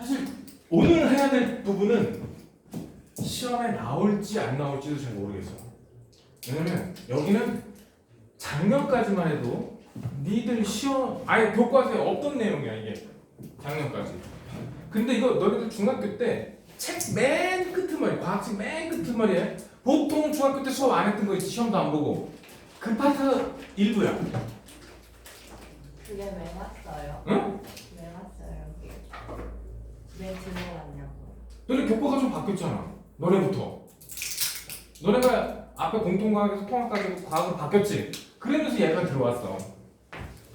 사실 오늘 해야 될 부분은 시험에 나올지 안 나올지도 잘 모르겠어. 왜냐면 여기는 작년까지만 해도 니들 시험 아예 교과서에 없던 내용이야 이게 작년까지. 근데 이거 너희들 중학교 때 책 맨 끝머리 과학책 맨 끝머리에 보통 중학교 때 수업 안 했던 거 있지 시험도 안 보고 그 파트 일부야. 그게 왜 왔어요? 응? 왜 왔어요 여기? 왜 들어왔냐고? 너네 교과가 좀 바뀌었잖아. 너네부터. 너네가 앞에 공통과학에서 통합까지 과학으로 바뀌었지. 그러면서 얘가 들어왔어.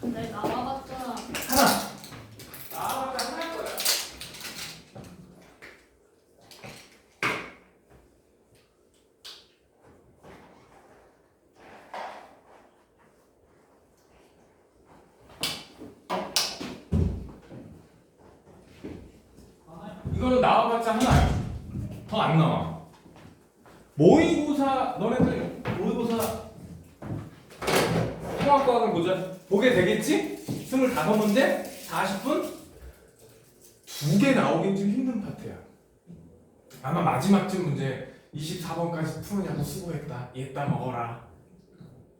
근데 나와봤자 하나. 나와봤자 하나일 거야. 이거는 나와봤자 하나야. 더 안 나와. 모의고사 너네들 모의고사 통합과학을 보게 되겠지? 25문제 40분 2개 나오긴 좀 힘든 파트야. 아마 마지막쯤 문제 24번까지 푸느냐고 수고했다. 얘따 먹어라.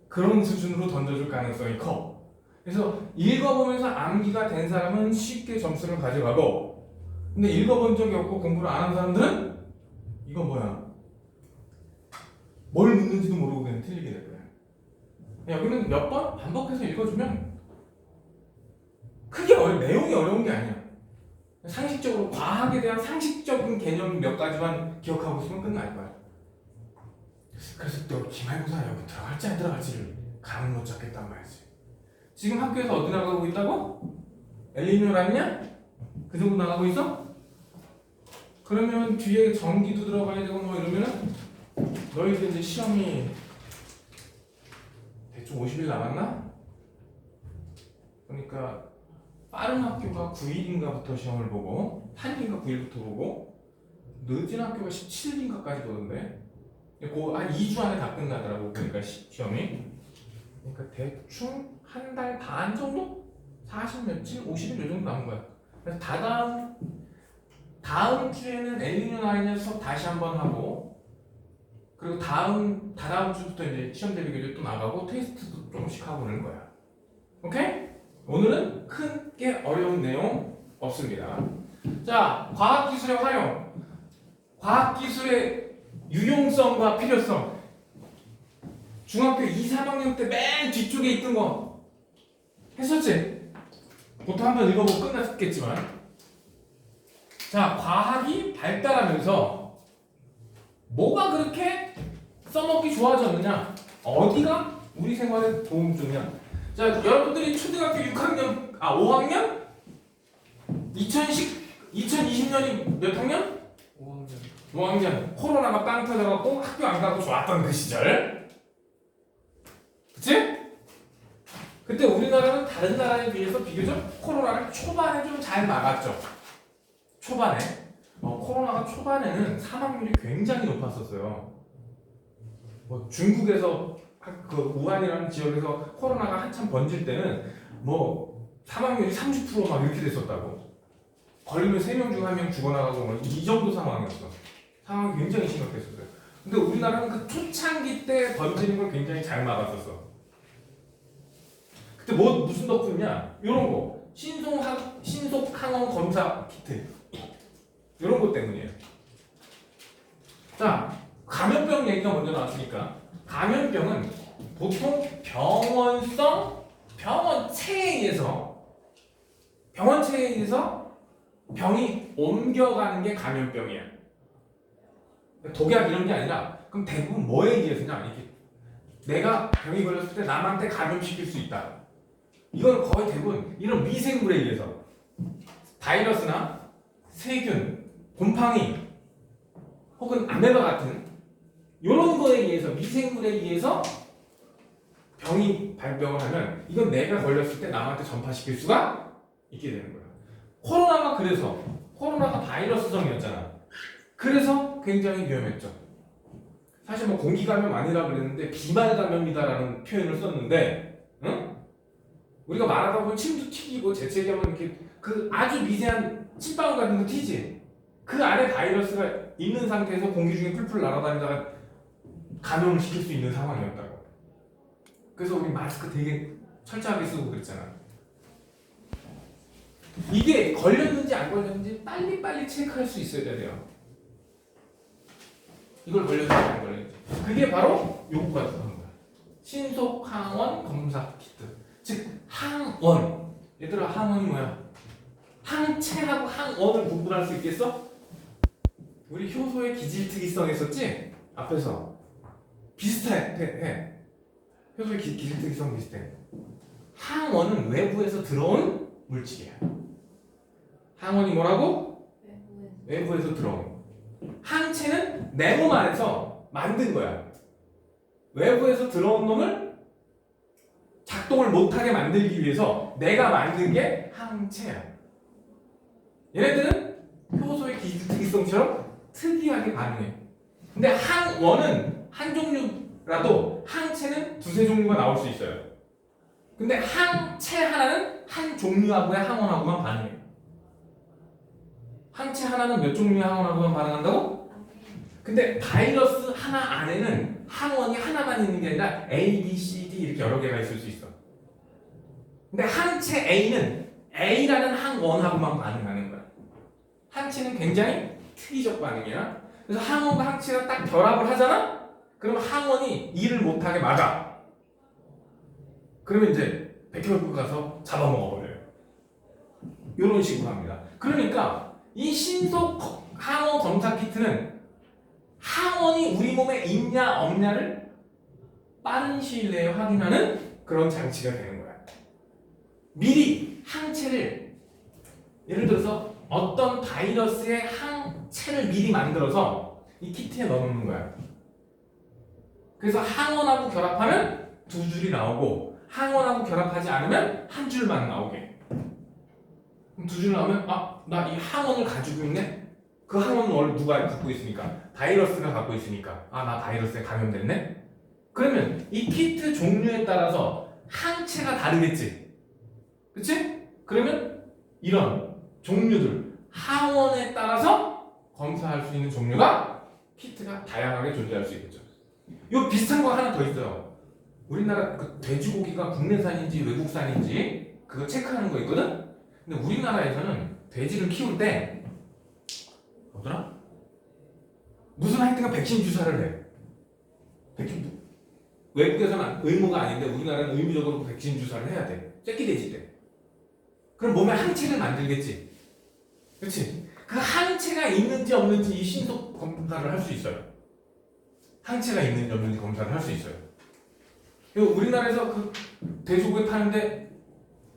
그런 수준으로 던져줄 가능성이 커. 그래서 읽어보면서 암기가 된 사람은 쉽게 점수를 가져가고 근데 읽어본 적이 없고 공부를 안 한 사람들은 이건 뭐야? 뭘 묻는지도 모르고 그냥 틀리게 될 거야. 여기는 몇 번 반복해서 읽어주면 크게 내용이 어려운 게 아니야. 상식적으로 과학에 대한 상식적인 개념 몇 가지만 기억하고 있으면 끝날 거야. 그래서 또 기말고사 여기 들어갈지 안 들어갈지를 감을 못 잡겠단 말이지. 지금 학교에서 어디 나가고 있다고? 엘리뇨 라니냐? 그 정도 나가고 있어? 그러면 뒤에 전기도 들어가야 되고 뭐 이러면은 너희들 이제 시험이 대충 50일 남았나? 그러니까 빠른 학교가 9일인가부터 시험을 보고 8일인가 9일부터 보고 늦은 학교가 17일인가까지 보던데 한 2주 안에 다 끝나더라고. 그러니까 시험이 그러니까 대충 한 달 반 정도? 40 며칠? 50일 요 정도 남은 거야. 그래서 다음 주에는 엘니뇨 라니냐 수업 다시 한번 하고 그리고 다다음 주부터 이제 시험 대비 교재 또 나가고 테스트도 조금씩 하고 그러는 거야. 오케이? 오늘은 크게 어려운 내용 없습니다. 자, 과학기술의 활용. 과학기술의 유용성과 필요성. 중학교 2, 3학년 때 맨 뒤쪽에 있던 거 했었지? 보통 한번 읽어보고 끝났겠지만 자, 과학이 발달하면서 뭐가 그렇게 써먹기 좋아졌느냐? 어디가 우리 생활에 도움 주냐? 자, 여러분들이 초등학교 5학년? 2020년이 몇 학년? 5학년. 코로나가 빵 터져갖고 학교 안 가고 좋았던 그 시절. 그치? 그때 우리나라는 다른 나라에 비해서 비교적 코로나를 초반에 좀 잘 막았죠. 초반에. 코로나가 초반에는 사망률이 굉장히 높았었어요. 뭐 중국에서 그 우한이라는 지역에서 코로나가 한참 번질 때는 뭐 사망률이 30%막 이렇게 됐었다고. 걸리면 3명 중 1명 죽어나가고 뭐 이 정도 상황이었어. 상황이 굉장히 심각했었어요. 근데 우리나라는 그 초창기 때 번지는 걸 굉장히 잘 막았었어. 그때 무슨 덕분이냐? 이런 거. 신속 항원 검사 키트. 이런 것 때문이에요. 자, 감염병 얘기가 먼저 나왔으니까 감염병은 보통 병원체에 의해서 병이 옮겨가는 게 감염병이야. 독약 이런 게 아니라 그럼 대부분 뭐에 의해서냐? 이렇게 내가 병이 걸렸을 때 남한테 감염시킬 수 있다. 이건 거의 대부분 이런 미생물에 의해서 바이러스나 세균, 곰팡이 혹은 아메바 같은 이런 거에 의해서 미생물에 의해서 병이 발병을 하면 이건 내가 걸렸을 때 남한테 전파시킬 수가 있게 되는 거야. 코로나가 바이러스성이었잖아. 그래서 굉장히 위험했죠. 사실 뭐 공기 감염 아니라 그랬는데 비말 감염이다라는 표현을 썼는데, 응? 우리가 말하다 보면 침도 튀기고 재채기하면 이렇게 그 아주 미세한 침방울 같은 거 튀지. 그 안에 바이러스가 있는 상태에서 공기 중에 풀풀 날아다니다가 감염을 시킬 수 있는 상황이었다고. 그래서 우리 마스크 되게 철저하게 쓰고 그랬잖아. 이게 걸렸는지 안 걸렸는지 빨리빨리 체크할 수 있어야 돼요. 이걸 걸렸는지 안 걸렸는지. 그게 바로 요거가 들어간 거야. 신속 항원 검사 키트. 즉 항원. 얘들아 항원이 뭐야? 항체하고 항원을 구분할 수 있겠어? 우리 효소의 기질특이성 했었지? 앞에서 비슷해. 효소의 기질특이성 비슷해. 항원은 외부에서 들어온 물질이야. 항원이 뭐라고? 외부에서 들어온. 항체는 내 몸 안에서 만든 거야. 외부에서 들어온 놈을 작동을 못하게 만들기 위해서 내가 만든 게 항체야. 얘네들은 효소의 기질특이성처럼 특이하게 반응해. 근데 항원은 한 종류라도 항체는 두세 종류가 나올 수 있어요. 근데 항체 하나는 한 종류하고의 항원하고만 반응해. 항체 하나는 몇 종류의 항원하고만 반응한다고? 근데 바이러스 하나 안에는 항원이 하나만 있는 게 아니라 A, B, C, D 이렇게 여러 개가 있을 수 있어. 근데 항체 A는 A라는 항원하고만 반응하는 거야. 항체는 굉장히 특이적 반응이야. 그래서 항원과 항체가 딱 결합을 하잖아? 그럼 항원이 일을 못하게 막아. 그러면 이제 백혈구가 가서 잡아먹어버려요. 이런 식으로 합니다. 그러니까 이 신속 항원 검사 키트는 항원이 우리 몸에 있냐 없냐를 빠른 시일 내에 확인하는 그런 장치가 되는 거야. 미리 항체를 예를 들어서 어떤 바이러스의 항체를 미리 만들어서 이 키트에 넣어놓는 거야. 그래서 항원하고 결합하면 두 줄이 나오고 항원하고 결합하지 않으면 한 줄만 나오게. 그럼 두 줄 나오면 나 이 항원을 가지고 있네? 그 항원은 원래 누가 갖고 있으니까? 바이러스가 갖고 있으니까 나 바이러스에 감염됐네? 그러면 이 키트 종류에 따라서 항체가 다르겠지? 그치? 그러면 이런 종류들 항원에 따라서 검사할 수 있는 종류가 키트가 다양하게 존재할 수 있겠죠. 요 비슷한 거 하나 더 있어요. 우리나라 그 돼지고기가 국내산인지 외국산인지 그거 체크하는 거 있거든? 근데 우리나라에서는 돼지를 키울 때 뭐더라? 무슨 하여튼가 백신 주사를 해. 백신 외국에서는 의무가 아닌데 우리나라는 의무적으로 백신 주사를 해야 돼. 새끼 돼지 때. 그럼 몸에 항체를 만들겠지. 그렇지? 그 항체가 있는지 없는지 이 신속 검사를 할 수 있어요. 항체가 있는지 없는지 검사를 할 수 있어요. 그리고 우리나라에서 그 돼지고기 파는데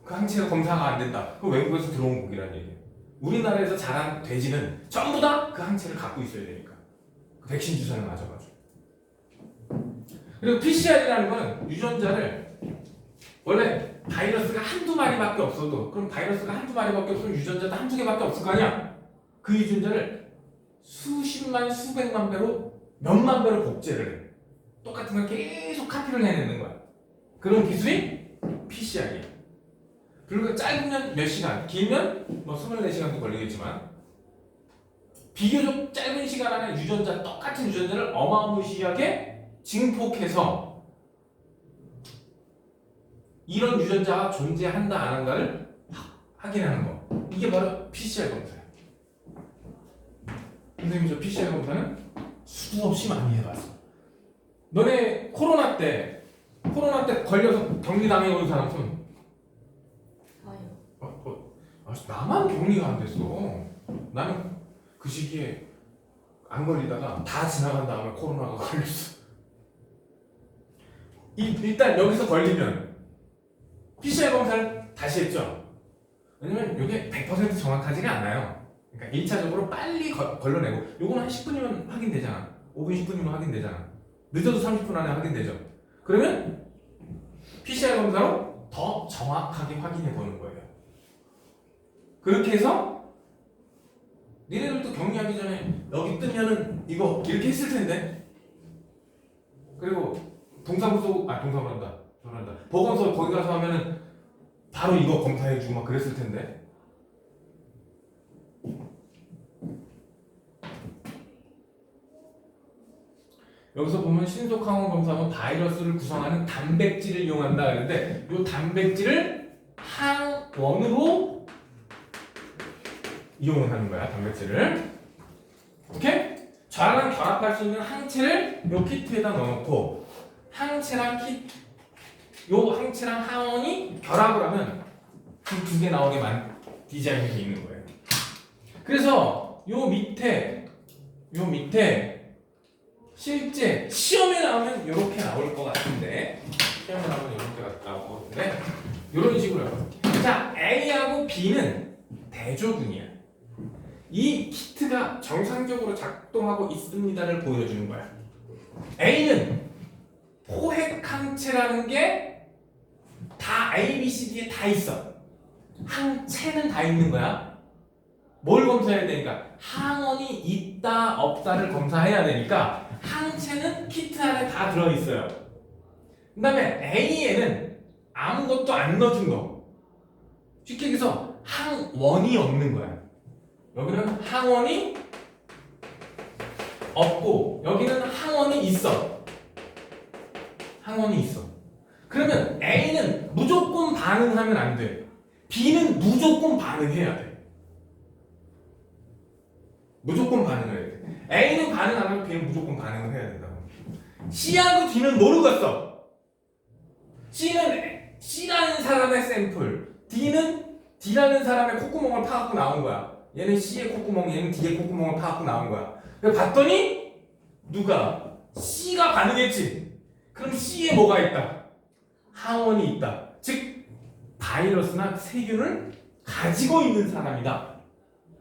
그 항체가 검사가 안 된다. 그럼 외국에서 들어온 고기라는 얘기예요. 우리나라에서 자란 돼지는 전부 다 그 항체를 갖고 있어야 되니까. 그 백신 주사를 맞아가지고. 그리고 PCR이라는 건 유전자를 원래 바이러스가 한두 마리밖에 없어도 그럼 바이러스가 한두 마리밖에 없으면 유전자도 한두 개밖에 없을 거 아니야? 그 유전자를 수십만 수백만 배로 몇만 배로 복제를 해. 똑같은 걸 계속 카피를 해내는 거야. 그런 기술이 PCR이야. 그리고 짧으면 몇 시간, 길면 뭐 24시간도 걸리겠지만 비교적 짧은 시간 안에 유전자 똑같은 유전자를 어마무시하게 증폭해서 이런 유전자가 존재한다 안 한다를 확인하는 거. 이게 바로 PCR 검사야. 선생님 저 PCR 검사는 수도 없이 많이 해봤어. 너네 코로나 때 걸려서 격리당해 온 사람 손. 나만 격리가 안 됐어. 나는 그 시기에 안 걸리다가 다 지나간 다음에 코로나가 걸렸어. 일단 여기서 걸리면 PCR 검사를 다시 했죠. 왜냐면 이게 100% 정확하지가 않아요. 그러니까 1차적으로 빨리 걸러내고 요거는 한 10분이면 확인되잖아. 5분 10분이면 확인되잖아. 늦어도 30분 안에 확인되죠. 그러면 PCR 검사로 더 정확하게 확인해 보는 거예요. 그렇게 해서 니네들도 격리하기 전에 여기 뜨면은 이거 이렇게 했을 텐데. 그리고 보건소 거기 가서 하면은 바로 이거 검사해주고 막 그랬을 텐데. 여기서 보면 신속 항원 검사하면 바이러스를 구성하는 단백질을 이용한다 그랬는데 이 단백질을 항원으로 이용을 하는 거야. 단백질을. 오케이? 저랑 결합할 수 있는 항체를 이 키트에다 넣어놓고 항체랑 항원이 결합을 하면 그 두 개 나오게만 디자인이 되어 있는 거예요. 그래서 요 밑에 실제 시험에 나오면 이렇게 나올 것 같은데 시험에 나오면 이렇게 나올 것 같은데 이런 식으로요. 자, A하고 B는 대조군이야. 이 키트가 정상적으로 작동하고 있습니다를 보여주는 거야. A는 포획 항체라는 게 다 A, B, C, D에 다 있어. 항체는 다 있는 거야. 뭘 검사해야 되니까? 항원이 있다 없다를 검사해야 되니까 항체는 키트 안에 다 들어있어요. 그 다음에 A에는 아무것도 안 넣어준 거. 쉽게 얘기해서 항원이 없는 거야. 여기는 항원이 없고 여기는 항원이 있어. 항원이 있어. 그러면 A는 무조건 반응하면 안 돼. B는 무조건 반응해야 돼. 무조건 반응을 해야 돼. A는 반응 안 하면 B는 무조건 반응을 해야 된다고. C하고 D는 모르겠어. C는 C라는 사람의 샘플, D라는 사람의 콧구멍을 파갖고 나온 거야. 얘는 C의 콧구멍, 얘는 D의 콧구멍을 파갖고 나온 거야. 그래서 봤더니 누가? C가 반응했지. 그럼 C에 뭐가 있다? 항원이 있다. 즉 바이러스나 세균을 가지고 있는 사람이다.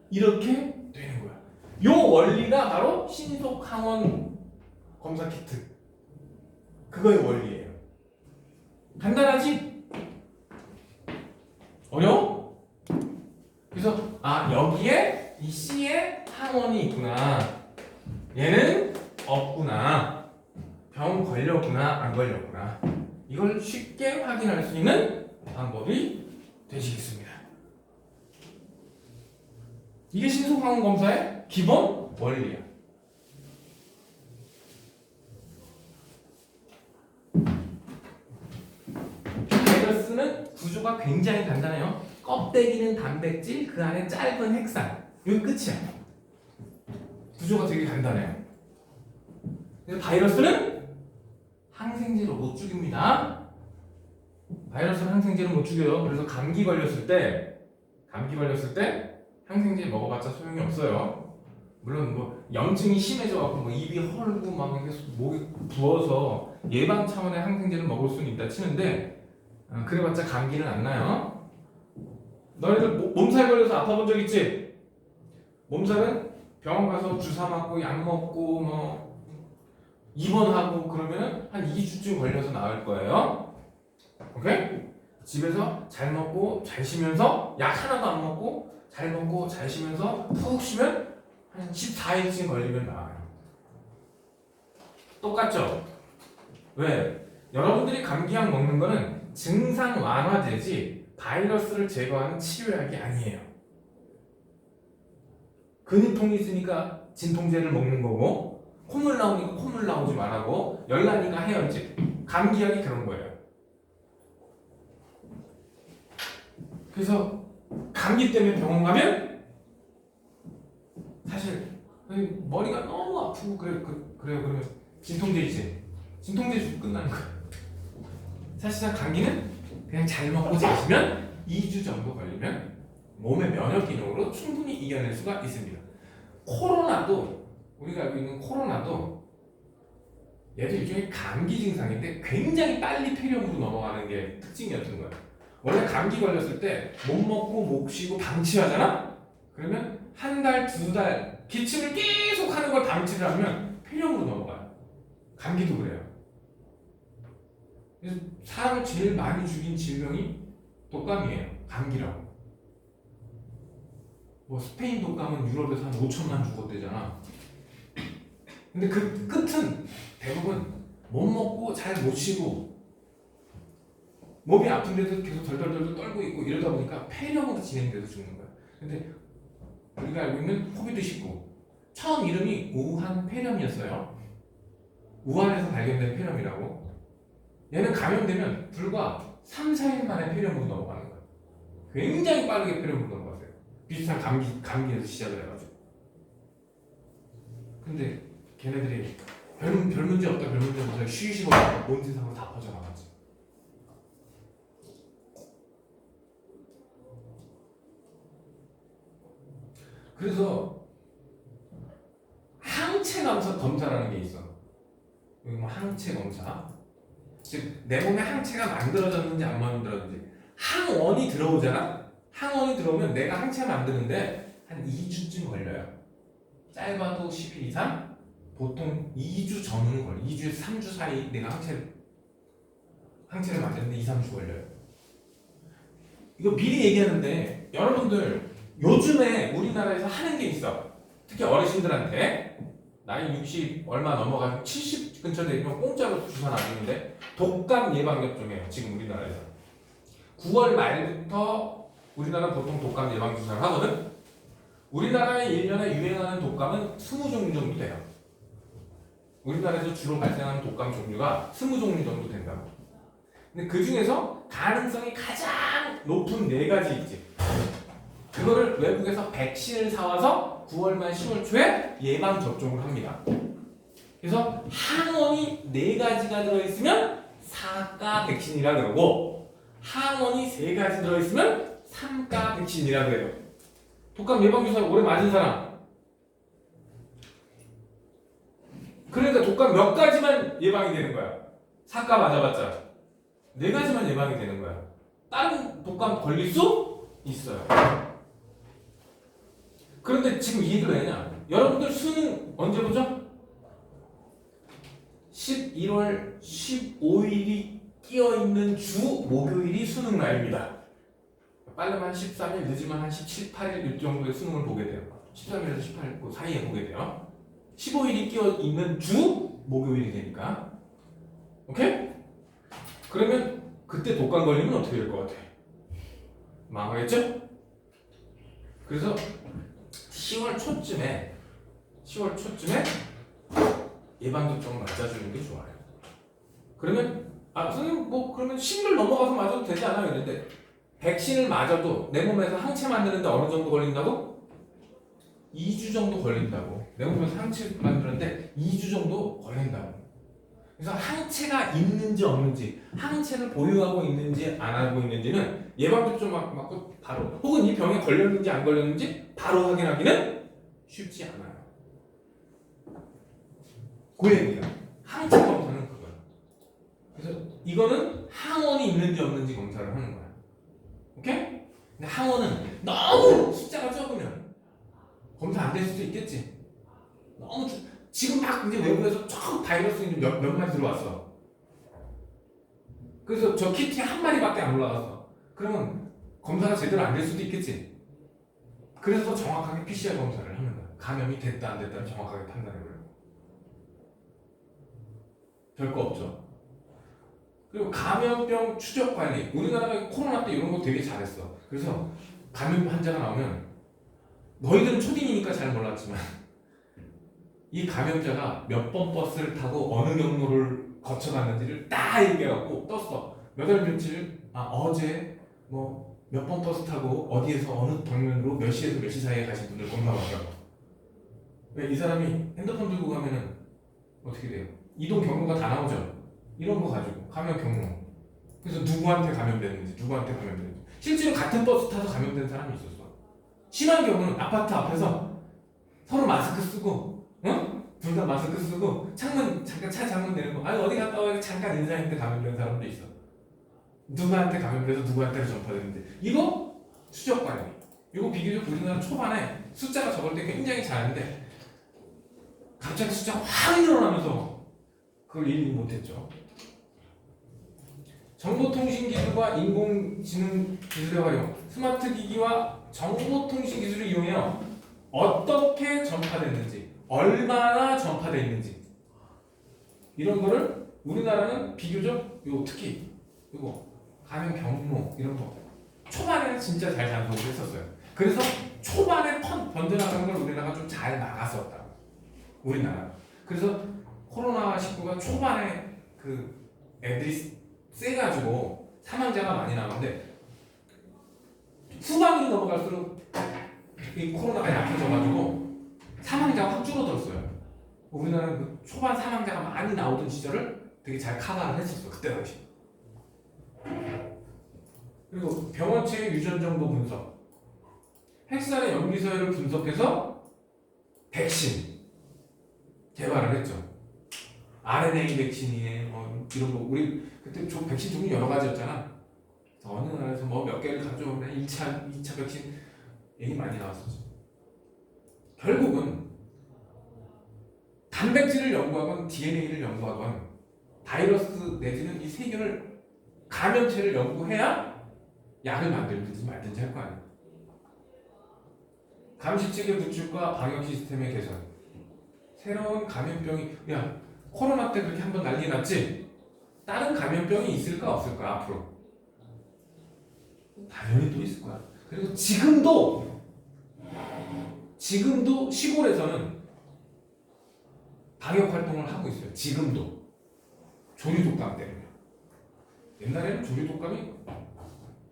이렇게 되는 거야. 요 원리가 바로 신속 항원 검사 키트. 그거의 원리예요. 간단하지? 어려워? 그래서 여기에 이 C에 항원이 있구나. 얘는 없구나. 병 걸렸구나, 안 걸렸구나. 이걸 쉽게 확인할 수 있는 방법이 되시겠습니다. 이게 신속 항원 검사의 기본 원리야. 바이러스는 구조가 굉장히 간단해요. 껍데기는 단백질, 그 안에 짧은 핵산. 이게 끝이야. 구조가 되게 간단해요. 그래서 바이러스는 항생제로 못 죽입니다. 바이러스는 항생제로 못 죽여요. 그래서 감기 걸렸을 때 항생제 먹어봤자 소용이 없어요. 물론 뭐 염증이 심해져갖고 뭐 입이 헐고 막 계속 목이 부어서 예방 차원의 항생제를 먹을 수는 있다 치는데 그래봤자 감기는 안 나요. 너희들 몸살 걸려서 아파본 적 있지? 몸살은 병원 가서 주사 맞고 약 먹고 뭐 입원하고 그러면 한 2주쯤 걸려서 나을 거예요. 오케이? 집에서 잘 먹고 잘 쉬면서 약 하나도 안 먹고 잘 먹고 잘 쉬면서 푹 쉬면 한 14일쯤 걸리면 나와요. 똑같죠? 왜? 여러분들이 감기약 먹는 거는 증상 완화되지 바이러스를 제거하는 치료약이 아니에요. 근육통이 있으니까 진통제를 먹는 거고 콧물 나오니까 콧물 나오지 말라고 열 나니까 해열제. 감기약이 그런 거예요. 그래서 감기 때문에 병원 가면 사실 머리가 너무 아프고 그래요. 그러면 진통제이지. 진통제 주고 끝나는 거예요. 사실상 감기는 그냥 잘 먹고 자시면 2주 정도 걸리면 몸의 면역 기능으로 충분히 이겨낼 수가 있습니다. 코로나도 우리가 알고 있는 코로나도 얘도 일종의 감기 증상인데 굉장히 빨리 폐렴으로 넘어가는 게 특징이었던 거예요. 원래 감기 걸렸을 때 못 먹고 목 쉬고 방치하잖아? 그러면 한 달, 두 달 기침을 계속 하는 걸 방치를 하면 폐렴으로 넘어가요. 감기도 그래요. 그래서 사람을 제일 많이 죽인 질병이 독감이에요. 감기라고. 뭐 스페인 독감은 유럽에서 한 5천만 죽었대잖아. 근데 그 끝은 대부분 못 먹고 잘 못 쉬고 몸이 아픈데도 계속 덜덜덜 떨고 있고 이러다 보니까 폐렴으로 진행돼서 죽는 거야. 근데 우리가 알고 있는 코비드19 처음 이름이 우한 폐렴이었어요. 우한에서 발견된 폐렴이라고. 얘는 감염되면 불과 3, 4일 만에 폐렴으로 넘어가는 거야. 굉장히 빠르게 폐렴으로 넘어가세요. 비슷한 감기에서 시작을 해가지고. 근데 걔네들이 별 문제 없다, 별 문제 없다, 쉬쉬고 온 세상으로 다 퍼져나가지. 그래서 항체 검사라는 게 있어. 여기 뭐 항체 검사. 즉 내 몸에 항체가 만들어졌는지 안 만들어졌는지. 항원이 들어오잖아. 항원이 들어오면 내가 항체 만드는데 한 2주쯤 걸려요. 짧아도 10일 이상. 보통 2주 전후는 걸려. 2주에서 3주 사이 내가 항체를 만드는데 2, 3주 걸려요. 이거 미리 얘기하는데 여러분들 요즘에 우리나라에서 하는 게 있어. 특히 어르신들한테 나이 60 얼마 넘어가지고 70 근처 되면 공짜로 주사 놔주는데 독감 예방 접종이에요. 지금 우리나라에서 9월 말부터 우리나라 보통 독감 예방 주사를 하거든. 우리나라에 1년에 유행하는 독감은 20종류 정도 돼요. 우리나라에서 주로 발생하는 독감 종류가 20종류 정도 된다고. 근데 그 중에서 가능성이 가장 높은 4가지 있지. 그거를 외국에서 백신을 사와서 9월 말 10월 초에 예방 접종을 합니다. 그래서 항원이 4가지가 들어있으면 4가 백신이라 그러고 항원이 3가지 들어있으면 3가 백신이라 그래요. 독감 예방주사 오래 맞은 사람. 그러니까 독감 몇 가지만 예방이 되는 거야. 4가 맞아봤자 4가지만 예방이 되는 거야. 다른 독감 걸릴 수 있어요. 그런데 지금 이 얘기를 왜 했냐? 여러분들 수능 언제 보죠? 11월 15일이 끼어있는 주 목요일이 수능 날입니다. 빠르면 한 13일, 늦으면 한 17, 18일 이 정도의 수능을 보게 돼요. 13일에서 18일 그 사이에 보게 돼요. 15일이 끼어있는 주 목요일이 되니까. 오케이? 그러면 그때 독감 걸리면 어떻게 될 것 같아? 망하겠죠? 그래서 10월 초쯤에 예방접종을 맞아주는 게 좋아요. 그러면 선생님 뭐 그러면 10일 넘어가서 맞아도 되지 않아요? 이랬는데 백신을 맞아도 내 몸에서 항체 만드는데 어느 정도 걸린다고? 2주 정도 걸린다고. 내 몸에서 항체 만드는데 2주 정도 걸린다고. 그래서 항체가 있는지 없는지, 항체를 보유하고 있는지 안 하고 있는지는 예방접종 맞고 바로, 혹은 이 병에 걸렸는지 안 걸렸는지 바로 확인하기는 쉽지 않아요. 그 얘기야. 항체 검사는 그거야. 그래서 이거는 항원이 있는지 없는지 검사를 하는 거야. 오케이? 근데 항원은 너무 숫자가 적으면 검사 안 될 수도 있겠지. 너무 지금 막 이제 외국에서 쭉 바이러스 몇 마리 들어왔어. 그래서 저 키트에 한 마리밖에 안 올라갔어. 그러면 검사가 제대로 안 될 수도 있겠지. 그래서 정확하게 PCR 검사를 하는 거야. 감염이 됐다 안 됐다를 정확하게 판단해보려고. 별거 없죠. 그리고 감염병 추적 관리. 우리나라가 코로나 때 이런 거 되게 잘했어. 그래서 감염 환자가 나오면 너희들은 초딩이니까 잘 몰랐지만 이 감염자가 몇 번 버스를 타고 어느 경로를 거쳐갔는지를 다 얘기해갖고 떴어. 몇 월 며칠, 어제 뭐 몇 번 버스 타고 어디에서 어느 방면으로 몇 시에서 몇 시 사이에 가신 분들 검사받으라고. 왜 이 사람이 핸드폰 들고 가면은 어떻게 돼요? 이동 경로가 다 나오죠. 이런 거 가지고 감염 경로. 그래서 누구한테 감염됐는지, 누구한테 감염됐는지. 실제로 같은 버스 타서 감염된 사람이 있었어. 심한 경우는 아파트 앞에서 서로 마스크 쓰고, 응? 둘 다 마스크 쓰고 창문 잠깐 차 창문 내는 거. 어디 갔다 와 잠깐 인사했는데 감염된 사람도 있어. 누구한테 감염돼서 누구한테 전파됐는지. 이거 추적 관리. 이거 비교적 우리나라 초반에 숫자가 적을 때 굉장히 잘하는데 갑자기 숫자가 확 늘어나면서 그걸 일일이 못했죠. 정보통신기술과 인공지능 기술의 활용, 스마트 기기와 정보통신 기술을 이용해요. 어떻게 전파됐는지, 얼마나 전파되어 있는지 이런 거를 우리나라는 비교적 특히 이거 감염 경로 이런 거 초반에는 진짜 잘 장독을 했었어요. 그래서 초반에 번져나가는 걸 우리나라가 좀 잘 막았었다. 우리나라. 그래서 코로나19가 초반에 그 애들이 세가지고 사망자가 많이 나오는데 후반으로 넘어갈수록 이 코로나가 약해져가지고 사망자가 확 줄어들었어요. 우리나라는 그 초반 사망자가 많이 나오던 시절을 되게 잘 커버를 했었어 그때 당시. 그리고 병원체 유전 정보 분석, 핵산의 염기서열을 분석해서 백신 개발을 했죠. RNA 백신이에 이런 거 우리 그때 백신 종류 여러 가지였잖아. 어느 나라에서 뭐 몇 개를 가져오면 2차 백신 얘기 많이 나왔었죠. 결국은 단백질을 연구하건 DNA를 연구하건 바이러스 내지는 이 세균을 감염체를 연구해야 약을 만들든지 말든지 할 거 아니야. 감시체계 구축과 방역 시스템의 개선. 새로운 감염병이 야 코로나 때 그렇게 한번 난리 났지? 다른 감염병이 있을까 없을까 앞으로? 당연히 또 있을 거야. 그리고 지금도 시골에서는 방역 활동을 하고 있어요. 지금도 조류독감 때문에. 옛날에는 조류독감이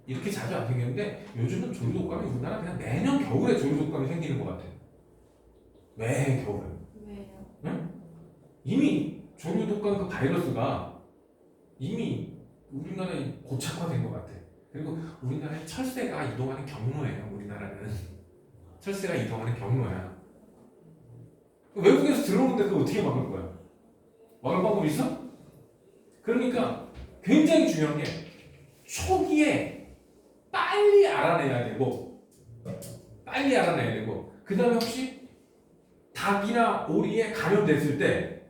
이렇게 자주 안 생겼는데 요즘은 조류독감이 우리나라 그냥 매년 겨울에 조류독감이 생기는 것 같아. 매 겨울에. 왜요? 응? 이미 조류독감 그 바이러스가 이미 우리나라에 고착화된 것 같아. 그리고 우리나라에 철새가 이동하는 경로예요. 우리나라는 철새가 이동하는 경로야. 외국에서 들어오는데 그걸 어떻게 막을 거야? 막을 방법 있어? 그러니까 굉장히 중요한 게 초기에 빨리 알아내야 되고 그 다음에 혹시 닭이나 오리에 감염됐을 때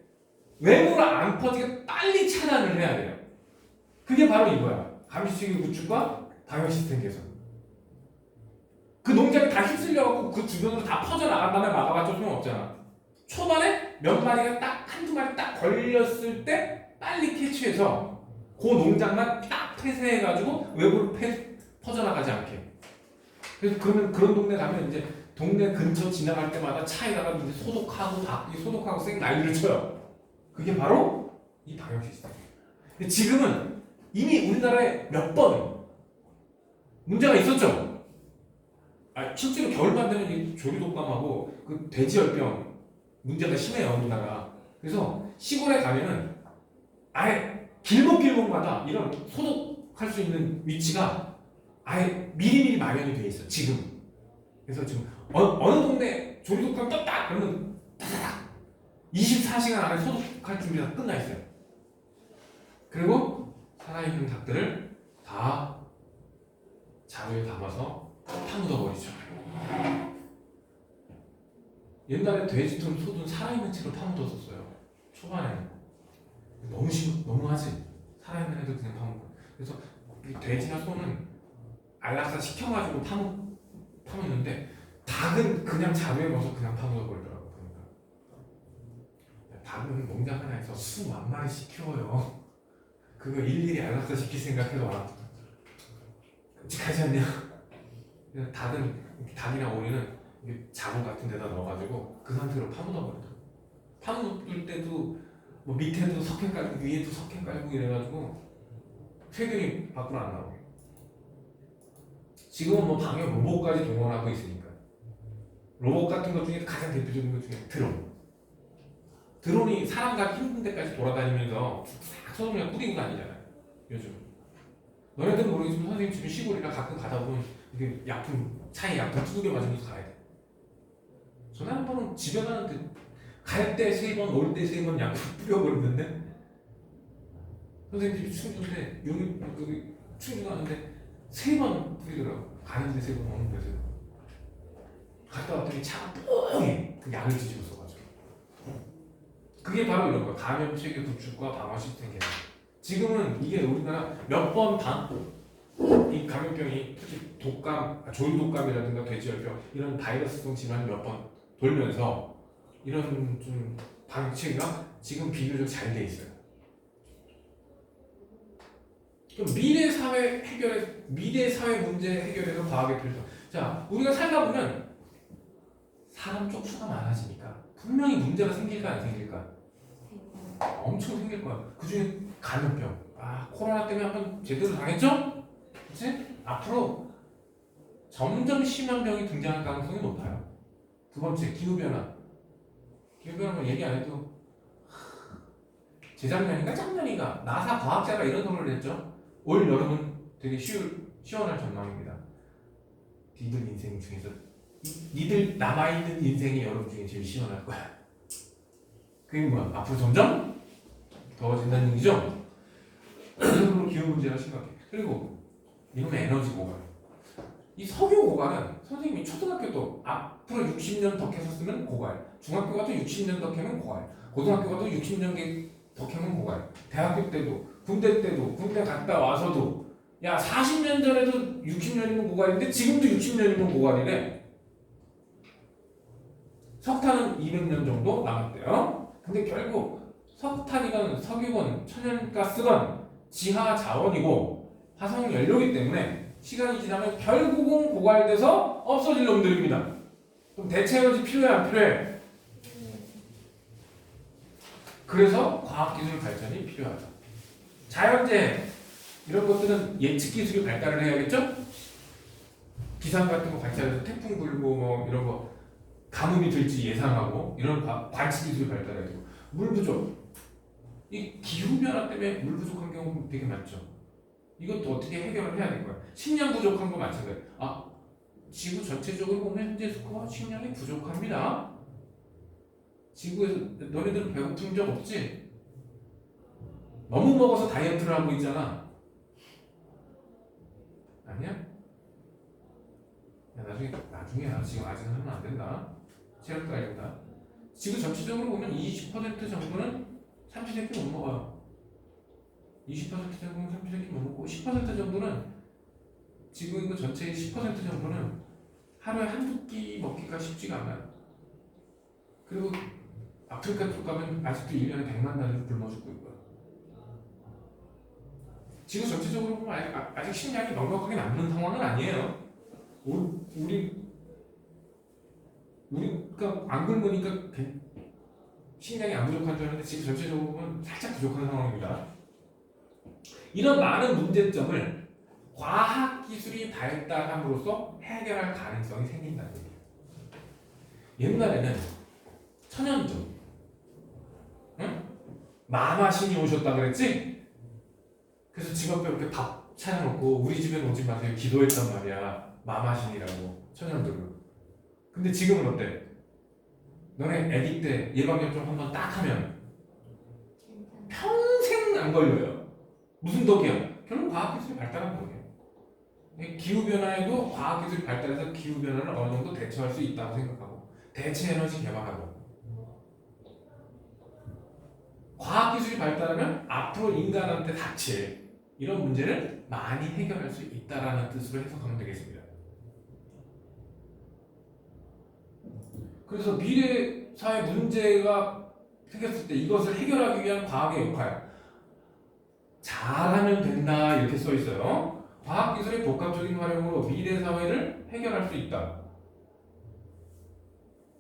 외부로 안 퍼지게 빨리 차단을 해야 돼요. 그게 바로 이거야. 감시체계 구축과 방역 시스템 개선. 그 농장이 다 휩쓸려갖고 그 주변으로 다 퍼져나간 다음에 막아봤자 소용없잖아. 초반에 몇 마리가 딱 한두 마리 딱 걸렸을 때 빨리 캐치해서 그 농장만 딱 폐쇄해가지고 외부로 퍼져나가지 않게. 그래서 그러면 그런 동네 가면 이제 동네 근처 지나갈 때마다 차에다가 이제 소독하고 바퀴 소독하고 쌩 난리를 쳐요. 그게 바로 이 방역 시스템. 근데 지금은 이미 우리나라에 몇 번 문제가 있었죠. 실제로 겨울만 되면 이 조류독감하고 그 돼지열병 문제가 심해요 우리나라. 그래서 시골에 가면은 아예 길목길목마다 이런 소독할 수 있는 위치가 아예 미리미리 마련이 돼 있어 지금. 그래서 지금 어느 동네 조류독감 떴다 그러면 다다닥 24시간 안에 소독할 준비가 끝나 있어요. 그리고 살아있는 닭들을 다 자루에 담아서 파묻어 버리죠. 옛날에 돼지든 소든 살아있는 채로 파묻었었어요. 초반에는 너무하지. 살아있는 애들 그냥 파묻고. 그래서 돼지나 소는 안락사 시켜가지고 파묻는데 닭은 그냥 자루에 넣어서 그냥 파묻어 버리더라고. 그러니까 닭은 농장 하나에서 수만 마리씩 키워요. 그거 일일이 안락사 시킬 생각해봐. 끔찍하지 않냐? 닭이나 오리는 자루 같은 데다 넣어가지고 그 상태로 파묻어 버리더라고. 파묻을 때도 뭐 밑에도 석행 깔고 위에도 석행 깔고 이래가지고 새들이 밖으로 안 나오게. 지금은 뭐 방역 로봇까지 동원하고 있으니까 로봇 같은 것 중에 가장 대표적인 것 중에 드론이 사람 가기 힘든 데까지 돌아다니면서 싹 소독약 뿌리고 다니잖아요 요즘. 너네들은 모르겠지만 선생님 집이 시골이라 가끔 가다 보면 이게 차에 약품 두개 맞으면서 가야 돼. 전에 한 번은 집에 가는데 갈 때 3번 올 때 3번 약품 뿌려버리는데 선생님 집이 충주인데 여기 충주 가는데 3번 뿌리더라고. 가는데 3번 오는 데서 갔다 왔더니 차가 뽕해. 그 약을 뒤집어 써가지고. 그게 바로 이런 거야. 감염체계 구축과 방어 시스템 개선. 지금은 이게 우리나라 몇 번 이 감염병이 특히 조류독감이라든가 돼지열병 이런 바이러스성 질환이 몇 번 돌면서 이런 좀 방치가 지금 비교적 잘 돼 있어요. 그럼 미래 사회 문제 해결에서 과학의 필터. 자, 우리가 살다 보면 사람 쪽수가 많아지니까 분명히 문제가 생길까 안 생길까? 엄청 생길 거야. 그 중에 간염병. 코로나 때문에 한번 제대로 당했죠? 그치? 앞으로 점점 심한 병이 등장할 가능성이 높아요. 두 번째, 기후변화. 기후변화 얘기 안 해도 재작년인가 작년인가 나사 과학자가 이런 소리를 했죠. 올 여름은 되게 시원할 전망입니다. 니들 인생 중에서 니들 남아있는 인생의 여름 중에 제일 시원할 거야. 그게 뭐야? 앞으로 점점 더워진다는 얘기죠? 그 정도로 기후 문제가 심각해. 그리고 이놈의 에너지 고갈. 이 석유 고갈은 선생님이 초등학교 때 앞으로 60년 더 캐서 쓰면 고갈, 중학교 가도 60년 더 캐면 고갈, 고등학교 가도 60년 더 캐면 고갈, 대학교 때도 군대 갔다 와서도 야 40년 전에도 60년이면 고갈인데 지금도 60년이면 고갈이래. 석탄은 200년 정도 남았대요. 근데 결국 석탄이건 석유건 천연가스건 지하 자원이고 화석 연료이기 때문에 시간이 지나면 결국은 고갈돼서 없어질 놈들입니다. 그럼 대체 에너지 필요해 안 필요해? 그래서 과학기술 발전이 필요하다. 자연재해 이런 것들은 예측 기술이 발달을 해야겠죠? 기상 같은 거 관찰해서 태풍 불고 뭐 이런 거 가뭄이 들지 예상하고 이런 관측 기술이 발달해야 되고 물 부족 이 기후 변화 때문에 물 부족한 경우 되게 많죠. 이것도 어떻게 해결을 해야 될 거야. 식량 부족한 거 마찬가지. 지구 전체적으로 보면 현재 스코어 식량이 부족합니다. 지구에서 너네들은 배고픈 적 없지? 너무 먹어서 다이어트를 하고 있잖아. 아니야? 야, 나중에 지금 아직은 하면 안 된다. 체력 관리다. 지구 전체적으로 보면 20% 정도는 삼시세끼 못 먹어요. 20% 정도는 삼시세끼 못 먹고 10% 정도는 지구 인구 전체의 10% 정도는 하루에 한두 끼 먹기가 쉽지가 않아요. 그리고 아프리카 쪽 가면 아직도 1년에 100만 단위로 굶어 죽고 있고요. 지구 전체적으로 보면 아직 식량이 넉넉하게 남는 상황은 아니에요. 우리가 안 굶으니까 식량이 안 부족한 줄 알았는데 지금 전체적으로 보면 살짝 부족한 상황입니다. 이런 많은 문제점을 과학기술이 발달함으로써 해결할 가능성이 생긴다는 얘기예요. 옛날에는 천연조 마마신이 오셨다 그랬지? 그래서 집 앞에 이렇게 밥 차려놓고 우리 집에 오지 마세요 기도했단 말이야. 마마신이라고 천연조를. 근데 지금은 어때? 너네 애기 때 예방접종 한번 딱 하면 평생 안 걸려요. 무슨 덕이야? 결국 과학기술이 발달한 거예요. 기후변화에도 과학기술이 발달해서 기후변화를 어느 정도 대처할 수 있다고 생각하고 대체에너지 개발하고 과학기술이 발달하면 앞으로 인간한테 닥칠 이런 문제를 많이 해결할 수 있다는 뜻으로 해석하면 되겠습니다. 그래서 미래 사회 문제가 생겼을 때 이것을 해결하기 위한 과학의 역할 잘하면 된다 이렇게 써 있어요. 과학기술의 복합적인 활용으로 미래 사회를 해결할 수 있다.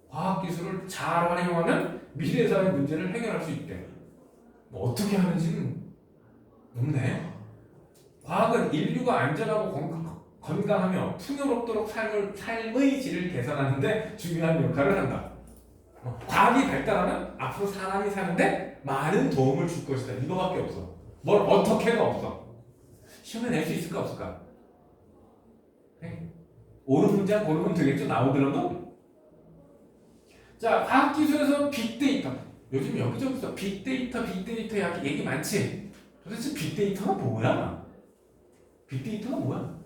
과학기술을 잘 활용하면 미래 사회 문제를 해결할 수 있대. 뭐 어떻게 하는지는 없네. 과학은 인류가 안전하고 건강하며 풍요롭도록 삶의 질을 개선하는데 중요한 역할을 한다. 과학이 발달하면 앞으로 사람이 사는데 많은 도움을 줄 것이다. 이거밖에 없어. 뭘 어떻게가 없어. 시험에 낼 수 있을까 없을까? 네? 옳은 문장 고르면 되겠죠? 나오더라도. 자, 과학기술에서 빅데이터. 요즘 여기저기서 빅데이터 얘기 많지? 도대체 빅데이터가 뭐야? 빅데이터가 뭐야?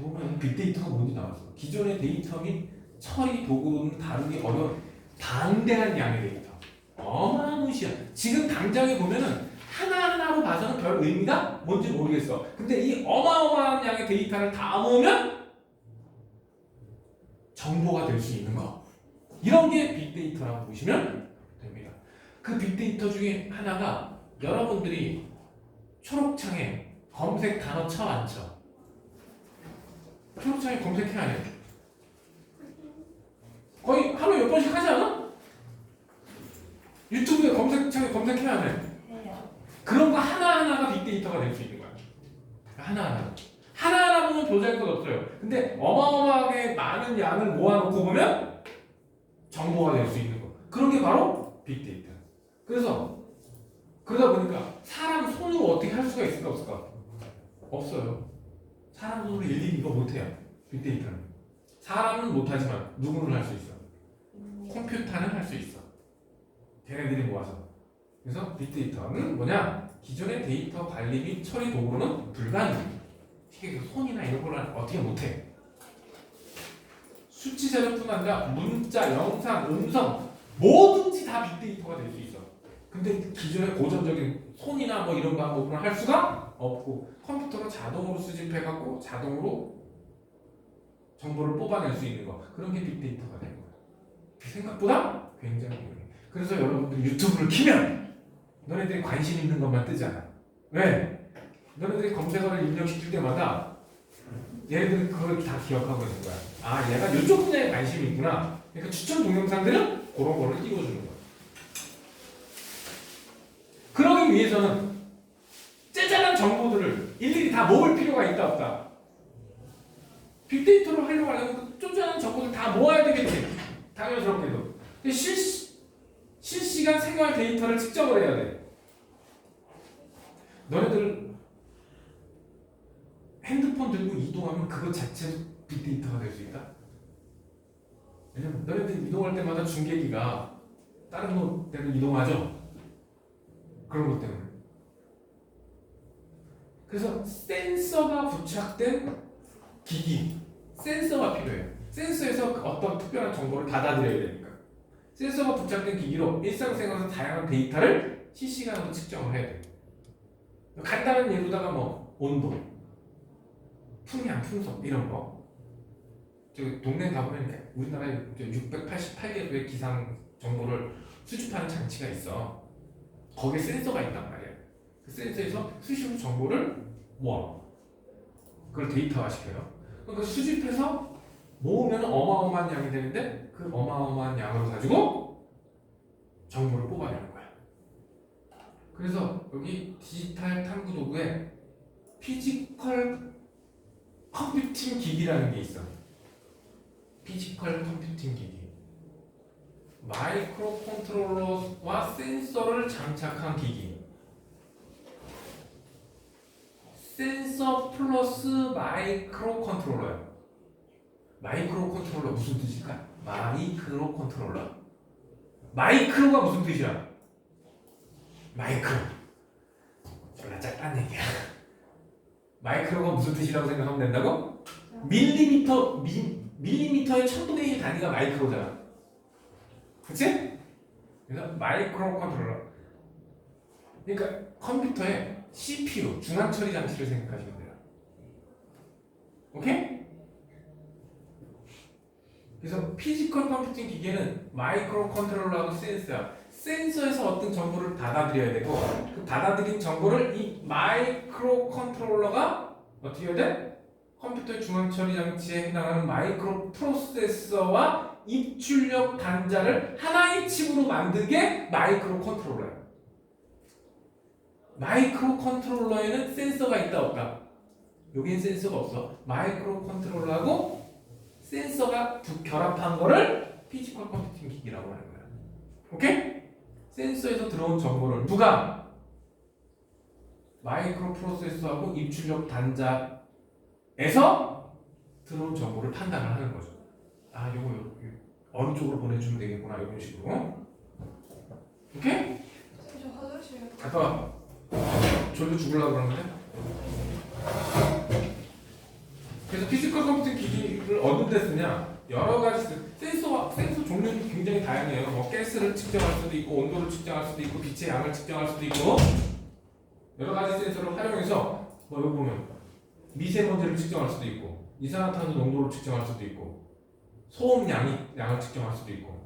보면 빅데이터가 뭔지 나왔어. 기존의 데이터 및 처리 도구로는 다루기 어려운 방대한 양의 데이터. 어마무시한. 지금 당장에 보면은 하나하나로 봐서는 별 의미가 뭔지 모르겠어. 근데 이 어마어마한 양의 데이터를 다 모으면 정보가 될 수 있는 거. 이런 게 빅데이터라고 보시면 됩니다. 그 빅데이터 중에 하나가 여러분들이 초록창에 검색 단어 쳐 안 쳐? 초록창에 검색해 안 해? 거의 하루에 몇 번씩 하지 않아? 차게 검색해야 돼. 해요. 그런 거 하나하나가 빅데이터가 될 수 있는 거야. 하나하나 보면 보잘 것 없어요. 근데 어마어마하게 많은 양을 모아놓고 보면 정보가 될 수 있는 거. 그런 게 바로 빅데이터. 그래서 그러다 보니까 사람 손으로 어떻게 할 수가 있을까 없을까? 없어요. 사람 손으로 일일이 이거 못해요. 빅데이터는. 사람은 못하지만 누구는 할 수 있어. 컴퓨터는 할 수 있어. 걔네들이 모아서. 그래서 빅데이터는 뭐냐? 기존의 데이터 관리 및 처리 도구로는 불가능해. 이게 손이나 이런 걸 어떻게 못해. 수치 자료뿐 아니라 문자, 영상, 음성 뭐든지 다 빅데이터가 될 수 있어. 근데 기존의 고전적인 손이나 뭐 이런 방법으로 할 수가 없고 컴퓨터로 자동으로 수집해갖고 자동으로 정보를 뽑아낼 수 있는 거. 그런 게 빅데이터가 되는 거야. 생각보다 굉장히 유용해. 그래서 여러분들이 유튜브를 키면 너네들이 관심 있는 것만 뜨잖아. 왜? 너네들이 검색어를 입력시킬 때마다 얘네들은 그걸 다 기억하고 있는 거야. 아, 얘가 이쪽 분야에 관심이 있구나. 그러니까 추천 동영상들은 그런 거를 띄워주는 거야. 그러기 위해서는 짜잘한 정보들을 일일이 다 모을 필요가 있다 없다. 빅데이터로 하려면 쪼잔한 정보를 다 모아야 되겠지. 당연스럽게도. 실시간 생활 데이터를 측정을 해야 돼. 너네들 핸드폰 들고 이동하면 그것 자체도 빅데이터가 될 수 있다. 왜냐면 너네들 이동할 때마다 중계기가 다른 곳대로 이동하죠. 그런 것 때문에. 그래서 센서가 부착된 기기, 센서가 필요해요. 센서에서 어떤 특별한 정보를 받아들여야 되니까. 센서가 부착된 기기로 일상생활에서 다양한 데이터를 실시간으로 측정을 해야 돼요. 간단한 예로다가 뭐 온도, 풍량, 풍속 이런 거. 저 동네 가보면 이렇게 우리나라에 688개소의 기상 정보를 수집하는 장치가 있어. 거기에 센서가 있단 말이야. 그 센서에서 수시로 정보를 모아. 그걸 데이터화 시켜요. 그러니까 수집해서 모으면 어마어마한 양이 되는데 그 어마어마한 양을 가지고 정보를 뽑아내는 거야. 그래서 여기 디지털 탐구 도구에 피지컬 컴퓨팅 기기라는 게 있어. 피지컬 컴퓨팅 기기. 마이크로 컨트롤러와 센서를 장착한 기기. 센서 플러스 마이크로 컨트롤러야. 마이크로 컨트롤러 무슨 뜻일까? 마이크로 컨트롤러. 마이크로가 무슨 뜻이야? 마이크로. 졸라 작다는 얘기야. 마이크로가 무슨 뜻이라고 생각하면 된다고? 밀리미터의 1000분의 1 단위가 마이크로잖아. 그치? 그래서 마이크로 컨트롤러. 그러니까 컴퓨터의 CPU, 중앙 처리 장치를 생각하시면 돼요. 오케이? 그래서 피지컬 컴퓨팅 기계는 마이크로 컨트롤러하고 센서야. 센서에서 어떤 정보를 받아들여야 되고 그 받아들인 정보를 이 마이크로 컨트롤러가 어떻게 해야 돼? 컴퓨터의 중앙 처리 장치에 해당하는 마이크로 프로세서와 입출력 단자를 하나의 칩으로 만든 게 마이크로 컨트롤러야. 마이크로 컨트롤러에는 센서가 있다 없다? 여기엔 센서가 없어. 마이크로 컨트롤러하고 센서가 결합한 거를 피지컬 컴퓨팅 기기라고 하는 거야. 오케이? 센서에서 들어온 정보를 누가? 마이크로 프로세서하고 입출력 단자에서 들어온 정보를 판단을 하는 거죠. 아, 요거 어느 쪽으로 보내주면 되겠구나, 이런 식으로. 오케이? 저 화장실. 갔다 와. 졸려 죽으려고 그러는데? 그래서 피지컬 컴퓨팅 기기를 어느 데 쓰냐? 여러 가지 센서 종류는 굉장히 다양해요. 뭐 가스를 측정할 수도 있고, 온도를 측정할 수도 있고, 빛의 양을 측정할 수도 있고, 여러 가지 센서를 활용해서 뭐 여기 보면 미세먼지를 측정할 수도 있고, 이산화탄소 농도를 측정할 수도 있고, 소음 양을 측정할 수도 있고.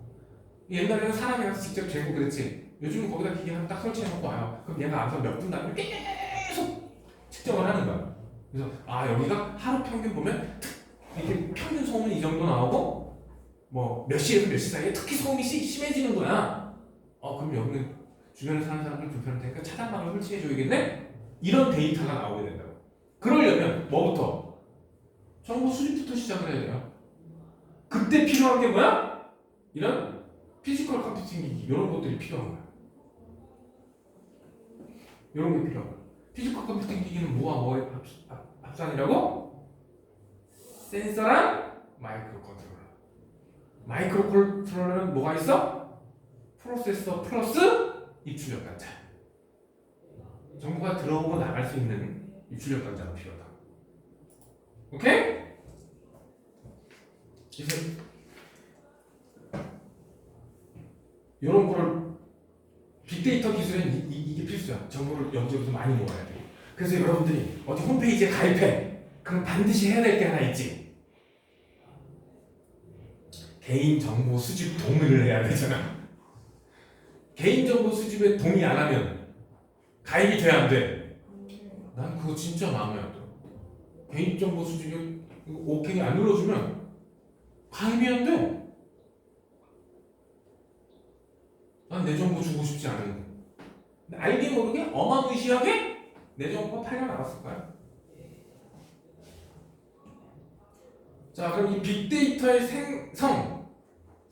옛날에는 사람이 가서 직접 재고 그랬지. 요즘은 거기다 기계 하나 딱 설치해놓고 와요. 그럼 얘가 알아서 몇 분 단위로 계속 측정을 하는 거야. 그래서 아, 여기가 하루 평균 보면 이게 평균 소음은 이 정도 나오고 뭐 몇 시에서 몇 시 사이에 특히 소음이 심해지는 거야. 그럼 여기는 주변에 사는 사람들 불편할 테니까 차단 방을 설치해 줘야겠네. 이런 데이터가 나오게 된다고. 그러려면 뭐부터? 정보 수집부터 시작을 해야 돼요. 그때 필요한 게 뭐야? 이런 피지컬 컴퓨팅 기기 이런 것들이 필요한 거야. 이런 게 필요한 거야. 피지컬 컴퓨팅 기기는 뭐와 뭐의 합산이라고? 센서랑 마이크로 컨트롤러. 마이크로 컨트롤러는 뭐가 있어? 프로세서 플러스 입출력 단자. 정보가 들어오고 나갈 수 있는 입출력 단자가 필요하다. 오케이? 그래서 이런 거를 빅데이터 기술엔 이게 필수야. 정보를 여기저기서 많이 모아야 돼. 그래서 여러분들이 어디 홈페이지에 가입해. 그럼 반드시 해야 될 게 하나 있지. 개인정보 수집 동의를 해야 되잖아. 개인정보 수집에 동의 안 하면 가입이 돼 안 돼? 난 그거 진짜 마음에 안 들어. 개인정보 수집에 오케이 안 눌러주면 가입이 안 돼. 난 내 정보 주고 싶지 않은데. 근데 알게 모르게 어마무시하게 내 정보가 팔려나갔을 거야. 자, 그럼 이 빅데이터의 생성,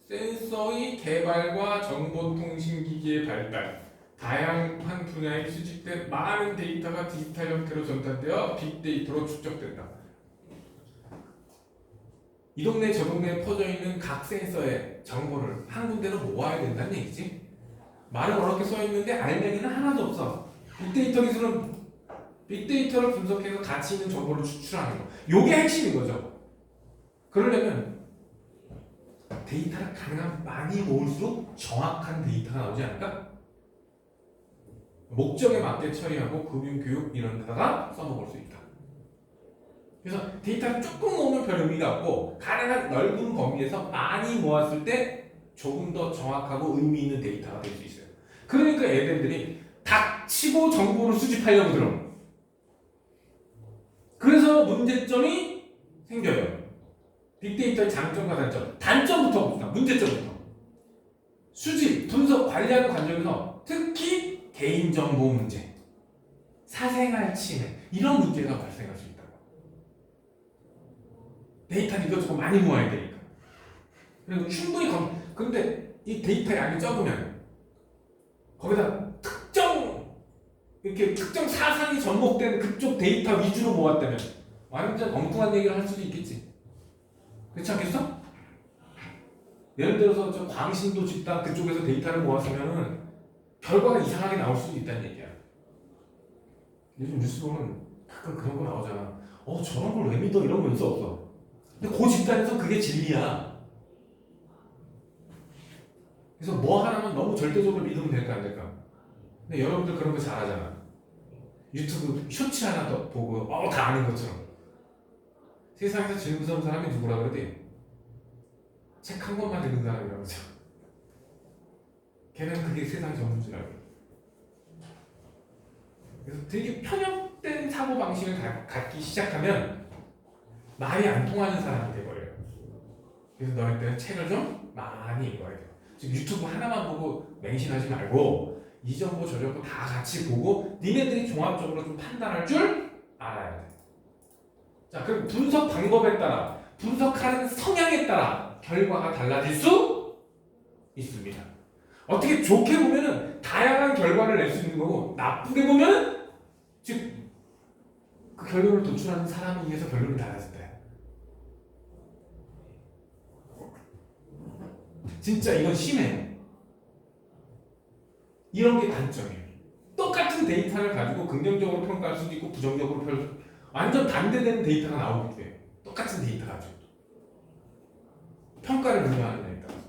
센서의 개발과 정보통신기기의 발달, 다양한 분야에 수집된 많은 데이터가 디지털 형태로 전달되어 빅데이터로 축적된다. 이 동네 저 동네에 퍼져 있는 각 센서의 정보를 한 군데로 모아야 된다는 얘기지. 말은 어렵게 써 있는데 알맹이는 하나도 없어. 빅데이터 기술은 빅데이터를 분석해서 가치 있는 정보를 추출하는 거. 요게 핵심인 거죠. 그러려면 데이터를 가능한 많이 모을수록 정확한 데이터가 나오지 않을까? 목적에 맞게 처리하고 금융, 교육 이런 데다가 써먹을 수 있다. 그래서 데이터를 조금 모으면 별 의미가 없고 가능한 넓은 범위에서 많이 모았을 때 조금 더 정확하고 의미 있는 데이터가 될 수 있어요. 그러니까 애들이 닥치고 정보를 수집하려고 들어. 그래서 문제점이 생겨요. 빅데이터의 장점과 단점. 단점부터 봅시다. 문제점부터. 수집, 분석, 관리하는 관점에서 특히 개인정보 문제, 사생활 침해 이런 문제가 발생할 수 있다고. 데이터는 이것저것 많이 모아야 되니까. 그리고 충분히 근데 이 데이터 양이 적으면 거기다 특정 사상이 접목된 그쪽 데이터 위주로 모았다면 완전 엉뚱한 얘기를 할 수도 있겠지. 그렇지 않겠어? 예를 들어서 저 광신도 집단 그쪽에서 데이터를 모았으면은 결과가 이상하게 나올 수도 있다는 얘기야. 요즘 뉴스 보면 가끔 그런 거 나오잖아. 저런 걸 왜 믿어? 이런 거 있어 없어? 근데 그 집단에서 그게 진리야. 그래서 뭐 하나만 너무 절대적으로 믿으면 될까 안 될까? 근데 여러분들 그런 거 잘하잖아. 유튜브 쇼츠 하나 더 보고 다 아는 것처럼. 세상에서 제일 무서운 사람이 누구라 그러대? 책 한 권만 읽은 사람이라고 하죠. 걔는 그게 세상 전부줄 알고. 그래서 되게 편협된 사고방식을 갖기 시작하면 말이 안 통하는 사람이 돼버려요. 그래서 너희들은 책을 좀 많이 읽어야 돼요. 지금 유튜브 하나만 보고 맹신하지 말고 이 정보 저 정보 다 같이 보고 니네들이 종합적으로 좀 판단할 줄 알아야 돼. 자, 그럼 분석 방법에 따라 분석하는 성향에 따라 결과가 달라질 수 있습니다. 어떻게 좋게 보면은 다양한 결과를 낼 수 있는 거고 나쁘게 보면은 즉 그 결론을 도출하는 사람에 의해서 결론이 달라질 때 진짜 이건 심해. 이런 게 단점이에요. 똑같은 데이터를 가지고 긍정적으로 평가할 수도 있고 부정적으로 완전 반대되는 데이터가 나오게 돼요. 똑같은 데이터 가지고 평가를 누가 하느냐에 따라서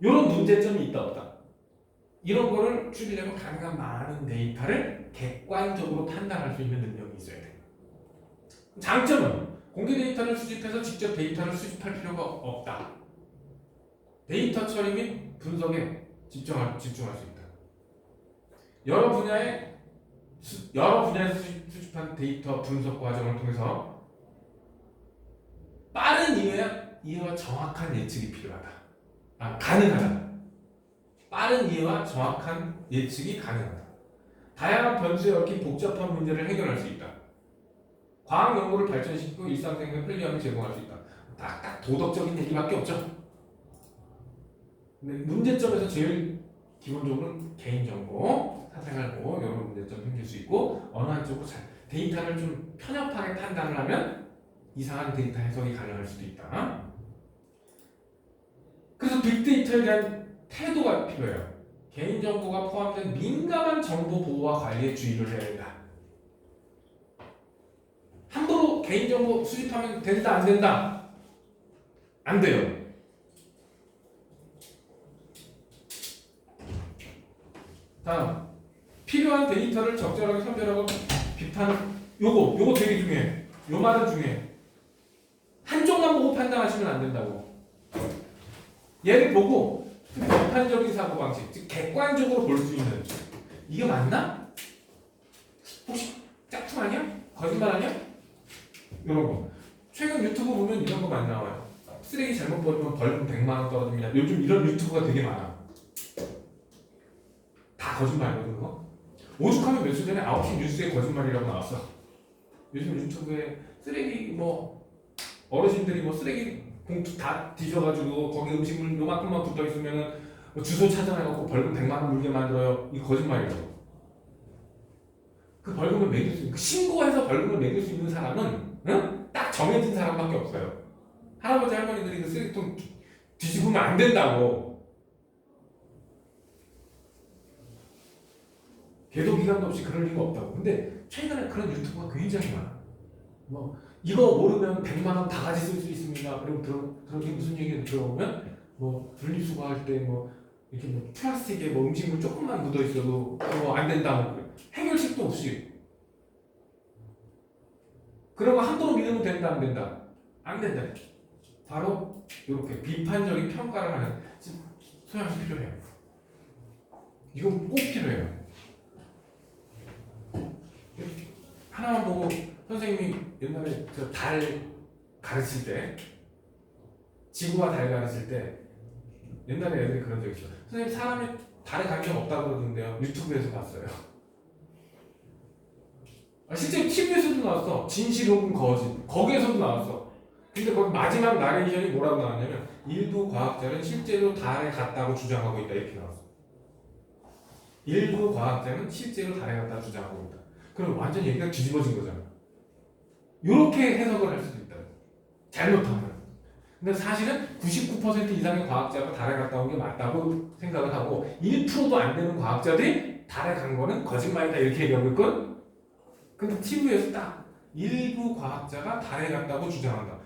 이런 문제점이 있다 없다. 이런 거를 줄이려면 가능한 많은 데이터를 객관적으로 판단할 수 있는 능력이 있어야 돼요. 장점은 공개 데이터를 수집해서 직접 데이터를 수집할 필요가 없다. 데이터 처리 및 분석에 집중할 수 있다. 여러 분야에서 수집한 데이터 분석 과정을 통해서 빠른 이해와 정확한 예측이 필요하다. 가능하다. 빠른 이해와 정확한 예측이 가능하다. 다양한 변수에 얽힌 복잡한 문제를 해결할 수 있다. 과학 연구를 발전시키고 일상생활 편리함을 제공할 수 있다. 딱 도덕적인 얘기밖에 없죠. 근데 문제점에서 제일 기본적으로는 개인정보, 사생활보호 이런 문제점 생길 수 있고 어느 한쪽으로 데이터를 좀 편협하게 판단을 하면 이상한 데이터 해석이 가능할 수도 있다. 그래서 빅데이터에 대한 태도가 필요해요. 개인정보가 포함된 민감한 정보 보호와 관리에 주의를 해야 된다. 함부로 개인정보 수집하면 된다 안 된다? 안 돼요. 다음, 필요한 데이터를 적절하게 선별하고 비판. 요거 되게 중요해. 요 말은 중요해. 한쪽만 보고 판단하시면 안 된다고. 얘를 보고 비판적인 사고방식, 즉 객관적으로 볼 수 있는, 이게 맞나? 혹시 짝퉁 아니야? 거짓말 아니야? 이런 거. 최근 유튜브 보면 이런 거 많이 나와요. 쓰레기 잘못 버리면 벌금 100만 원 떨어집니다. 요즘 이런 유튜브가 되게 많아. 다 거짓말이거든 그거. 오죽하면 며칠 전에 9시 뉴스에 거짓말이라고 나왔어. 요즘 유튜브에 쓰레기 뭐 어르신들이 뭐 쓰레기 봉투 다 뒤져가지고 거기 음식물 요만큼만 붙어 있으면은 뭐 주소 찾아내갖고 벌금 100만 원 물게 만들어요. 이거 거짓말이라고. 그 벌금을 매길 수 있는, 그 신고해서 벌금을 매길 수 있는 사람은 응? 딱 정해진 사람밖에 없어요. 할아버지 할머니들이 그 쓰레기통 뒤집으면 안 된다고. 계도 기간도 없이 그럴 리가 없다고. 근데 최근에 그런 유튜브가 굉장히 많아. 뭐 이거 모르면 100만 원 다 같이 쓸 수 있습니다. 그리고 그렇게 무슨 얘기를 들어보면 뭐 분리수거할 때 뭐 이렇게 뭐 플라스틱에 뭐 음식물 조금만 묻어 있어도 그거 안 된다고. 해결책도 없이. 그런 거 함부로 믿으면 된다 안 된다? 안 된다. 바로 이렇게 비판적인 평가를 하는 소양이 필요해요. 이건 꼭 필요해요. 하나만 보고 선생님이 옛날에 저 달 가르칠 때, 지구와 달 가르칠 때 옛날에 애들이 그런 적 있어요. 선생님 사람이 달에 간 적 없다고 그러던데요. 유튜브에서 봤어요. 실제 TV에서도 나왔어. 진실 혹은 거짓. 거기에서도 나왔어. 근데 거기 마지막 나레이션이 뭐라고 나왔냐면 일부 과학자는 실제로 달에 갔다고 주장하고 있다 이렇게 나왔어. 일부 과학자는 실제로 달에 갔다 주장하고 있다. 그럼 완전 얘기가 뒤집어진 거잖아. 이렇게 해석을 할 수도 있다. 잘못하면. 근데 사실은 99% 이상의 과학자가 달에 갔다 온 게 맞다고 생각을 하고 1%도 안 되는 과학자들이 달에 간 거는 거짓말이다 이렇게 얘기하고 있거든. 근데 TV에서 딱 일부 과학자가 달에 갔다고 주장한다.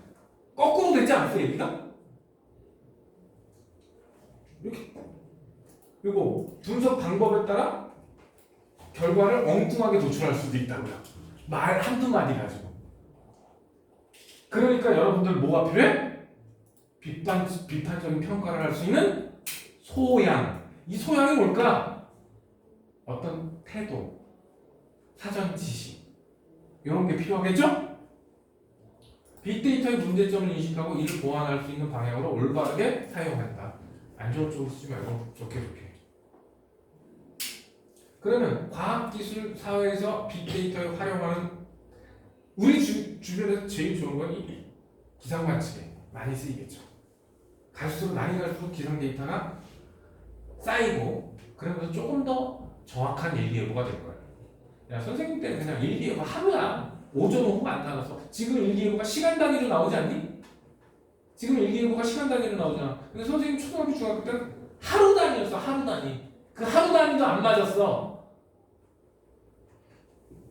거꾸로 됐지 않았어 얘기가? 이렇게 이거 분석 방법에 따라 결과를 엉뚱하게 도출할 수도 있다고요. 말 한두 마디 가지고. 그러니까 여러분들 뭐가 필요해? 비판적인 평가를 할 수 있는 소양. 이 소양이 뭘까? 어떤 태도, 사전 지식 이런 게 필요하겠죠? 빅데이터의 문제점을 인식하고 이를 보완할 수 있는 방향으로 올바르게 사용한다. 안 좋은 쪽으로 쓰지 말고 좋게. 그러면 과학기술 사회에서 빅데이터를 활용하는 우리 주변에서 제일 좋은 건 이 기상관측에 많이 쓰이겠죠. 많이 갈수록 기상 데이터가 쌓이고 그러면서 조금 더 정확한 일기예보가 될 거예요. 야, 선생님 때는 그냥 일기예보 하루야. 오전 오후가 안 나가서. 지금 일기예보가 시간 단위로 나오지 않니? 지금 일기예보가 시간 단위로 나오잖아. 근데 선생님 초등학교 중학교 때는 하루 단위였어. 하루 단위. 그 하루 단위도 안 맞았어.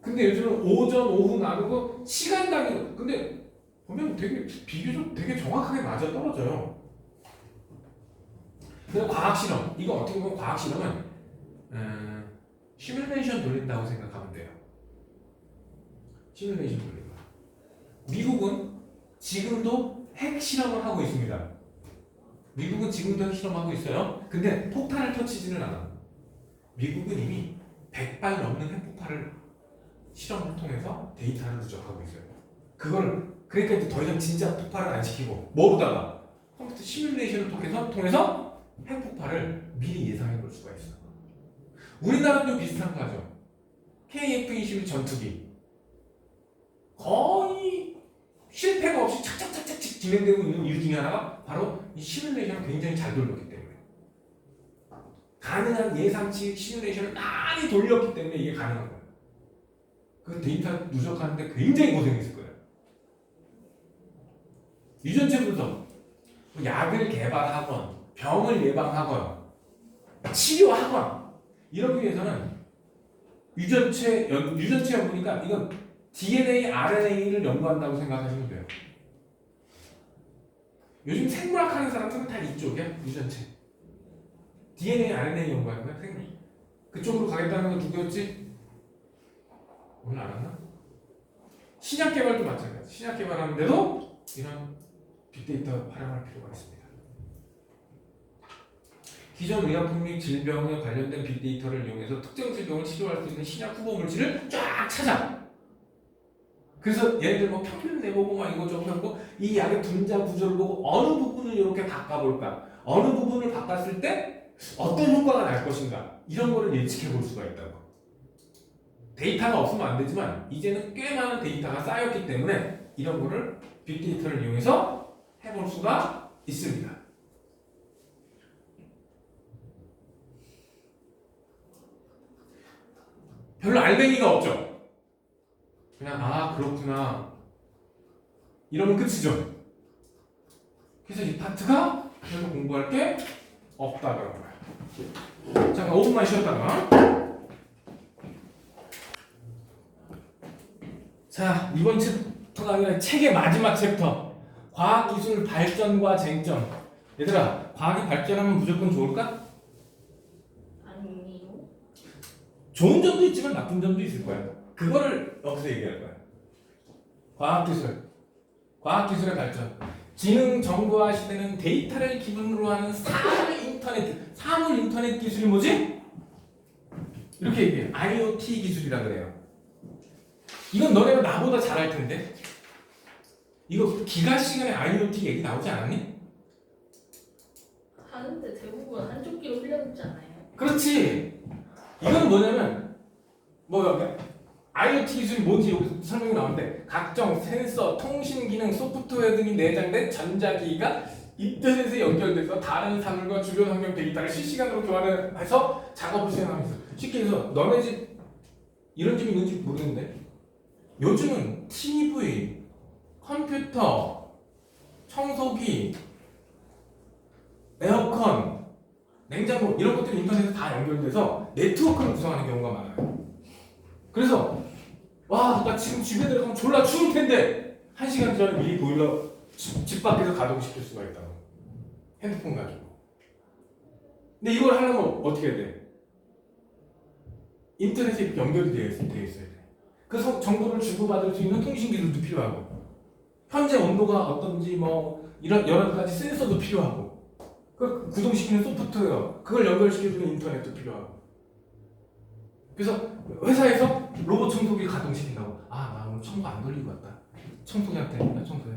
근데 요즘은 오전 오후 나누고 시간 단위로. 근데 보면 되게 비교적 되게 정확하게 맞아 떨어져요. 근데 과학 실험, 이거 어떻게 보면 과학 실험은 시뮬레이션 돌린다고 생각하면 돼요. 시뮬레이션 돌린다. 미국은 지금도 핵 실험을 하고 있습니다. 미국은 지금도 핵 실험하고 있어요. 근데 폭탄을 터치지는 않아. 미국은 이미 100발 넘는 핵폭발을 실험을 통해서 데이터를 누적하고 있어요. 그러니까 이제 더 이상 진짜 폭발을 안 시키고 모르다가 컴퓨터 시뮬레이션을 통해서 핵폭발을 미리 예상해 볼 수가 있어. 우리나라도 비슷한 거죠. KF-21 전투기 거의 실패가 없이 착착착착 진행되고 있는 이유 중에 하나가 바로 이 시뮬레이션을 굉장히 잘 돌렸기 때문에, 가능한 예상치 시뮬레이션을 많이 돌렸기 때문에 이게 가능한 거예요. 그 데이터 누적하는데 굉장히 고생했을 거예요. 유전체 분석, 약을 개발하건 병을 예방하건 치료하건 이러기 위해서는 유전체 연구니까 이건 DNA, RNA를 연구한다고 생각하시면 돼요. 요즘 생물학 하는 사람들은 다 이쪽이야. 유전체 DNA, RNA 연구하는 거야. 생물. 그쪽으로 가겠다는 건 누구였지? 오늘 알았나? 신약 개발도 마찬가지. 신약 개발하는데도 이런 빅데이터 활용할 필요가 있습니다. 기존 의약품 및 질병에 관련된 빅데이터를 이용해서 특정 질병을 치료할 수 있는 신약 후보 물질을 쫙 찾아. 그래서 얘네들 뭐 평균 내보고 막 이거저거 하고 이 약의 분자 구조를 보고 어느 부분을 이렇게 바꿔볼까, 어느 부분을 바꿨을 때 어떤 효과가 날 것인가, 이런 거를 예측해 볼 수가 있다고. 데이터가 없으면 안 되지만 이제는 꽤 많은 데이터가 쌓였기 때문에 이런 거를 빅데이터를 이용해서 해볼 수가 있습니다. 별로 알맹이가 없죠. 그냥 아 그렇구나 이러면 끝이죠. 그래서 이 파트가 별로 공부할 게 없다 그런 거야. 잠깐 5분만 쉬었다가. 자, 이번 챕터가 아니라 책의 마지막 챕터, 과학기술 발전과 쟁점. 얘들아, 과학이 발전하면 무조건 좋을까? 아니요. 좋은 점도 있지만 나쁜 점도 있을 거야. 그거를 여기서 얘기할 거야. 과학기술의 발전. 지능 정보화 시대는 데이터를 기반으로 하는 사물 인터넷 기술이 뭐지? 이렇게 얘기해. IoT 기술이라 그래요. 이건 너네가 나보다 잘할 텐데. 이거 기가 시간에 IoT 얘기 나오지 않았니? 하는데 대부분 한쪽 귀로 흘려듣잖아요. 그렇지. 이건 뭐냐면 IoT 기술이 뭔지 여기서 설명이 나오는데, 각종 센서, 통신 기능, 소프트웨어 등이 내장된 전자기기가 인터넷에 연결돼서 다른 사물과 주변 환경 데이터를 실시간으로 교환해서 작업을 수행하고 있어. 쉽게 해서 너네 집 이런 집 있는지 모르는데 요즘은 TV, 컴퓨터, 청소기, 에어컨, 냉장고 이런 것들이 인터넷에 다 연결돼서 네트워크를 구성하는 경우가 많아요. 그래서 와, 나 지금 집에 들어가면 졸라 추울 텐데 1시간 전에 미리 보일러 집 밖에서 가동시킬 수가 있다고. 핸드폰 가지고. 근데 이걸 하려면 어떻게 해야 돼? 인터넷에 이렇게 연결이 되어 있어야 돼. 그 정보를 주고받을 수 있는 통신 기술도 필요하고, 현재 온도가 어떤지 이런 여러 가지 센서도 필요하고, 그걸 구동시키는 소프트웨어, 그걸 연결시켜주는 인터넷도 필요하고. 그래서 회사에서 로봇 청소기 가동시킨다고. 아, 나 오늘 청소 안 돌리고 왔다. 청소기한테 나 청소해.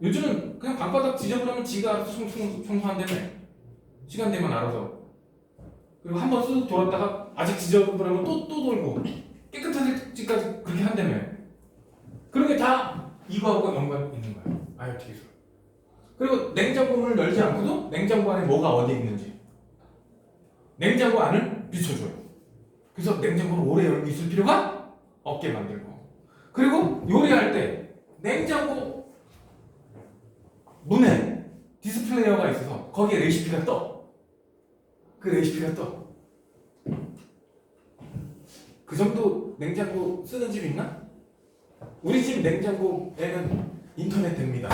요즘은 그냥 방바닥 지저분하면 지가 알아서 청소한다며. 시간 되면 알아서. 그리고 한번 쓱 돌았다가 아직 지저분하면 또 돌고 깨끗해질지까지 그렇게 한다며. 그런 게 다 이거하고 연관 있는 거야. IoT 기술. 그리고 냉장고 문을 열지 않고도 냉장고 안에 뭐가 어디에 있는지 냉장고 안을 비춰줘요. 그래서 냉장고를 오래 열고 있을 필요가 없게 만들고, 그리고 요리할 때 냉장고 문에 디스플레이어가 있어서 거기에 레시피가 떠. 그 레시피가 떠. 그 정도 냉장고 쓰는 집 있나? 우리 집 냉장고에는 인터넷 됩니다.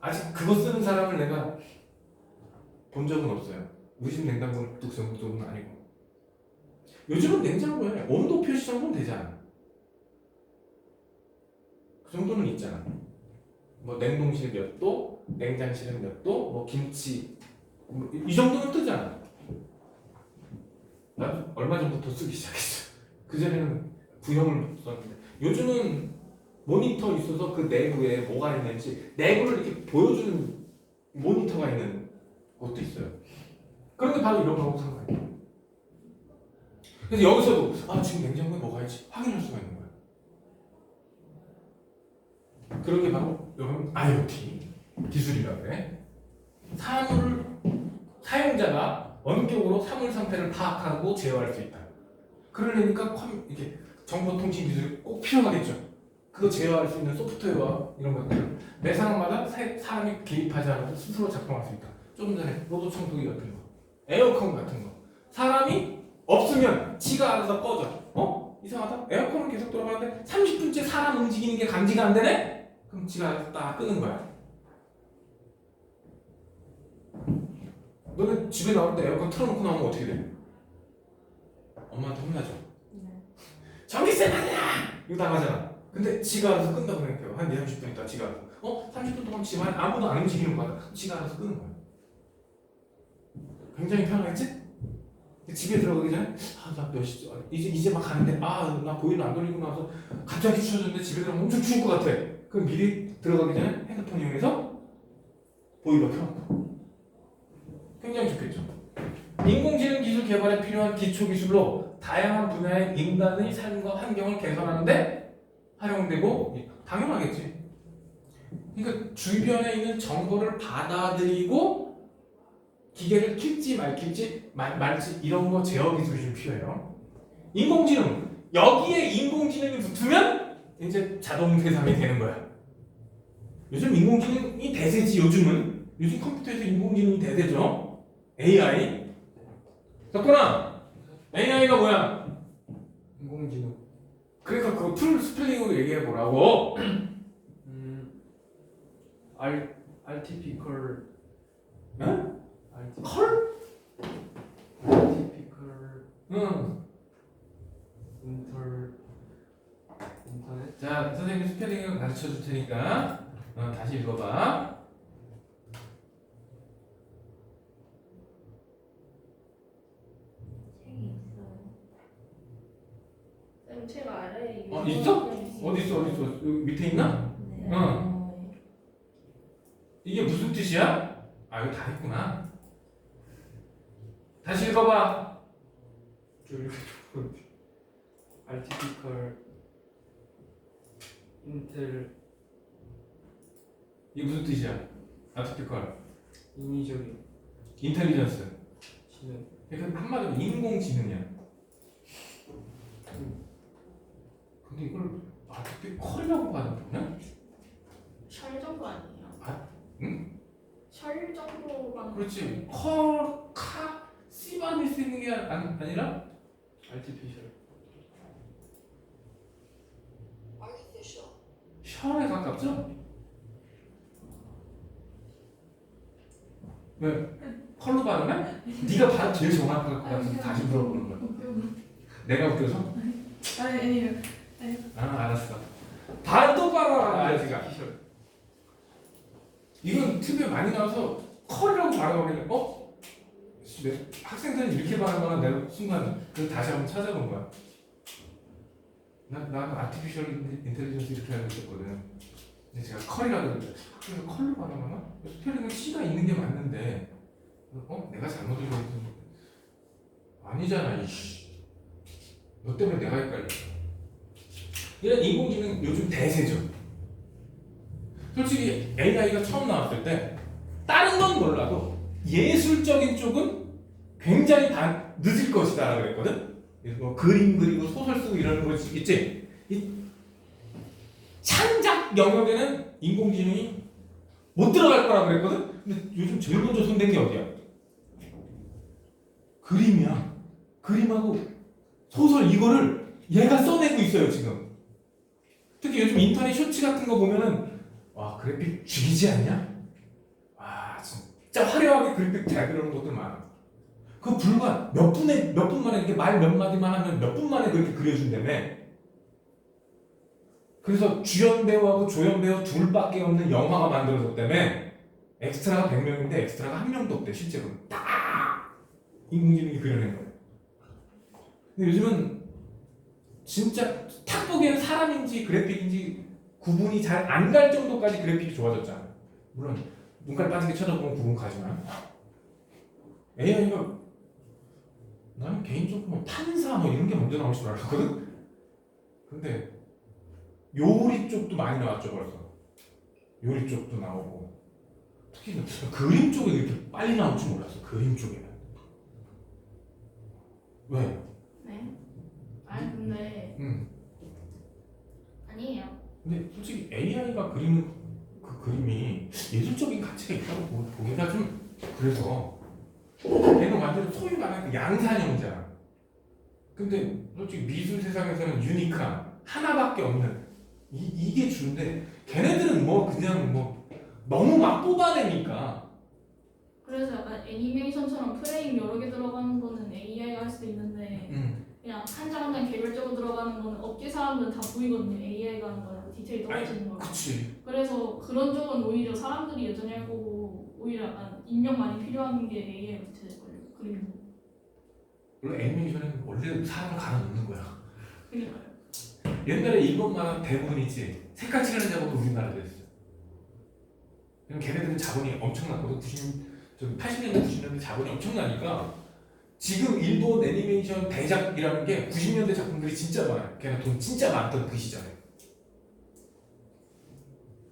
아직 그거 쓰는 사람을 내가 본 적은 없어요. 우리 집 냉장고는 그 정도는 아니고. 요즘은 냉장고에 온도 표시 정도는 되잖아. 그 정도는 있잖아. 냉동실 몇 도, 냉장실은 몇 도, 김치 이 정도는 뜨잖아. 나도 얼마 전부터 쓰기 시작했어. 그전에는 구형을 썼는데 요즘은 모니터 있어서 그 내부에 뭐가 있는지 내부를 이렇게 보여주는 모니터가 있는 그것도 있어요. 그런데 바로 이런 거하고 상관이에요. 그래서 여기서도 지금 냉장고에 뭐가 있지 확인할 수가 있는 거야. 그런 게 바로 여러분 IoT 기술이라고 그래. 사용자가 원격으로 사물 상태를 파악하고 제어할 수 있다. 그러려니까 이게 정보통신 기술이 꼭 필요하겠죠. 그거 제어할 수 있는 소프트웨어와 이런 것들 매 상황마다 사람이 개입하지 않아도 스스로 작동할 수 있다. 조금 전에 로봇 청소기 같은 거, 에어컨 같은 거 사람이 없으면 지가 알아서 꺼져. 이상하다? 에어컨은 계속 돌아가는데 30분째 사람 움직이는 게 감지가 안 되네? 그럼 지가 알아서 딱 끄는 거야. 너는 집에 나올 때 에어컨 틀어놓고 나오면 어떻게 돼? 엄마한테 혼나죠? 네. 전기세 말이야! 이거 당하잖아. 근데 지가 알아서 끈다고 생각해요. 한 2, 30분 있다 지가 알아서. 30분 동안 집안에 아무도 안 움직이는 거야. 그럼 지가 알아서 끄는 거야. 굉장히 편하겠지? 집에 들어가기 전에 나 몇 시, 이제 막 가는데 나 보일러 안 돌리고 나서 갑자기 추워졌는데 집에 들어가면 엄청 추울 것 같아. 그럼 미리 들어가기 전에 핸드폰 이용해서 보일러 켜놓고. 굉장히 좋겠죠. 인공지능 기술 개발에 필요한 기초 기술로 다양한 분야의 인간의 삶과 환경을 개선하는데 활용되고 당연하겠지. 그러니까 주변에 있는 정보를 받아들이고 기계를 킬지 말지 이런 거 제어 기술이 좀 필요해요. 인공지능 여기에 인공지능이 붙으면 이제 자동 세상이 되는 거야. 요즘 인공지능이 대세지. 요즘 컴퓨터에서 인공지능이 대세죠. AI. 덕분아 AI가 뭐야? 인공지능. 그러니까 그거 풀 스펠링으로 얘기해 보라고. artificial 응? 컬? artificial 응. 인터넷 자, 선생님 스펠링을 가르쳐 줄 테니까 다시 읽어봐. 책이 있어요. 쌤 제가 알아요. 있어? 어디 있어? 여기 밑에 있나? 네. 이게 무슨 뜻이야? 이거 다 했구나. 다시 읽어봐. artificial intel 이게 무슨 뜻이야? 아티피컬 인위적인 인텔리전스. 지능 그러니까 한마디로 인공지능이야. 근데 이걸 아티피컬이라고 받아들이냐? 셜 정도 아니에요? 응? 셜 정도만. 그렇지. C만일 수 있는 게 아니라 artificial 셜에 가깝죠? 왜? 컬로 발음해? 네가 발음 제일 정확할 것 같아서 다시 물어보는 거야. 내가 웃겨서? 아니요. 알았어. 발음 똑바로 하라, 아저씨가. artificial 이건 TV에 많이 나와서 컬이라고 발음하길래 학생들은 이렇게 발음하나 내가 순간 그래서 다시 한번 찾아본 거야. 나는 아티피셜 인텔리전스 이렇게 알고 있었거든. 근데 제가 컬이라고 그랬는데 학교에서 컬로 발음하나? 스펠링은 C가 있는 게 맞는데 내가 잘못 읽었는데 아니잖아 이씨. 너 때문에 내가 헷갈려. 이런 인공지능 요즘 대세죠. 솔직히 AI가 처음 나왔을 때 다른 건 몰라도 예술적인 쪽은 굉장히 늦을 것이다 그랬거든. 뭐 그림 그리고 소설 쓰고 이러는 거 있지. 이 창작 영역에는 인공지능이 못 들어갈 거라 그랬거든. 근데 요즘 제일 먼저 손댄 게 어디야? 그림이야. 그림하고 소설 이거를 얘가 써내고 있어요 지금. 특히 요즘 인터넷 쇼츠 같은 거 보면은 와 그래픽 죽이지 않냐? 와 진짜 화려하게 그래픽 잘 그리는 것들 많아. 그 불과 몇 분 만에 이렇게 말 몇 마디만 하면 몇 분 만에 그렇게 그려준다며. 그래서 주연 배우하고 조연 배우 둘밖에 없는 영화가 만들어졌다며. 엑스트라가 100명인데 엑스트라가 한 명도 없대 실제로. 딱 인공지능이 그려낸 거예요. 근데 요즘은 진짜 탁 보기에는 사람인지 그래픽인지 구분이 잘 안 갈 정도까지 그래픽이 좋아졌잖아. 물론 눈깔 빠지게 쳐다보면 구분 가지만 AI가 나는 개인적으로 뭐 판사 뭐 이런 게 먼저 나올 줄 알았거든. 근데 요리 쪽도 많이 나왔죠 벌써. 요리 쪽도 나오고 특히 그림 쪽에 이렇게 빨리 나올 줄 몰랐어. 그림 쪽에는. 왜? 네? 아니 근데 아니에요. 근데 솔직히 AI가 그리는 그 그림이 예술적인 가치가 있다고 보기가 좀 그래서 얘는 완전히 소위 말하는 그 양산형이잖아. 근데 솔직히 미술 세상에서는 유니크한 하나밖에 없는 이게 주인데 걔네들은 뭐 그냥 뭐 너무 막 뽑아내니까. 그래서 약간 애니메이션처럼 프레임 여러 개 들어가는 거는 AI가 할 수도 있는데 그냥 한 장 한 장 개별적으로 들어가는 거는 업계 사람들은 다 보이거든요. AI가 하는 거는 디테일이 떨어지는 거. 그치. 그래서 그런 쪽은 오히려 사람들이 여전히 할 거고 오히려 약간 인력 많이 필요한 게 AI 같은 그림. 물론 애니메이션은 원래 사람을 갈아 넣는 거야. 그러니까요. 옛날에 일본만 대부분 있지. 색깔 칠하는 작업도 우리나라도 했어. 그럼 걔네들은 자본이 엄청났거든. 80년대 90년대 자본이 엄청나니까 지금 일본 애니메이션 대작이라는 게 90년대 작품들이 진짜 많아요. 걔네 돈 진짜 많던 그 시절에.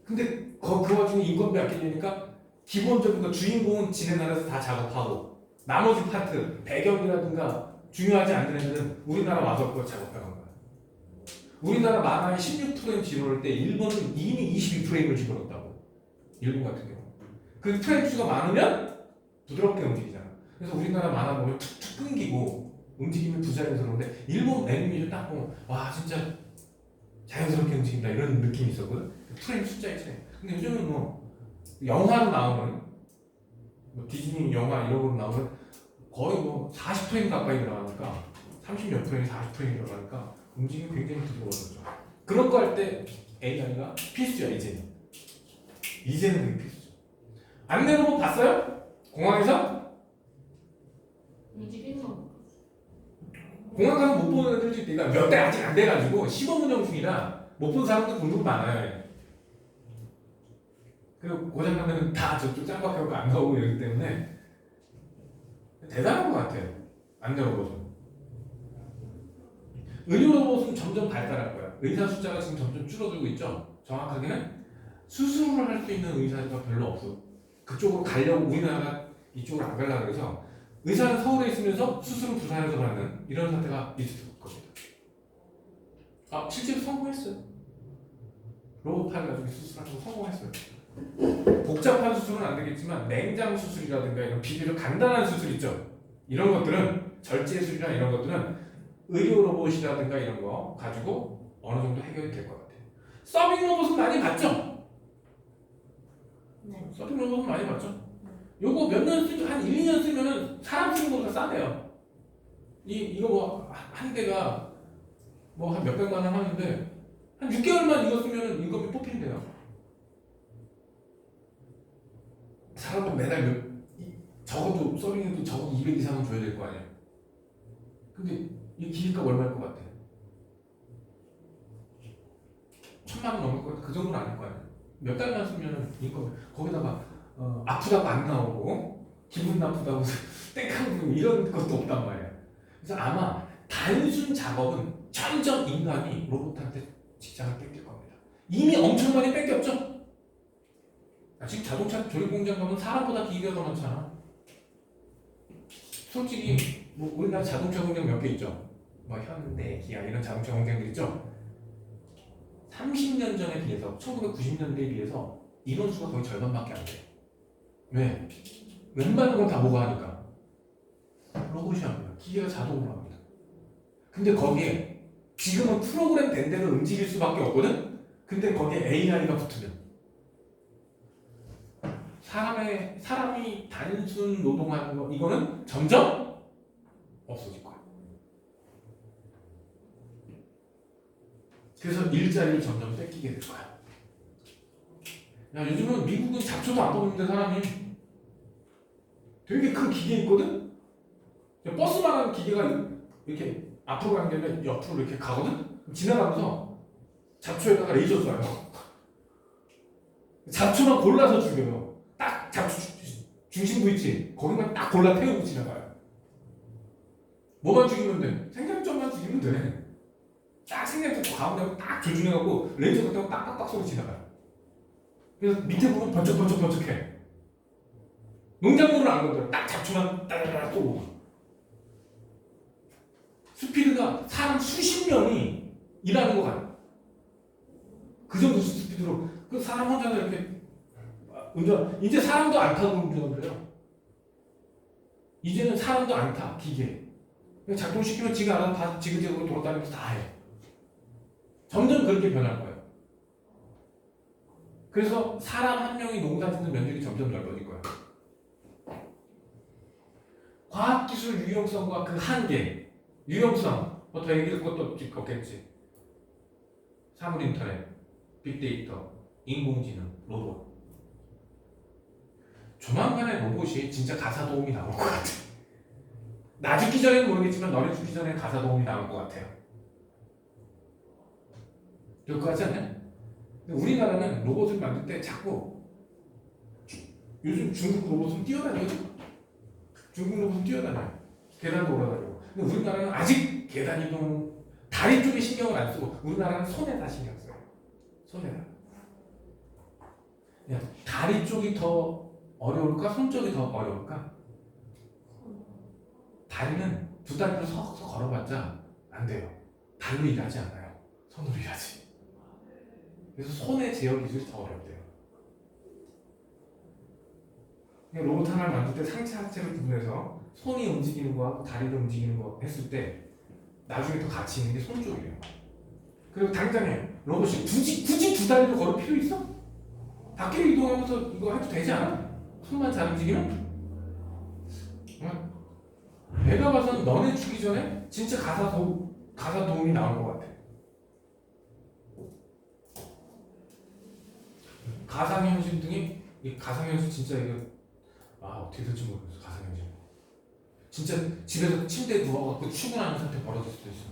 근데 그 와중에 인건비 아끼려니까 기본적인 거 주인공은 지네 나라에서 다 작업하고 나머지 파트 배경이라든가 중요하지 않는 애들은 우리나라 와서 그걸 작업해간 거야. 우리나라 만화의 16프레임 집어넣을 때 일본은 이미 22프레임을 집어넣었다고. 일본 같은 경우. 그 프레임 수가 많으면 부드럽게 움직이잖아. 그래서 우리나라 만화 보면 툭툭 끊기고 움직임이 부자연스러운데 일본 애니메이션 딱 보면 와 진짜 자연스럽게 움직인다 이런 느낌이 있었거든. 프레임 숫자의 차이. 근데 요즘은 뭐 영화로 나오는 뭐 디즈니 영화 이런 거로 나오는 거의 뭐 40프레임 가까이 들어가니까 30몇 프레임, 40프레임 들어가니까 움직임이 굉장히 부드러워졌죠. 그런 거 할 때 AI가 필수야 이제는. 이제는 그게 필수죠. 안내로봇 봤어요? 공항에서? 움직이는 거. 공항 가서 못 보는 애들 중에 몇 대 아직 안 돼가지고 시범 운영 중이라 못 본 사람도 공부 많아요. 그리고 고장 나면 다 저쪽 짱박하고 안 나오고 이러기 때문에 대단한 것 같아요. 안내로봇은. 의료로봇은 점점 발달할 거야. 의사 숫자가 지금 점점 줄어들고 있죠. 정확하게는 수술을 할 수 있는 의사가 별로 없어. 그쪽으로 가려고 우리나라가 이쪽으로 안 가려고 해서 의사는 서울에 있으면서 수술은 부산에서 받는 이런 사태가 있을 겁니다. 아 실제로 성공했어요. 로봇 팔가지고 수술하는 거 성공했어요. 복잡한 수술은 안 되겠지만 냉장 수술이라든가 이런 비교적 간단한 수술 있죠. 이런 것들은 절제술이나 이런 것들은 의료 로봇이라든가 이런 거 가지고 어느 정도 해결이 될 것 같아요. 서빙 로봇은 많이 봤죠? 네. 서빙 로봇은 많이 봤죠? 요거 몇 년 쓰면 한 1, 2년 쓰면은 사람 쓰는 것보다 싸대요. 이거 뭐 한 대가 뭐 한 몇백만 원 하는데 한 6개월만 이거 쓰면은 인건비 뽑힌대요. 사람은 매달 적어도 서빙해도 적어도 200 이상은 줘야 될 거 아니에요. 근데 이 기계값 얼마일 것 같아? 1,000만 원 넘을 것 같아. 그 정도는 아닐 거 아니에요. 몇 달만 쓰면은 인건비 거기다가 아프다고 안 나오고 기분 나쁘다고 땡깡 이런 것도 없단 말이야. 그래서 아마 단순 작업은 점점 인간이 로봇한테 직장을 뺏길 겁니다. 이미 엄청 많이 뺏겼죠? 지금 자동차 조립 공장 가면 사람보다 기계가 더 많잖아. 솔직히 뭐 우리나라 자동차 공장 몇 개 있죠? 뭐 현대, 기아 이런 자동차 공장들 있죠? 30년 전에 비해서 1990년대에 비해서 인원수가 거의 절반밖에 안 돼. 왜? 웬만한 건 다 뭐가 하니까 로봇이 합니다. 기계가 자동으로 합니다. 근데 거기에 지금은 프로그램 된 대로 움직일 수밖에 없거든? 근데 거기에 AI가 붙으면 사람이 단순 노동하는 거 이거는 점점 없어질 거야. 그래서 일자리를 점점 뺏기게 될 거야. 야 요즘은 미국은 잡초도 안 뽑는데 사람이 되게 큰 기계 있거든? 버스만한 기계가 이렇게 앞으로 가는 게 아니라 옆으로 이렇게 가거든? 지나가면서 잡초에다가 레이저 쏴요. 잡초만 골라서 죽여요. 딱 잡초 중심부 있지? 거기만 딱 골라 태우고 지나가요. 뭐만 죽이면 돼? 생장점만 죽이면 돼. 딱 생장점 가운데 딱 조준해갖고 레이저 같은 거 딱딱딱 쏘고 지나가요. 그래서 밑에 보면 번쩍번쩍번쩍해. 농작물은 안 건드려. 딱 잡초만 따다다닥 쏘고. 스피드가 사람 수십 명이 일하는 거 같아. 그 정도 스피드로. 그 사람 혼자서 이렇게 운전, 이제 사람도 안 타고 운전을 해요. 이제는 사람도 안 타, 기계. 그냥 작동시키면 지가 알아서 다 지그재그로 돌아다니면서 다 해. 점점 그렇게 변할 거예요. 그래서 사람 한 명이 농사 짓는 면적이 점점 넓어질 거예요. 과학기술 유용성과 그 한계, 유용성, 뭐 더 얘기할 것도 없겠지. 사물인터넷, 빅데이터, 인공지능, 로봇. 조만간에 로봇이 진짜 가사 도움이 나올 것 같아. 나 죽기 전에는 모르겠지만 너네 죽기 전에 가사 도움이 나올 것 같아요. 그럴 것 같지 않냐? 근데 우리나라는 로봇을 만들 때 자꾸 요즘 중국 로봇은 뛰어다녀요. 중국 로봇은 뛰어다녀요. 계단도 올라다니고. 근데 우리나라는 아직 계단 이동, 다리 쪽에 신경을 안 쓰고 우리나라는 손에다 신경 써요. 손에다. 그냥 다리 쪽이 더 어려울까? 손 쪽이 더 어려울까? 다리는 두 다리로 서서 걸어봤자 안 돼요. 발로 일하지 않아요. 손으로 일하지. 그래서 손의 제어 기술이 더 어렵대요. 로봇 하나를 만들 때 상체 하체를 구분해서 손이 움직이는 거하고 다리를 움직이는 거 했을 때 나중에 더 가치 있는 게 손 쪽이래요. 그리고 당장에 로봇이 굳이 두 다리로 걸을 필요 있어? 바퀴를 이동하면서 이거 해도 되지 않아? 손만 잘 움직이면? 내가 봐서는 너네 죽기 전에 진짜 가사 도움이 나올 것 같아. 가상현실 등이, 이 가상현실 진짜 이거 어떻게 될지 모르겠어. 가상현실 진짜 집에서 침대에 누워갖고 출근하는 상태 벌어질 수도 있어.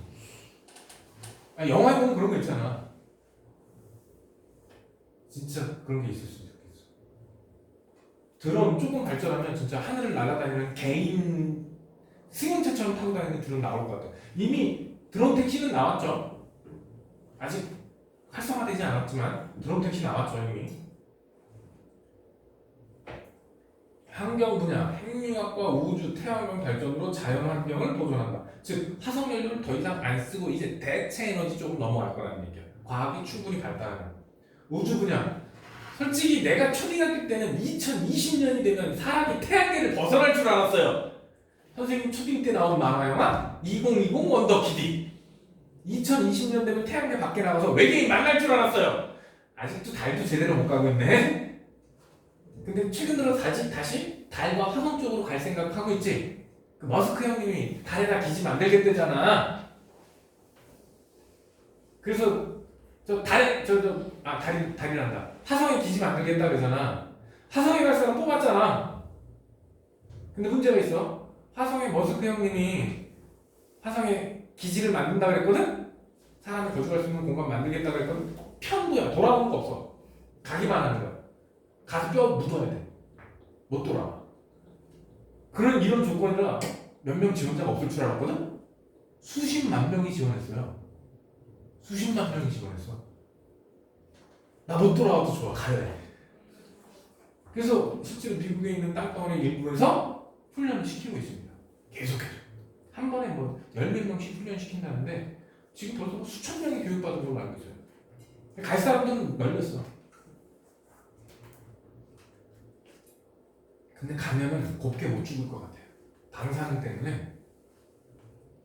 영화에 보면 그런 거 있잖아. 진짜 그런 게 있을 수도 있겠어. 드론 조금 발전하면 진짜 하늘을 날아다니는 개인 승용차처럼 타고 다니는 드론 나올 것 같아. 이미 드론 택시는 나왔죠. 아직 활성화되지 않았지만 드론 택시 나왔죠 이미. 환경 분야, 핵융합과 우주, 태양광 발전으로 자연 환경을 보존한다. 즉 화석 연료를 더 이상 안 쓰고 이제 대체 에너지 쪽으로 넘어갈 거라는 얘기야. 과학이 충분히 발달하면. 우주 분야. 솔직히 내가 초등학교 때는 2020년이 되면 사람이 태양계를 벗어날 줄 알았어요. 선생님 초딩 때 나온 만화 영화 2020 원더키디. 2020년 되면 태양계 밖에 나가서 외계인 만날 줄 알았어요. 아직도 달도 제대로 못 가고 있네. 근데 최근 들어 다시 달과 화성 쪽으로 갈 생각하고 있지. 그 머스크 형님이 달에다 기지 만들겠대잖아. 그래서 달이란다. 화성에 기지 만들겠다 그러잖아. 화성에 갈 사람 뽑았잖아. 근데 문제가 있어. 화성에 머스크 형님이 화성에 기지를 만든다 그랬거든? 사람이 거주할 수 있는 공간 만들겠다 그랬거든? 편도야. 돌아오는 거 없어. 가기만 하는 거야. 가서 뼈 묻어야 돼. 못 돌아와. 그런 이런 조건이라 몇 명 지원자가 없을 줄 알았거든? 수십만 명이 지원했어요. 수십만 명이 지원했어. 나 못 돌아와도 좋아. 가래. 그래서 실제로 미국에 있는 땅덩어리 일부에서 훈련을 시키고 있습니다. 계속해서. 한 번에 뭐 10몇 명씩 훈련시킨다는데 지금 벌써 뭐 수천 명이 교육받은 걸로 알고 있어요. 갈 사람들은 널렸어. 근데 가면은 곱게 못 죽을 것 같아요. 방사능 때문에.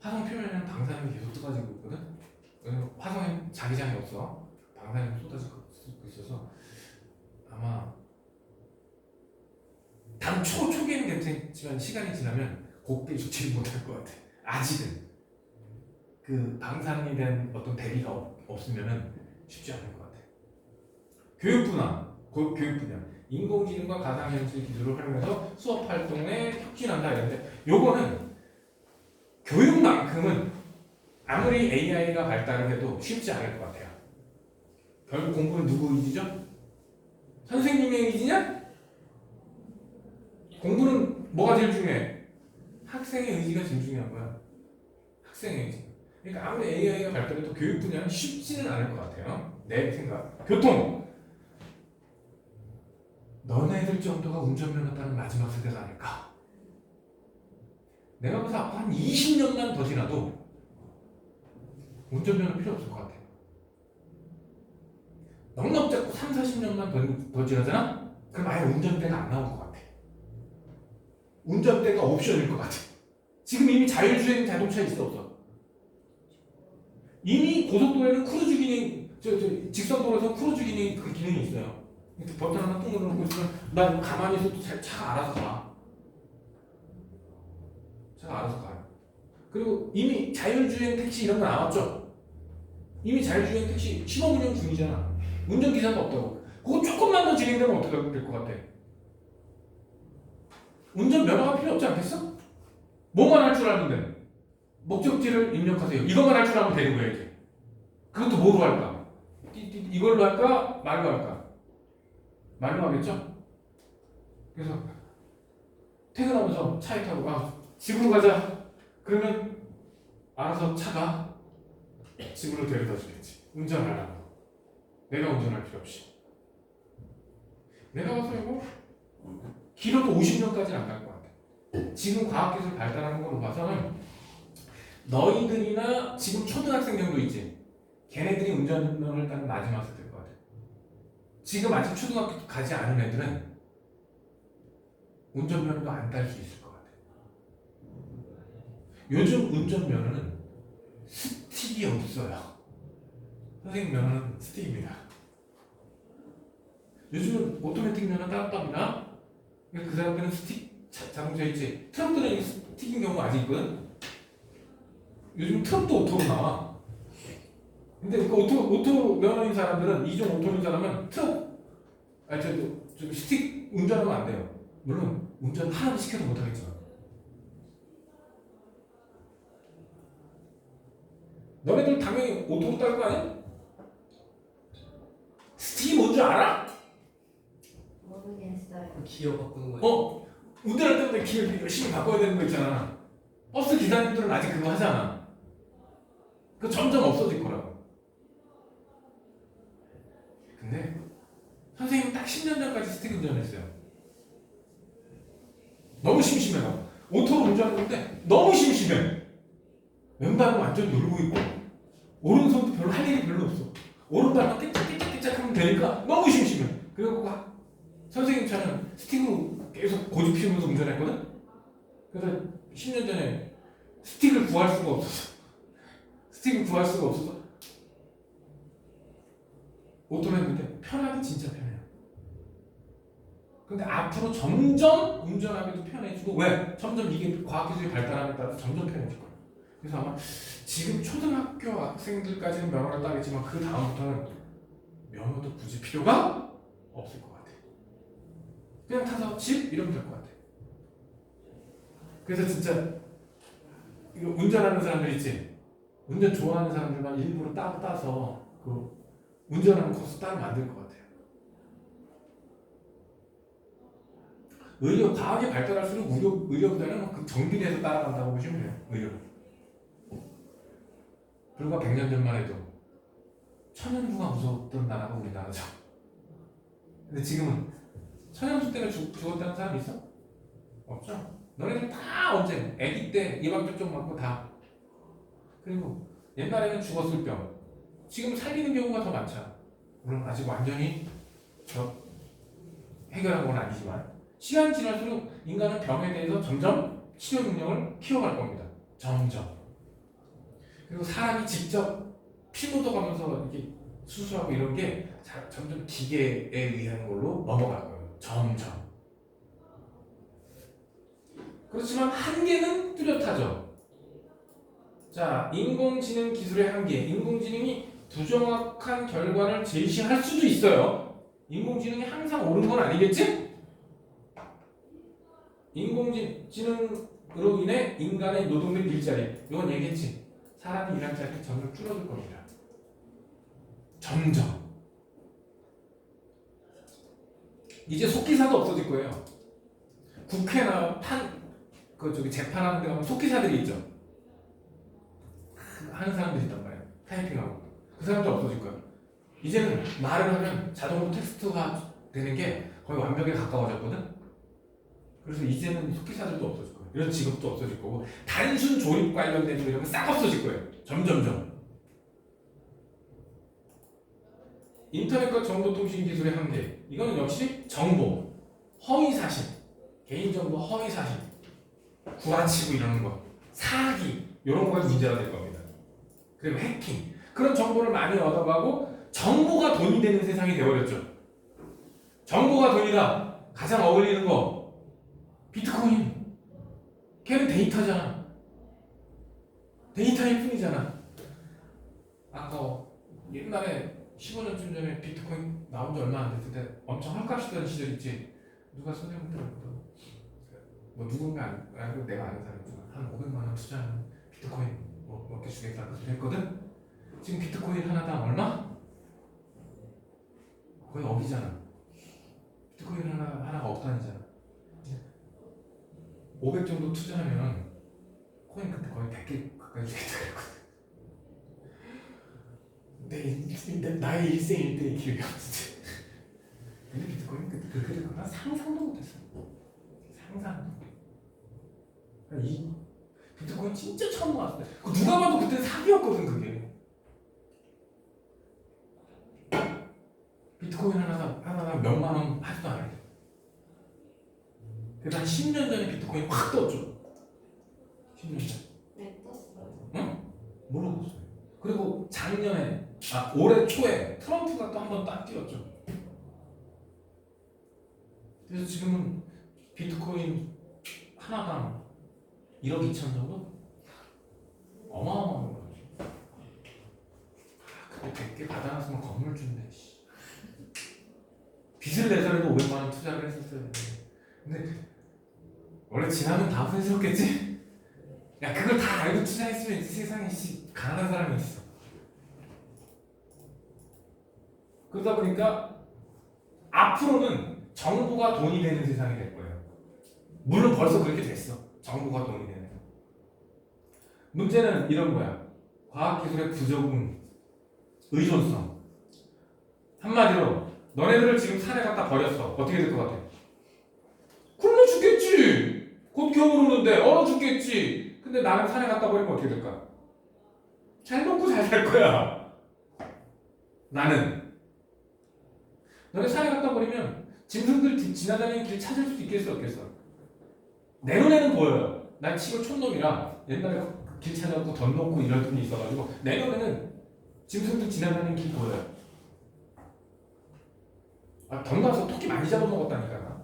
화성 표면에는 방사능이 계속 쏟아지고 있거든. 왜냐면 화성엔 자기장이 없어. 방사능이 쏟아지고 있어서 아마 초기에는 괜찮지만 시간이 지나면 곱게 죽지를 못할 것 같아. 아직은 그 방사능에 대한 어떤 대비가 없으면은 쉽지 않을 것 같아. 교육 분야. 인공지능과 가상현실 기술을 활용해서 수업 활동에 혁신한다 이런데 요거는 교육만큼은 아무리 AI가 발달을 해도 쉽지 않을 것 같아요. 결국 공부는 누구 의지죠? 선생님의 의지냐? 공부 뭐가 제일 중요해? 학생의 의지가 제일 중요한 거야. 학생의 의지. 그러니까 아무리 AI가 발달해도 교육 분야는 쉽지는 않을 것 같아요. 내 생각. 교통. 너네들 정도가 운전면허 따는 마지막 세대가 아닐까. 내가 봐서 한 20년만 더 지나도 운전면허 필요 없을 것 같아. 넉넉 잡고 3, 40년만 더 지나잖아? 그럼 아예 운전대가 안 나올 것 같아. 운전대가 옵션일 것 같아. 지금 이미 자율주행 자동차 있어 없어? 이미 고속도로에는 크루즈 기능, 직선도로에서 크루즈 기능 그 기능이 있어요. 이렇게 버튼 하나 뚱 눌러놓고 있으면 나 이거 가만히 있어도 차가 알아서 가. 차가 알아서 가요. 그리고 이미 자율주행 택시 이런 거 나왔죠? 이미 자율주행 택시 시범 운영 중이잖아. 운전기사도 없다고. 그거 조금만 더 진행되면 어떻게 될 것 같아? 운전면허가 필요 없지 않겠어? 뭐만 할 줄 아는데 목적지를 입력하세요. 이것만 할 줄 알면 되는 거야 이제. 그것도 뭐로 할까? 이걸로 할까? 말로 할까? 말로 하겠죠? 그래서 퇴근하면서 차에 타고 집으로 가자. 그러면 알아서 차가 집으로 데려다 주겠지. 운전하라고. 내가 운전할 필요 없이. 내가 봐서 이거 길어도 50년까지는 안 갈 것 같아. 지금 과학기술 발달하는 걸로 봐서는 너희들이나 지금 초등학생 정도 있지. 걔네들이 운전면허를 따는 마지막 세대일 것 같아. 지금 아직 초등학교 가지 않은 애들은 운전면허도 안 딸 수 있을 것 같아. 요즘 운전면허는 스틱이 없어요. 선생님 면허는 스틱입니다. 요즘은 오토매틱 면허 따로따로나 그 사람들은 스틱 자동차 있지. 트럭들은 스틱인 경우가 아직 있거든. 요즘 트럭도 오토로 나와. 근데 그 오토 면허인 사람들은 이종 오토인 사람은 트럭 스틱 운전하면 안 돼요. 물론 운전 하나도 시켜도 못 하겠지만. 너네들 당연히 오토로 딸 거 아니야? 스틱이 뭔지 알아? 모르겠어요. 기어 바꾸는 거예요. 운전할 때마다 기어 열심히 바꿔야 되는 거 있잖아. 버스 기사님들은 아직 그거 하잖아. 그 점점 없어질 거라고. 근데 선생님은 딱 10년 전까지 스틱 운전했어요. 너무 심심해요. 오토로 운전하는데 너무 심심해. 왼발은 완전 놀고 있고 오른손도 별로 할 일이 별로 없어. 오른발만 깨짝깨짝깨짝 하면 되니까 너무 심심해. 그리고 선생님 차는 스틱으로 계속 고집 피우면서 운전했거든? 그래서 10년 전에 스틱을 구할 수가 없어서 오토로 했는데 편하긴 진짜 편해요. 근데 앞으로 점점 운전하기도 편해지고 왜? 점점 이게 과학기술이 발달함에 따라서 점점 편해질 거예요. 그래서 아마 지금 초등학교 학생들까지는 면허를 따겠지만 그 다음부터는 면허도 굳이 필요가 없을 것 같아요. 그냥 타서 집 이러면 될 것 같아요. 그래서 진짜 이거 운전하는 사람들 있지? 운전 좋아하는 사람들만 일부러 따서 그 운전하는 코스 따로 만들 것 같아요. 과학이 발달할수록 의료보다는 그 정비대에서 따라간다고 보시면 돼요. 의료. 불과 100년 전만 해도 천연두가 무서웠던 나라가 우리나라죠. 근데 지금은 천연두 때문에 죽었다는 사람 있어? 없죠? 너네들 다 언제? 아기 때 예방접종 맞고 다. 그리고 옛날에는 죽었을 병. 지금 살리는 경우가 더 많죠. 물론 아직 완전히 해결한 건 아니지만 시간이 지날수록 인간은 병에 대해서 점점 치료 능력을 키워갈 겁니다. 점점. 그리고 사람이 직접 피 묻어가면서 이렇게 수술하고 이런 게 점점 기계에 의한 걸로 넘어갈 거예요. 점점. 그렇지만 한계는 뚜렷하죠. 자, 인공지능 기술의 한계. 인공지능이 부정확한 결과를 제시할 수도 있어요. 인공지능이 항상 옳은 건 아니겠지? 인공지능으로 인해 인간의 노동 및 일자리, 이건 얘기했지. 사람이 일할 자리가 점점 줄어들 겁니다. 점점. 이제 속기사도 없어질 거예요. 국회나 그 저기 재판하는 데 가면 속기사들이 있죠. 하는 사람들이 있단 말이야. 타이핑하고. 그 사람도 없어질 거야. 이제는 말을 하면 자동으로 텍스트가 되는 게 거의 완벽에 가까워졌거든. 그래서 이제는 속기사들도 없어질 거야. 이런 직업도 없어질 거고 단순 조립 관련된 거 이런 거 싹 없어질 거예요. 점점점. 인터넷과 정보통신 기술의 한계. 이거는 역시 정보, 허위사실, 개인정보 허위사실, 구라치고 이러는 거, 사기 이런 거가 문제가 될 겁니다. 그리고 해킹. 그런 정보를 많이 얻어가고 정보가 돈이 되는 세상이 되어버렸죠. 정보가 돈이다. 가장 어울리는 거 비트코인. 걔는 데이터잖아. 데이터일 뿐이잖아. 아까워. 옛날에 15년쯤 전에 비트코인 나온 지 얼마 안 됐을 때 엄청 헐값이던 시절 있지. 누가 선생님들하고 뭐 누군가 알고 내가 아는 사람이지만 한 500만 원 투자하면 비트코인 몇 개 주겠다 그래서 했거든. 지금 비트코인 하나당 얼마? 거의 억이잖아. 비트코인 하나가 억 단위잖아. 500 정도 투자하면 코인 그때 거의 100개 가까이 주겠다 그랬거든. 나의 일생일대의 기회였지. 근데 비트코인 그때 그렇게 되거나 상상도 못했어. 상상. 이 비트코인 진짜 처음 나왔을 때 누가 봐도 그때 사기였거든 그게. 비트코인 하나당 몇만 원 하지도 않아요. 그래서 한 10년 전에 비트코인 확 떴죠. 10년 전. 네, 떴어요. 응? 모르겠어요. 그리고 작년에 올해 초에 트럼프가 또 한 번 딱 뛰었죠. 그래서 지금은 비트코인 하나당 1억 2천 정도? 어마어마한 거죠. 그때 100개 받아놨으면 건물 준대. 빚을 내서라도 500만 원 투자를 했었어야 되는데. 근데 원래 지나면 다 후회스럽겠지? 야 그걸 다 알고 투자했으면 세상에 가난한 사람이 있어. 그러다 보니까 앞으로는 정보가 돈이 되는 세상이 될 거예요. 물론 벌써 그렇게 됐어. 정보가 돈이 되는. 문제는 이런 거야. 과학기술의 부적응, 의존성. 한마디로 너네들을 지금 산에 갖다 버렸어. 어떻게 될 것 같아? 굶어 죽겠지. 곧 겨울 오는데 얼어 죽겠지. 근데 나는 산에 갖다 버리면 어떻게 될까? 잘 먹고 잘 살 거야. 나는. 너네 산에 갖다 버리면 짐승들 지나다니는 길 찾을 수 있겠어 없겠어? 내 눈에는 보여요. 난 치고 촌놈이라 옛날에 길 찾아갖고 덧 놓고 이럴 돈이 있어가지고 내 눈에는 짐승들 지나다니는 길 보여요. 덧 가서 토끼 많이 잡아먹었다니까.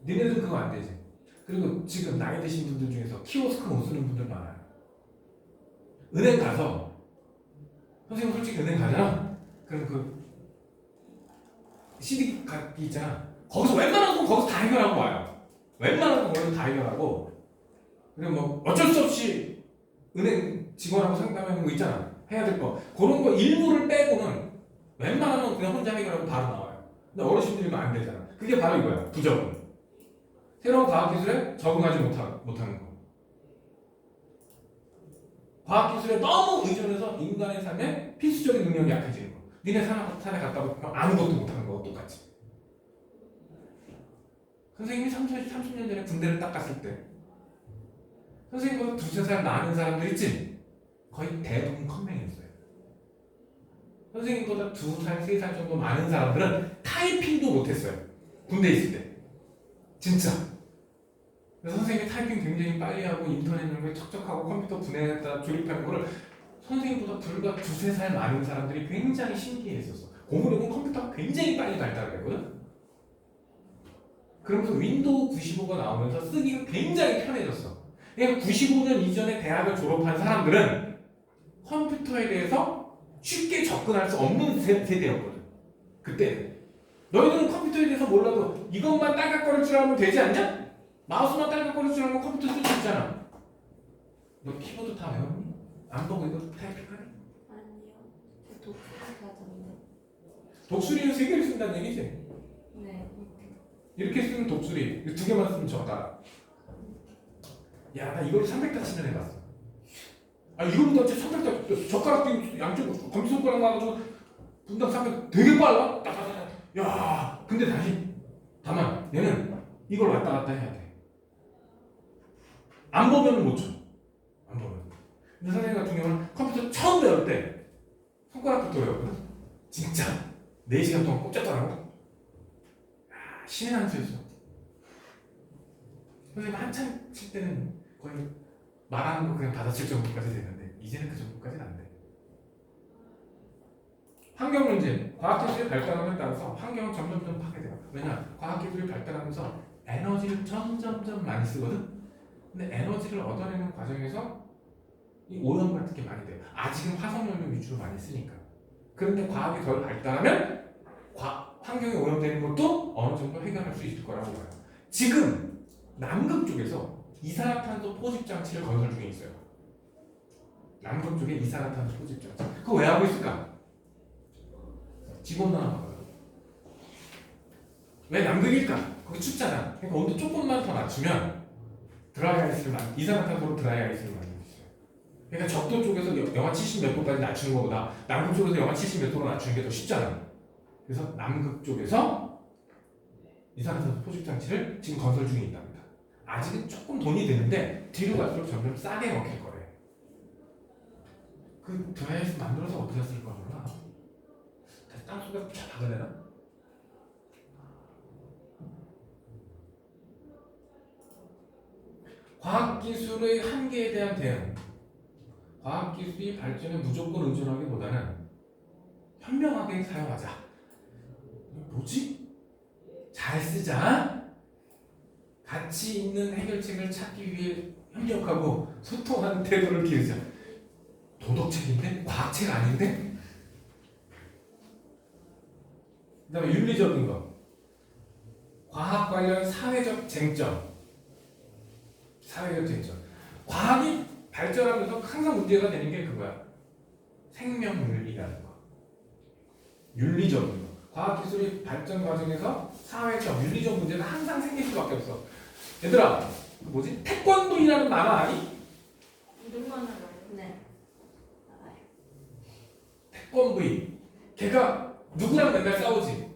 니네들은 그거 안 되지. 그리고 지금 나이 드신 분들 중에서 키오스크 못 쓰는 분들 많아요. 은행 가서 선생님 솔직히 은행 가잖아. 그럼 그 CD 값이 있잖아. 거기서 웬만한 건 거기서 다 해결하고 와요. 웬만한 건 거기서 다 해결하고. 그리고 뭐 어쩔 수 없이 은행 직원하고 상담하는 거 있잖아. 해야 될 거. 그런 거 일부를 빼고는 웬만하면 그냥 혼자 해결하고 바로 나와요. 근데 어르신들이면 안 되잖아. 그게 바로 이거야. 부적응. 새로운 과학기술에 적응하지 못하는 거. 과학기술에 너무 의존해서 인간의 삶에 필수적인 능력이 약해지는 거. 니네 산에 갔다 보면 아무것도 못하는 거와 똑같이. 선생님이 30년 전에 군대를 딱 갔을 때 선생님보다 두세 살 많은 사람들 있지? 거의 대부분 컴맹이었어요. 선생님보다 2살, 3살 정도 많은 사람들은 타이핑도 못했어요. 군대에 있을 때. 진짜. 그래서 선생님이 타이핑 굉장히 빨리 하고 인터넷 이런 걸 척척하고 컴퓨터 분해했다 조립하는 거를 선생님보다 불과 2~3살 많은 사람들이 굉장히 신기했었어. 고무력은 컴퓨터가 굉장히 빨리 발달했거든. 그러면서 윈도우 95가 나오면서 쓰기가 굉장히 편해졌어. 그러니까 95년 이전에 대학을 졸업한 사람들은 컴퓨터에 대해서 쉽게 접근할 수 없는 세대였거든. 그때 너희들은 컴퓨터에 대해서 몰라도 이것만 딸깍거릴 줄 알면 되지 않냐? 마우스만 딸깍거릴 줄 알면 컴퓨터 쓸 수 있잖아. 너 키보드 다 외웠니? 안 보고 이거 타이핑하니? 아니요. 저 독수리 하던데. 독수리는 3개를 쓴다는 얘기지? 네. 이렇게 쓰면 독수리, 두 개만 쓰면 적다. 야, 나 이걸 300다 치면 해봤어. 아, 이거보다 300다, 젓가락 양쪽 검지손가락 나가지고 분당 300 되게 빨라. 따다다다. 야, 근데 다만 얘는 이걸 왔다 갔다 해야 돼. 안 보면은 못 쳐. 안 보면. 근데 선생님 같은 경우는 컴퓨터 처음 배울 때 손가락부터 외웠거든. 진짜 4시간 동안 꼭 잡더라고. 야, 신의 한 수였어. 선생님 한참 칠 때는 거의 말하는 거 그냥 받아칠 정도까지 됐는데 이제는 그 정도까지는 안 돼. 환경 문제, 과학기술의 발달함에 따라서 환경은 점점점 파괴돼요. 왜냐? 과학기술이 발달하면서 에너지를 점점점 많이 쓰거든. 근데 에너지를 얻어내는 과정에서 이 오염 같은 게 많이 돼요. 아직은 화석연료 위주로 많이 쓰니까. 그런데 과학이 덜 발달하면 환경이 오염되는 것도 어느 정도 해결할 수 있을 거라고 봐요. 지금 남극 쪽에서 이산화탄소 포집 장치를 건설 중에 있어요. 남극 쪽에 이산화탄소 포집 장치. 그거 왜 하고 있을까? 지구온난화 봐요. 왜 남극일까? 거기 춥잖아. 그러니까 온도 조금만 더 낮추면 이산화탄소로 드라이 아이스를 만들 수 있어요. 그러니까 적도 쪽에서 영하 70 몇 도까지 낮추는 것보다 남극 쪽에서 영하 70 몇 도로 낮추는 게 더 쉽잖아. 그래서 남극 쪽에서 이산화탄소 포집 장치를 지금 건설 중에 있답니다. 아직은 조금 돈이 드는데 뒤로 갈수록 점점 싸게 먹힐 거래. 그 드라이 아이스 만들어서 어디다 쓸 거야 몰라. 다시 땅속에 다 박아내나? 과학기술의 한계에 대한 대응. 과학기술이 발전에 무조건 의존하기보다는 현명하게 사용하자. 뭐지? 잘 쓰자. 가치 있는 해결책을 찾기 위해 협력하고 소통하는 태도를 기르자. 도덕책인데? 과학책 아닌데? 그 다음에 윤리적인 거. 과학 관련 사회적 쟁점. 과학이 발전하면서 항상 문제가 되는 게 그거야. 생명윤리라는 거. 윤리적인 거. 과학기술이 발전 과정에서 사회적, 윤리적 문제가 항상 생길 수밖에 없어. 얘들아, 뭐지? 태권도이라는 만화 아니? 이름만 알아요. 네. 알아요. 태권브이. 걔가 누구랑 맨날 싸우지?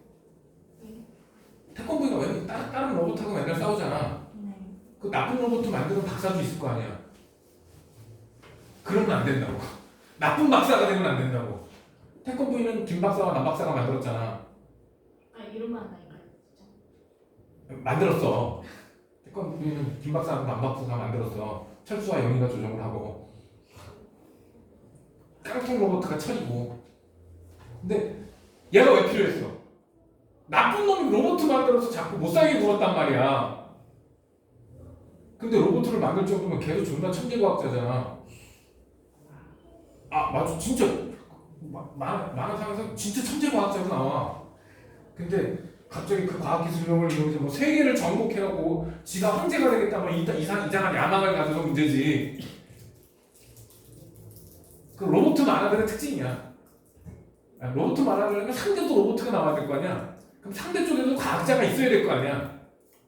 태권브이가 왜 다른 로봇하고 맨날 싸우잖아. 네. 그 나쁜 로봇 만드는 박사도 있을 거 아니야. 그러면 안 된다고. 나쁜 박사가 되면 안 된다고. 태권브이는 김 박사와 남 박사가 만들었잖아. 아 이름만 알아요. 진짜. 만들었어. 태권브이는 김 박사하고 남 박사가 만들었어. 철수와 영희가 조정을 하고. 깡통 로봇가 철이고. 근데 얘가 왜 필요했어? 나쁜 놈이 로봇 만들어서 자꾸 못살게 굴었단 말이야. 근데 로봇을 만들 정도면 걔도 존나 천재과학자잖아. 아 맞아, 진짜 만화상에서 진짜 천재과학자로 나와. 근데 갑자기 그 과학기술력을 이용해서 뭐 세계를 정복해갖고 지가 황제가 되겠다 뭐 이상한 야망을 가져서 문제지. 그 로봇 만화들의 특징이야. 로봇 만화를 상대도 로봇가 나와야 될 거 아니야. 그럼 상대 쪽에도 과학자가 있어야 될 거 아니야.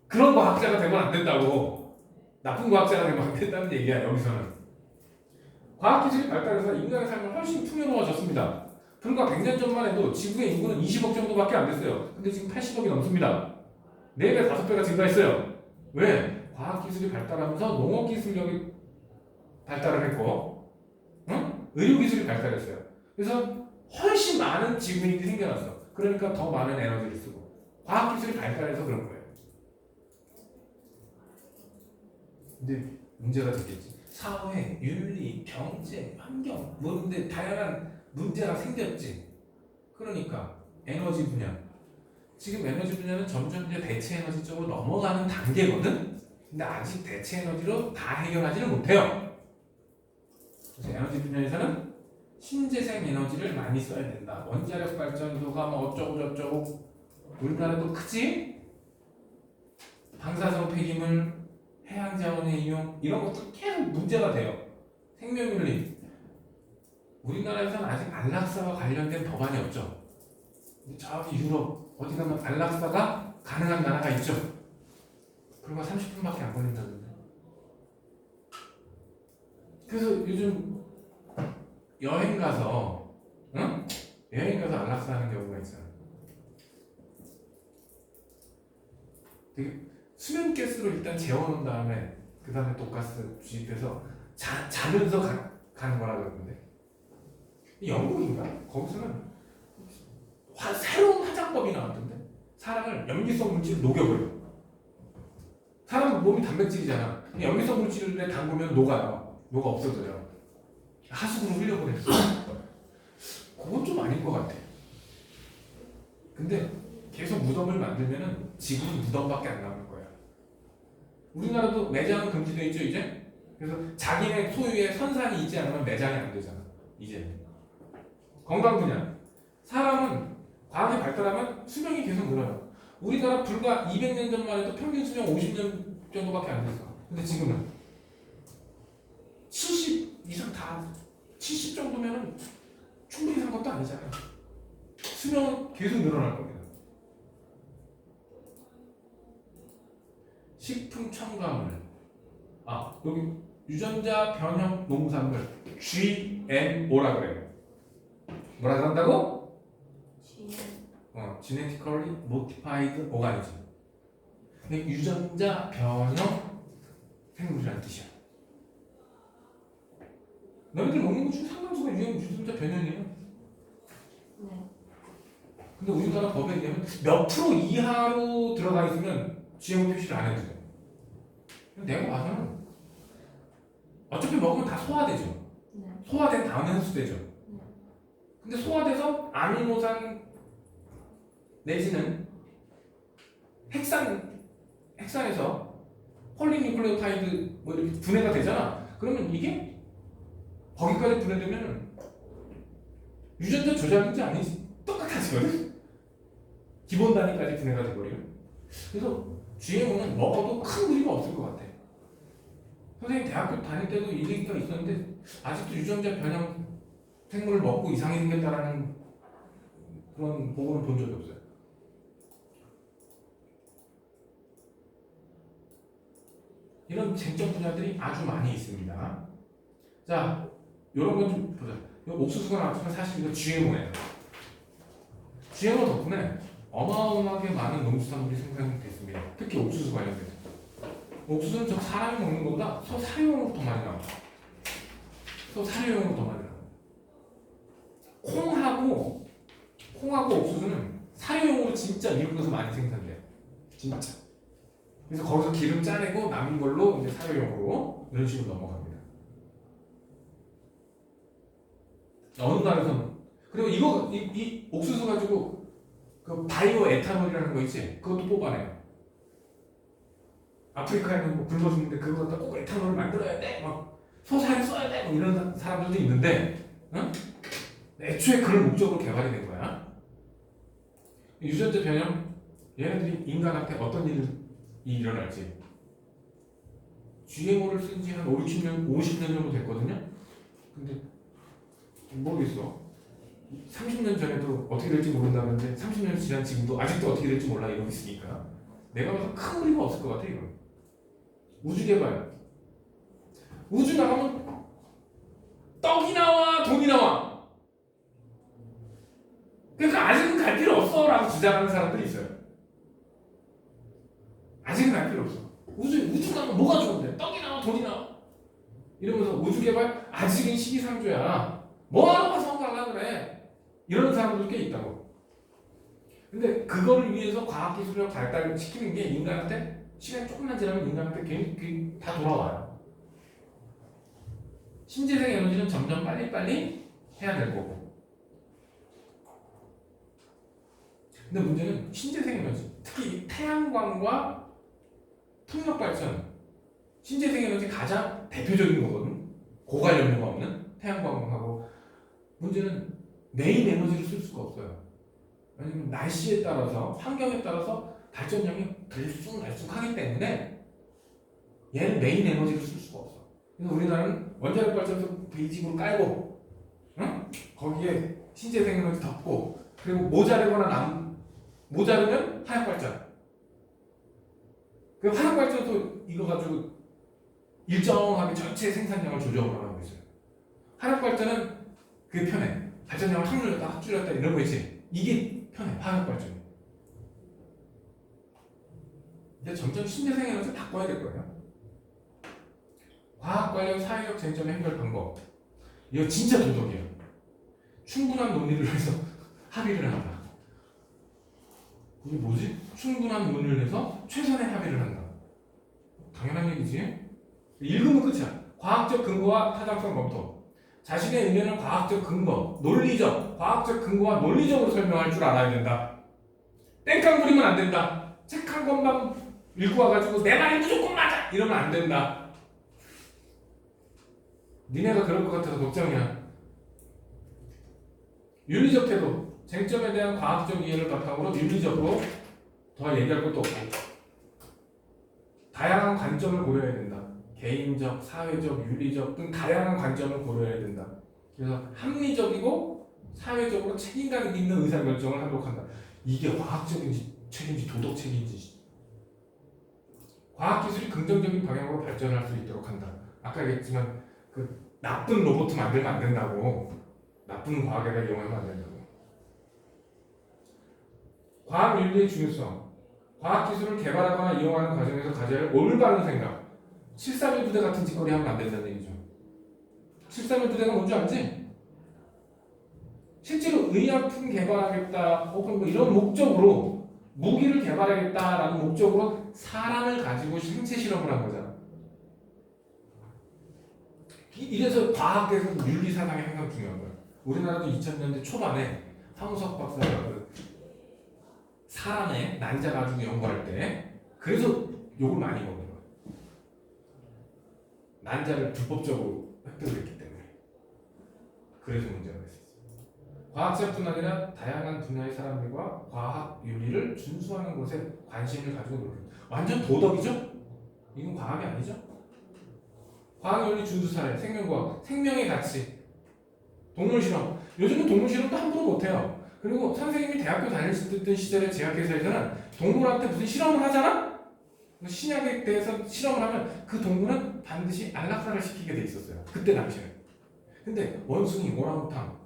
그런 과학자가 되면 안 된다고. 나쁜 과학자가 되면 안 된다는 얘기야. 여기서는 과학기술이 발달해서 인간의 삶은 훨씬 풍요로워졌습니다. 불과 100년 전만 해도 지구의 인구는 20억 정도밖에 안 됐어요. 근데 지금 80억이 넘습니다. 4배, 5배가 증가했어요. 왜? 과학기술이 발달하면서 농업기술력이 발달을 했고, 의료기술이 발달했어요. 그래서 훨씬 많은 지구인이 생겨났어. 그러니까 더 많은 에너지를 쓰고. 과학기술이 발달해서 그런 거예요. 근데 문제가 됐겠지. 사회, 윤리, 경제, 환경, 뭐 근데 다양한 문제가 생겼지. 그러니까 에너지 분야. 지금 에너지 분야는 점점 이제 대체 에너지 쪽으로 넘어가는 단계거든. 근데 아직 대체 에너지로 다 해결하지는 못해요. 그래서 에너지 분야에서는 신재생 에너지를 많이 써야 된다. 원자력 발전소가 뭐 어쩌고 저쩌고. 우리나라도 크지? 방사성 폐기물, 해양 자원의 이용 이런 것도 계속 문제가 돼요. 생명윤리. 우리나라에서는 아직 안락사와 관련된 법안이 없죠. 저기 유럽 어디 가면 안락사가 가능한 나라가 있죠. 불과 30분밖에 안 걸린다는데. 그래서 요즘 여행 가서 여행 가서 안락사 하는 경우가 있어요. 되게 수면 가스로 일단 재워놓은 다음에 그 다음에 독가스 주입해서 자면서 가는 거라 그러는데 영국인가? 거기서는 새로운 화장법이 나왔던데 사람을 염기성 물질로 녹여버려. 사람 몸이 단백질이잖아. 염기성 물질에 담그면 녹아요. 녹아 없어져요. 하수구로 흘려보냈어. 그건 좀 아닌 것 같아. 근데 계속 무덤을 만들면은 지구는 무덤밖에 안 남을 거야. 우리나라도 매장은 금지돼 있죠 이제. 그래서 자기네 소유의 선산이 있지 않으면 매장이 안 되잖아. 이제 건강 분야. 사람은 과학이 발달하면 수명이 계속 늘어요. 우리나라 불과 200년 전만 해도 평균 수명 50년 정도밖에 안 됐어. 근데 지금은 70 이상 다 70 정도면은 충분히 산 것도 아니잖아요. 수명은 계속 늘어날 겁니다. 식품 첨가물. 여기 유전자 변형 농산물 GMO라 그래요. 뭐라 한다고? Genetically Modified Organism. 유전자 변형 생물이라는 뜻이야. 너희들 먹는 것 중에 상당수가 유전자 변형이에요. 네. 근데 우리나라 법에 의하면 몇 프로 이하로 들어가 있으면 GMO 표시를 안 해줘요. 내가 봐서는 어차피 먹으면 다 소화되죠. 네. 소화된 다음에 흡수되죠. 근데 소화돼서 아미노산 내지는 핵산에서 폴리뉴클레오타이드 뭐 이렇게 분해가 되잖아. 그러면 이게 거기까지 분해되면 유전자 조작인지 아닌지 똑같아지거든. 기본 단위까지 분해가 돼버리면. 그래서 GMO는 먹어도 큰 무리가 없을 것 같아. 선생님 대학교 다닐 때도 이 얘기가 있었는데 아직도 유전자 변형 생물을 먹고 이상이 생겼다라는 그런 보고는 본 적이 없어요. 이런 쟁점 분야들이 아주 많이 있습니다. 자, 이런 건 좀 보자. 이 옥수수가 나왔지만 사실 이거 GMO예요. GMO 덕분에 어마어마하게 많은 농수산물이 생산됐습니다. 특히 옥수수 관련돼서. 옥수수는 저 사람이 먹는 것보다 소 사료용으로 더 많이 나와요. 소 사료용으로 더 많이 나와요. 콩하고 옥수수는 사료용으로 진짜 미국에서 많이 생산돼요. 진짜. 그래서 거기서 기름 짜내고 남은 걸로 이제 사료용으로 이런 식으로 넘어갑니다. 어느 나라에서는 그리고 이 옥수수 가지고 그 바이오 에탄올이라는 거 있지? 그것도 뽑아내요. 아프리카에는 뭐 굶어 죽는데 그거 갖다 꼭 에탄올을 만들어야 돼. 막 소사를 써야 돼. 뭐 이런 사람들도 있는데, 응? 애초에 그런 목적으로 개발이 된 거야. 유전자 변형, 얘네들이 인간한테 어떤 일이 일어날지. GMO를 쓴 지 한 50년 정도 됐거든요. 근데 모르겠어. 30년 전에도 어떻게 될지 모른다는데 30년 지난 지금도 아직도 어떻게 될지 몰라 이러고 있으니까 내가 봐서 큰 무리가 없을 것 같아 이거. 우주 개발. 우주 나가면 떡이 나와 돈이 나와. 그러니까 아직은 갈 필요 없어 라고 주장하는 사람들이 있어요. 아직은 갈 필요 없어. 우주 가면 뭐가 좋은데? 떡이 나와 돈이 나와. 이러면서 우주 개발 아직은 시기상조야. 뭐하러 가서 가려고 그래. 이런 사람들 꽤 있다고. 근데 그거를 위해서 과학기술을 발달시키는 게 인간한테 시간이 조금만 지나면 인간한테 다 돌아와요. 신재생 에너지는 점점 빨리빨리 해야 될 거고. 근데 문제는 신재생 에너지, 특히 태양광과 풍력 발전, 신재생 에너지 가장 대표적인 거거든. 고관련료가 없는 태양광하고. 문제는 메인 에너지를 쓸 수가 없어요. 왜냐면 날씨에 따라서 환경에 따라서 발전량이 들쑥날쑥하기 때문에 얘는 메인 에너지를 쓸 수가 없어. 그래서 우리나라는 원자력 발전소 베이직으로 깔고, 응? 거기에 신재생 에너지 덮고, 그리고 모자르거나 모자르면 화약발전. 그 화약발전도 이거 가지고 일정하게 전체 생산량을 조정을 하고 있어요. 화약발전은 그게 편해. 발전량을 확 늘렸다 확 줄였다 이런 거 있지. 이게 편해. 화약발전. 이제 점점 신재생 에너지 바꿔야 될 거예요. 과학 관련 사회적 쟁점 해결 방법. 이거 진짜 도덕이에요. 충분한 논의를 해서 합의를 한다. 그게 뭐지? 충분한 논의를 해서 최선의 합의를 한다. 당연한 얘기지. 읽으면 끝이야. 과학적 근거와 타당성 검토. 자신의 의견을 과학적 근거, 논리적, 과학적 근거와 논리적으로 설명할 줄 알아야 된다. 땡깡 부리면 안 된다. 책 한 권만 읽고 와가지고 내 말이 무조건 맞아! 이러면 안 된다. 니네가 그럴 것 같아서 걱정이야. 윤리적 태도. 쟁점에 대한 과학적 이해를 바탕으로 윤리적으로 더 얘기할 것도 없고 다양한 관점을 고려해야 된다. 개인적, 사회적, 윤리적 등 다양한 관점을 고려해야 된다. 그래서 합리적이고 사회적으로 책임감 있는 의사결정을 하도록 한다. 이게 과학적인지 책임지 도덕책임지. 과학기술이 긍정적인 방향으로 발전할 수 있도록 한다. 아까 얘기했지만 그 나쁜 로봇 만들면 안 된다고. 나쁜 과학에다 이용하면 안 된다고. 과학윤리의 중요성. 과학기술을 개발하거나 이용하는 과정에서 가져야 할 올바른 생각. 731 부대 같은 짓거리 하면 안 된다는 얘기죠. 731 부대가 뭔지 알지? 실제로 의약품 개발하겠다 혹은 뭐 이런 목적으로 무기를 개발하겠다라는 목적으로 사람을 가지고 생체 실험을 한 거잖아. 이래서 과학에서 윤리 사상이 항상 중요한 거야. 우리나라도 2000년대 초반에 황우석 박사가 그 사람의 난자 가지고 연구할 때 그래서 욕을 많이 먹는 거야. 난자를 불법적으로 획득을 했기 때문에. 그래서 문제가 됐었어. 과학자뿐 아니라 다양한 분야의 사람들과 과학 윤리를 준수하는 것에 관심을 가지고 노력합니다. 완전 도덕이죠? 이건 과학이 아니죠? 과학윤리 준수 사례, 생명과학, 생명의 가치, 동물실험. 요즘은 동물실험도 함부로 못해요. 그리고 선생님이 대학교 다니셨던 시절에 제약회사에서는 동물한테 무슨 실험을 하잖아? 신약에 대해서 실험을 하면 그 동물은 반드시 안락사를 시키게 돼 있었어요. 그때 당시에. 근데 원숭이, 오랑우탕,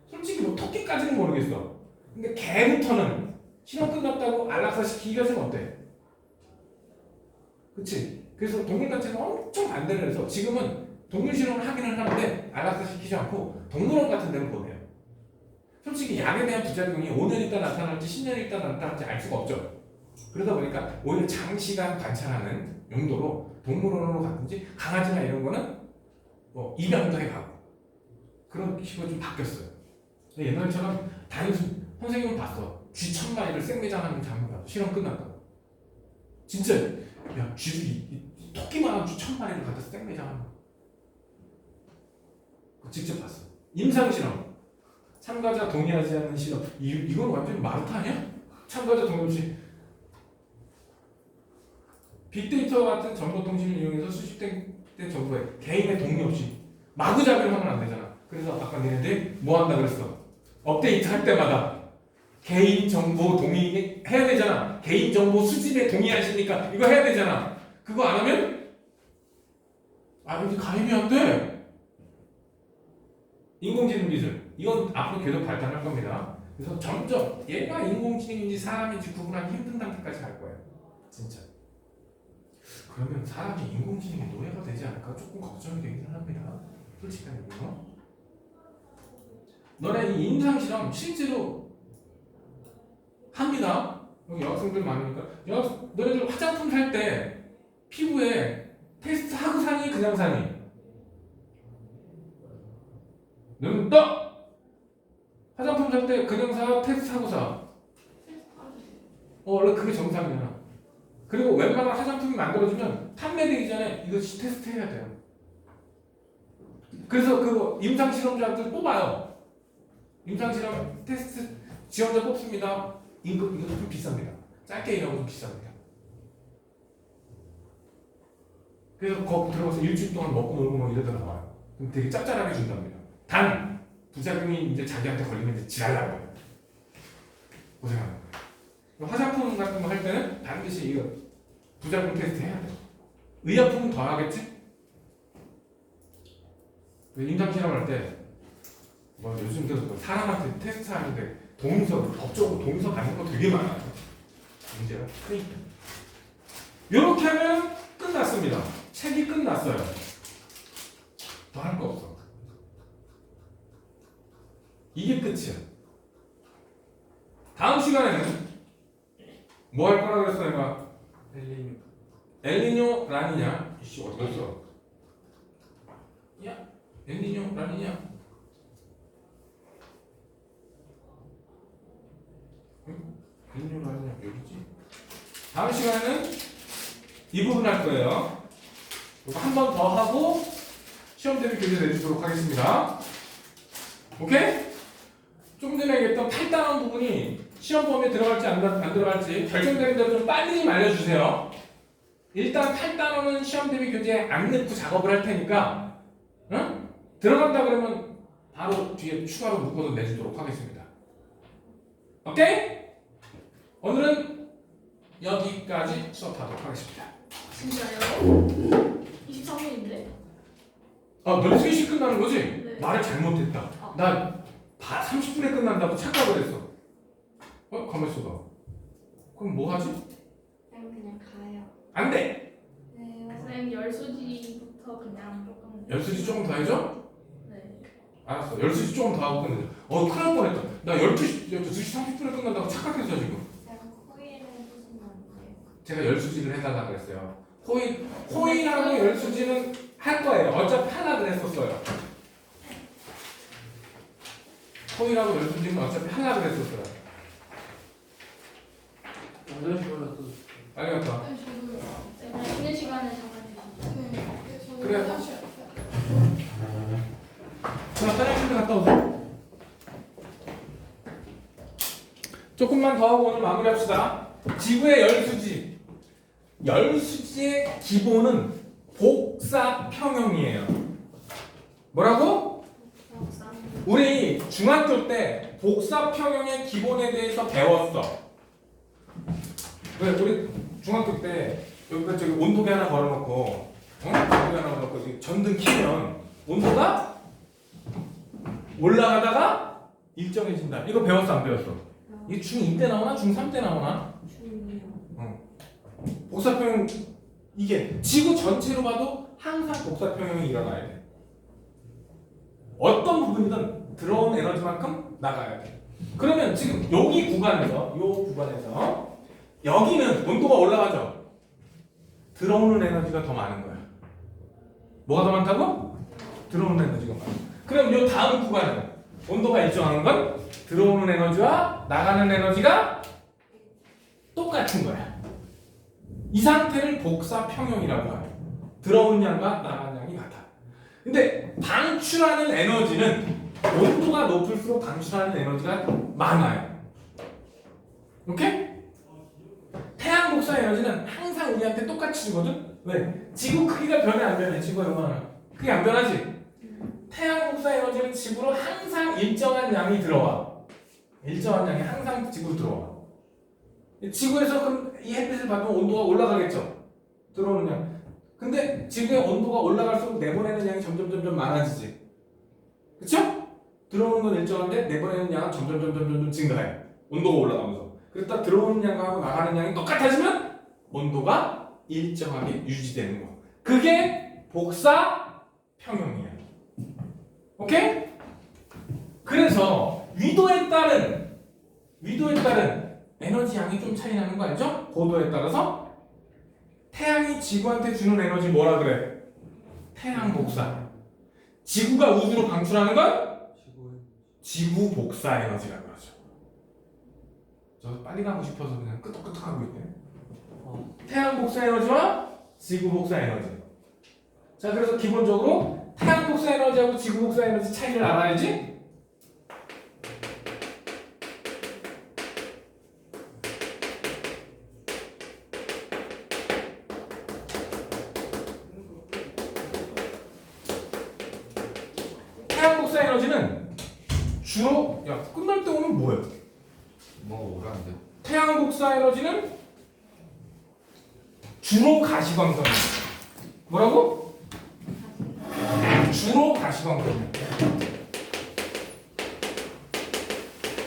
솔직히 뭐 토끼까지는 모르겠어. 근데 개부터는 실험 끝났다고 안락사 시키기가 좀 어때? 그치? 그래서 동물단체는 엄청 반대를 해서 지금은 동물 실험을 하기는 하는데 안락사 시키지 않고 동물원 같은 데는 보내요. 솔직히 약에 대한 부작용이 5년 있다 나타날지 10년 있다 나타날지 알 수가 없죠. 그러다 보니까 오히려 장시간 관찰하는 용도로 동물원으로 갔든지 강아지나 이런 거는 뭐 입양도 해가고 그런 식으로 좀 바뀌었어요. 옛날처럼 단순 선생님은 봤어. 쥐 1000마리를 생매장하는 장면 봤어. 실험 끝났다고. 진짜 야 쥐도 토끼만한 쥐 1000마리를 갖다 생매장하는 거. 직접 봤어. 임상실험. 참가자 동의하지 않는 실험. 이건 완전 마루타 아니야? 참가자 동의 없이 빅데이터 같은 정보통신을 이용해서 수집된 정보에 개인의 동의 없이 마구잡이로 하면 안 되잖아. 그래서 아까 니네들이 뭐 한다 그랬어? 업데이트 할 때마다 개인 정보 동의 해야 되잖아. 개인 정보 수집에 동의하시니까 이거 해야 되잖아. 그거 안 하면 이제 가입이 안 돼. 인공지능 기술 이건 앞으로 계속 발전할 겁니다. 그래서 점점 얘가 인공지능인지 사람인지 구분하기 힘든 단계까지 갈 거예요. 진짜. 그러면 사람이 인공지능의 노예가 되지 않을까 조금 걱정이 되긴 합니다. 솔직한 얘기로. 너네 이 임상실험 실제로 합니다. 여기 여학생들 많으니까. 너네들 화장품 살 때 피부에 테스트 하고 사니 그냥 사니? 눈 떠! 화장품 살 때 그냥 사 테스트 하고 사. 원래 그게 정상이야. 그리고 웬만한 화장품이 만들어지면 판매되기 전에 이거 테스트 해야 돼요. 그래서 그 임상실험자들 뽑아요. 임상실험 테스트 지원자 뽑습니다. 이거 좀 비쌉니다. 짧게 일하고 좀 비쌉니다. 그래서 거기 들어가서 일주일 동안 먹고 놀고 뭐 이러다 나와요. 그럼 되게 짭짤하게 준답니다. 단 부작용이 이제 자기한테 걸리면 이제 지랄나요. 고생하는 거예요. 화장품 같은 거 할 때는 반드시 이거 부작용 테스트 해야 돼. 의약품은 더 하겠지? 임상 실험할 때 뭐 요즘 들어서 사람한테 테스트하는데 동의서 법적으로 동의서 받는 거 되게 많아요. 문제가 크니까. 이렇게 하면 끝났습니다. 책이 끝났어요. 더 할 거 없어. 이게 끝이야. 다음 시간에는 뭐 할 거라 그랬어 내가? 엘리뇨. 엘니뇨 라니냐? 이씨 어디 갔어? 야 엘니뇨 라니냐? 응? 엘니뇨 라니냐 여기지? 다음 시간에는 이 부분 할 거예요. 이거 한 번 더 하고 시험 대비 교재 내주도록 하겠습니다. 오케이? 조금 전에 얘기했던 8단원 부분이 시험 범위에 들어갈지 안 들어갈지 결정되는 대로 좀 빨리 좀 알려주세요. 일단 8단원은 시험 대비 교재에 안 넣고 작업을 할 테니까 응? 들어간다 그러면 바로 뒤에 추가로 묶어서 내주도록 하겠습니다. 오케이? 오늘은 여기까지 수업하도록 하겠습니다. 진짜요? 23분인데? 아, 너 3시 끝나는 거지? 네. 말을 잘못했다. 아. 나 30분에 끝난다고 착각을 했어. 가만 있어봐. 그럼 뭐 하지? 그냥 가요. 안 돼! 왜요? 쌤 열수지부터 그냥 조금. 열수지 조금 더 해줘? 네. 알았어. 열수지 조금 더 하고 끝내자. 큰일 날 뻔했다. 나 2시 30분에 끝난다고 착각했어, 지금. 제가 코일을 해주시면 안 돼요? 제가 열수지를 해달라 그랬어요. 코일하고 열수지는 할 거예요. 어차피 하려고 그랬었어요. 코일하고 열수지는 어차피 하려고 그랬었어요. 화장실 갔다. 빨리 갔다. 쌤 쉬는 시간에 잡아주시죠. 그래. 자, 화장실 갔다 오세요. 조금만 더 하고 오늘 마무리합시다. 지구의 열수지. 열수지의 기본은 복사평형이에요. 뭐라고? 우리 중학교 때 복사평형의 기본에 대해서 배웠어. 왜 우리 중학교 때 여기가 저기 온도계 하나 걸어놓고, 온도계 하나 걸어놓고 저기 전등 키면 온도가 올라가다가 일정해진다. 이거 배웠어 안 배웠어? 이게 중2 때 나오나 중3 때 나오나? 중이요. 복사평형 이게 지구 전체로 봐도 항상 복사평형이 일어나야 돼. 어떤 부분이든 들어온 에너지만큼 나가야 돼. 그러면 지금 여기 구간에서 여기는 온도가 올라가죠. 들어오는 에너지가 더 많은 거야. 뭐가 더 많다고? 들어오는 에너지가 많아. 그럼 이 다음 구간은 온도가 일정한 건 들어오는 에너지와 나가는 에너지가 똑같은 거야. 이 상태를 복사평형이라고 해요. 들어온 양과 나가는 양이 같아. 근데 방출하는 에너지는 온도가 높을수록 방출하는 에너지가 많아요. 오케이? 태양 복사 에너지는 항상 우리한테 똑같이 주거든? 왜? 지구 크기가 변해 안 변해? 지구가 얼마나? 크게 안 변하지? 태양 복사 에너지는 지구로 항상 일정한 양이 들어와. 일정한 양이 항상 지구로 들어와. 지구에서 그럼 이 햇빛을 받으면 온도가 올라가겠죠? 들어오는 양. 근데 지구의 온도가 올라갈수록 내보내는 양이 점점 많아지지. 그쵸? 들어오는 건 일정한데 내보내는 양은 점점 증가해. 온도가 올라가면서. 그러다 들어오는 양하고 나가는 양이 똑같아지면 온도가 일정하게 유지되는 거. 그게 복사 평형이에요. 오케이? 그래서 위도에 따른 에너지 양이 좀 차이 나는 거 알죠? 고도에 따라서 태양이 지구한테 주는 에너지 뭐라 그래? 태양 복사. 지구가 우주로 방출하는 건 지구 복사 에너지라고 하죠. 저 빨리 가고 싶어서 그냥 끄덕끄덕하고 있네. 태양 복사 에너지와 지구 복사 에너지. 자, 그래서 기본적으로 태양 복사 에너지하고 지구 복사 에너지 차이를 알아야지. 태양 복사 에너지는 주로 끝날 때 오면 뭐예요? 뭐가 오라는데? 태양 태양 복사 에너지는 주로 가시광선이에요. 뭐라고? 주로 가시광선이에요.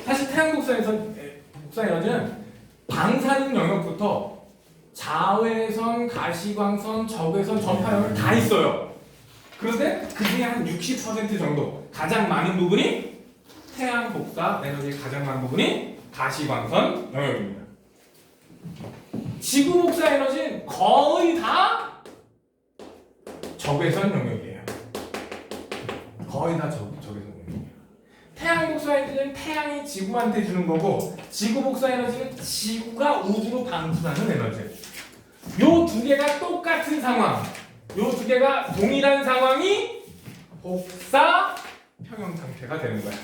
사실 태양 복사 에너지는 방사능 영역부터 자외선, 가시광선, 적외선, 전파력을 다 있어요. 그런데 그 중에 한 60% 정도, 가장 많은 부분이 태양 복사 에너지의 가장 많은 부분이 가시광선 영역입니다. 지구 복사 에너지는 거의 다 적외선 영역이에요. 거의 다 적외선 영역이에요. 태양 복사 에너지는 태양이 지구한테 주는 거고, 지구 복사 에너지는 지구가 우주로 방출하는 에너지예요. 요 두 개가 똑같은 상황, 요 두 개가 동일한 상황이 복사 평형 상태가 되는 거야.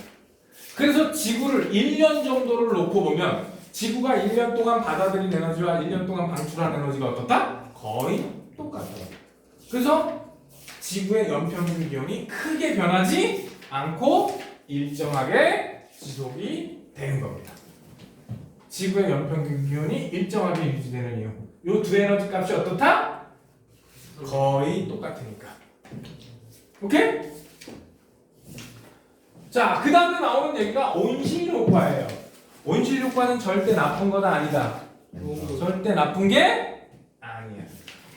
그래서 지구를 1년 정도를 놓고 보면 지구가 1년 동안 받아들인 에너지와 1년 동안 방출한 에너지가 어떻다? 거의 똑같아요. 그래서 지구의 연평균 기온이 크게 변하지 않고 일정하게 지속이 되는 겁니다. 지구의 연평균 기온이 일정하게 유지되는 이유. 요 두 에너지 값이 어떻다? 거의 똑같으니까. 오케이? 자, 그 다음에 나오는 얘기가 온실 효과예요. 온실 효과는 절대 나쁜 건 아니다. 절대 나쁜 게 아니야.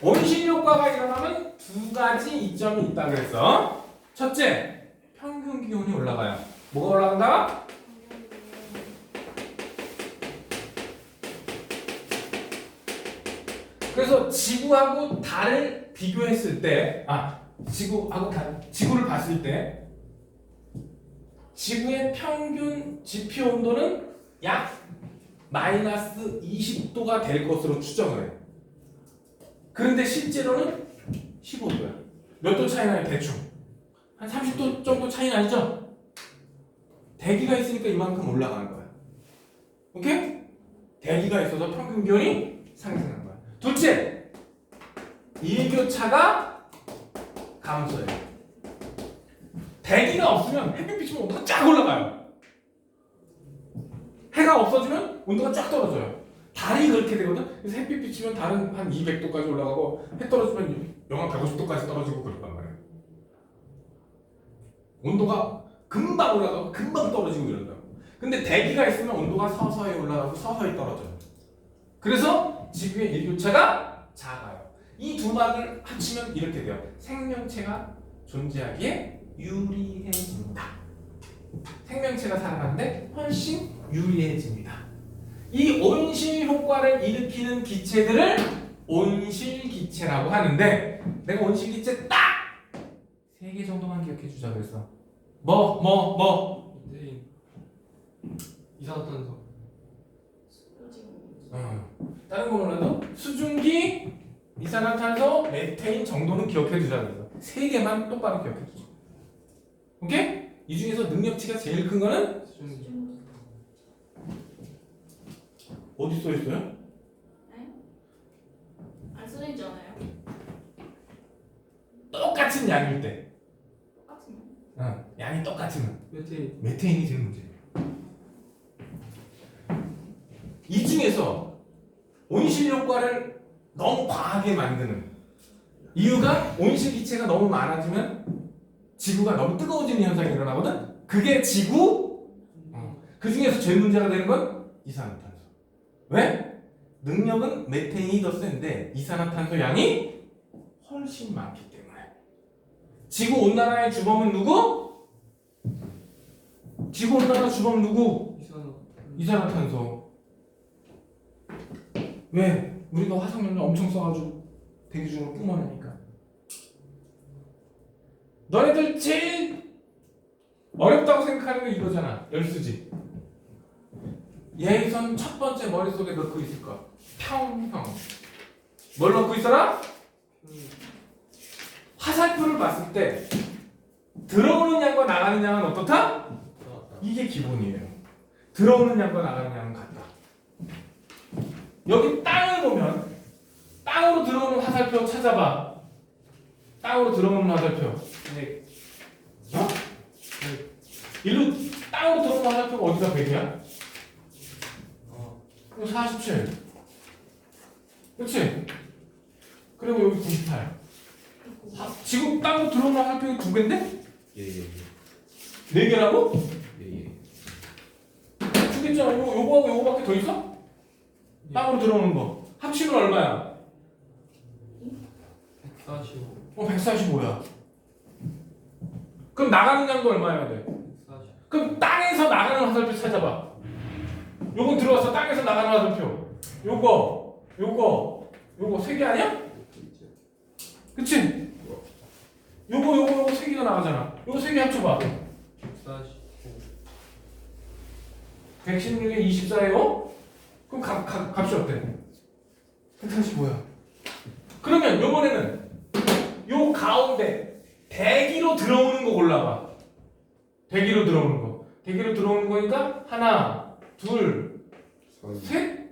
온실 효과가 일어나면 두 가지 이점이 있다 그랬어. 첫째, 평균 기온이 올라가요. 뭐가 올라간다? 그래서 지구하고 달을 비교했을 때, 지구를 봤을 때 지구의 평균 지표 온도는 약 마이너스 20도가 될 것으로 추정을 해요. 그런데 실제로는 15도야. 몇 도 차이 나요? 대충 한 30도 정도 차이 나죠? 대기가 있으니까 이만큼 올라가는 거야. 오케이? 대기가 있어서 평균 기온이 상승하는 거야. 둘째, 일교차가 감소해요. 대기가 없으면 햇빛 비치면 온도가 쫙 올라가요. 해가 없어지면 온도가 쫙 떨어져요. 달이 그렇게 되거든. 그래서 햇빛 비치면 달은 한 200도까지 올라가고, 해 떨어지면 영하 150도까지 떨어지고 그렇단 말이에요. 온도가 금방 올라가고 금방 떨어지고 이런다고. 근데 대기가 있으면 온도가 서서히 올라가고 서서히 떨어져요. 그래서 지구의 일교차가 작아요. 이 두 말을 합치면 이렇게 돼요. 생명체가 존재하기에 유리해집니다. 생명체가 살아가는데 훨씬 유리해집니다. 이 온실 효과를 일으키는 기체들을 온실기체라고 하는데, 내가 온실기체 딱 3개 정도만 기억해 주자 그랬어. 메테인, 이산화탄소. 다른 거 몰라도 수증기, 이산화탄소, 메테인 정도는 기억해 두자 그래서 3개만 똑바로 기억해 주자. 오케이? 이 중에서 능력치가 제일 큰 거는 어디 써 있어요? 안 써져 있지 않아요? 똑같은 양일 때. 똑같은 양이 똑같으면 메테인. 메테인이 제일 문제예요. 이 중에서 온실 효과를 너무 과하게 만드는 이유가, 온실 기체가 너무 많아지면 지구가 너무 뜨거워지는 현상이 일어나거든. 그게 지구. 그 중에서 제일 문제가 되는 건 이산화탄소. 왜? 능력은 메테인이 더 센데 이산화탄소 양이 훨씬 많기 때문에. 지구 온난화의 주범은 누구? 지구 온난화 주범 누구? 이산화탄소. 왜? 우리가 화석연료 엄청 써가지고 대기 중으로 뿜어내니까. 너네들 제일 어렵다고 생각하는 게 이거잖아. 열수지. 예선 첫 번째 머릿속에 넣고 있을 거. 평형. 뭘 넣고 있어라? 화살표를 봤을 때 들어오는 양과 나가는 양은 어떻다? 이게 기본이에요. 들어오는 양과 나가는 양은 같다. 여기 땅을 보면 땅으로 들어오는 화살표 찾아봐. 땅으로 들어오는 화살표. 네. 어? 일로 땅으로 들어오는 화살표가 어디가 100이야? 그리고 47. 그치? 그리고 여기 98. 지금 땅으로 들어오는 화살표가 두 개인데? 예예예. 네 개라고? 예예. 두 개잖아. 요거하고 요거밖에 더 있어? 땅으로 들어오는 거. 합치면 얼마야? 145. 145야. 그럼 나가는 양도 얼마여야 돼? 140. 그럼 땅에서 나가는 화살표 찾아봐. 요건 들어와서 땅에서 나가는 화살표. 요거 세 개 아니야? 그치? 요거 세 개가 나가잖아. 요거 세 개 합쳐봐. 145. 116에 24예요? 그럼 값이 어때? 145야. 그러면 요번에는 요 가운데 대기로 들어오는 거 골라봐. 대기로 들어오는 거. 대기로 들어오는 거니까 하나, 둘, 셋?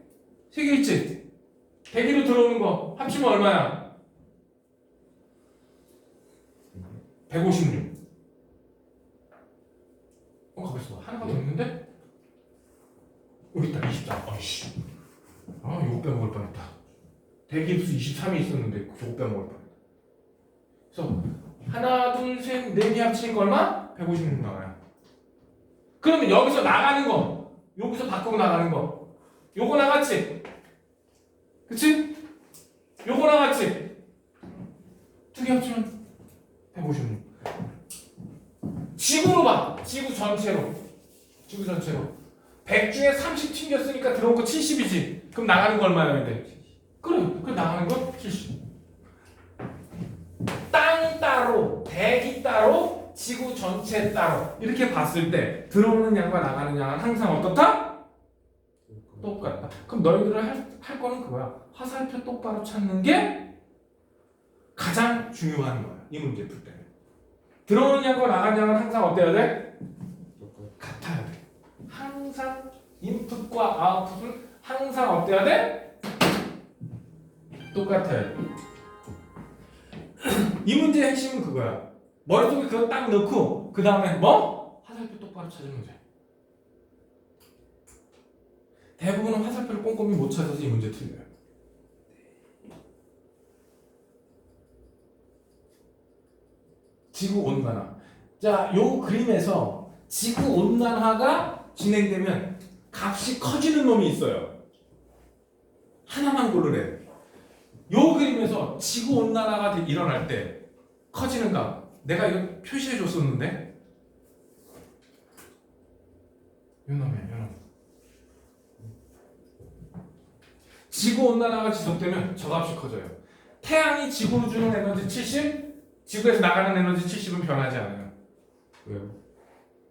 세 개 있지? 대기로 들어오는 거 합치면 얼마야? 156. 가만있어. 하나가 더 있는데? 여기 있다. 24. 아이씨. 이거 빼먹을 뻔했다. 대기입수 23이 있었는데 저거 빼먹을 뻔했다. 그래서 하나, 둘, 셋, 네 개 합치는 거 얼마? 156 나와요. 그러면 여기서 나가는 거, 여기서 밖으로 나가는 거, 요거 나갔지? 그치? 요거 나갔지? 두 개 합치면 156. 지구로 봐. 지구 전체로. 100 중에 30 튕겼으니까 들어온 거 70이지. 그럼 나가는 거 얼마야 근데? 그래. 그럼 나가는 거 70. 땅 따로, 대기 따로, 지구 전체 따로 이렇게 봤을 때 들어오는 양과 나가는 양은 항상 어떻다? 똑같다. 그럼 너희들은 할 거는 그거야. 화살표 똑바로 찾는 게 가장 중요한 거야. 이 문제 풀 때는. 들어오는 양과 나가는 양은 항상 어때야 돼? 같아야 돼. 항상 인풋과 아웃풋은 항상 어때야 돼? 똑같아야 돼. 이 문제의 핵심은 그거야. 머릿속에 그거 딱 넣고 그 다음에 뭐? 화살표 똑바로 찾으면 돼. 대부분은 화살표를 꼼꼼히 못 찾아서 이 문제 틀려요. 지구온난화. 자, 요 그림에서 지구온난화가 진행되면 값이 커지는 놈이 있어요. 하나만 고르래. 요 그림에서 지구온난화가 일어날 때 커지는 값. 내가 이거 표시해 줬었는데 요 놈이야, 요 놈. 지구온난화가 지속되면 저 값이 커져요. 태양이 지구로 주는 에너지 70, 지구에서 나가는 에너지 70은 변하지 않아요. 왜요?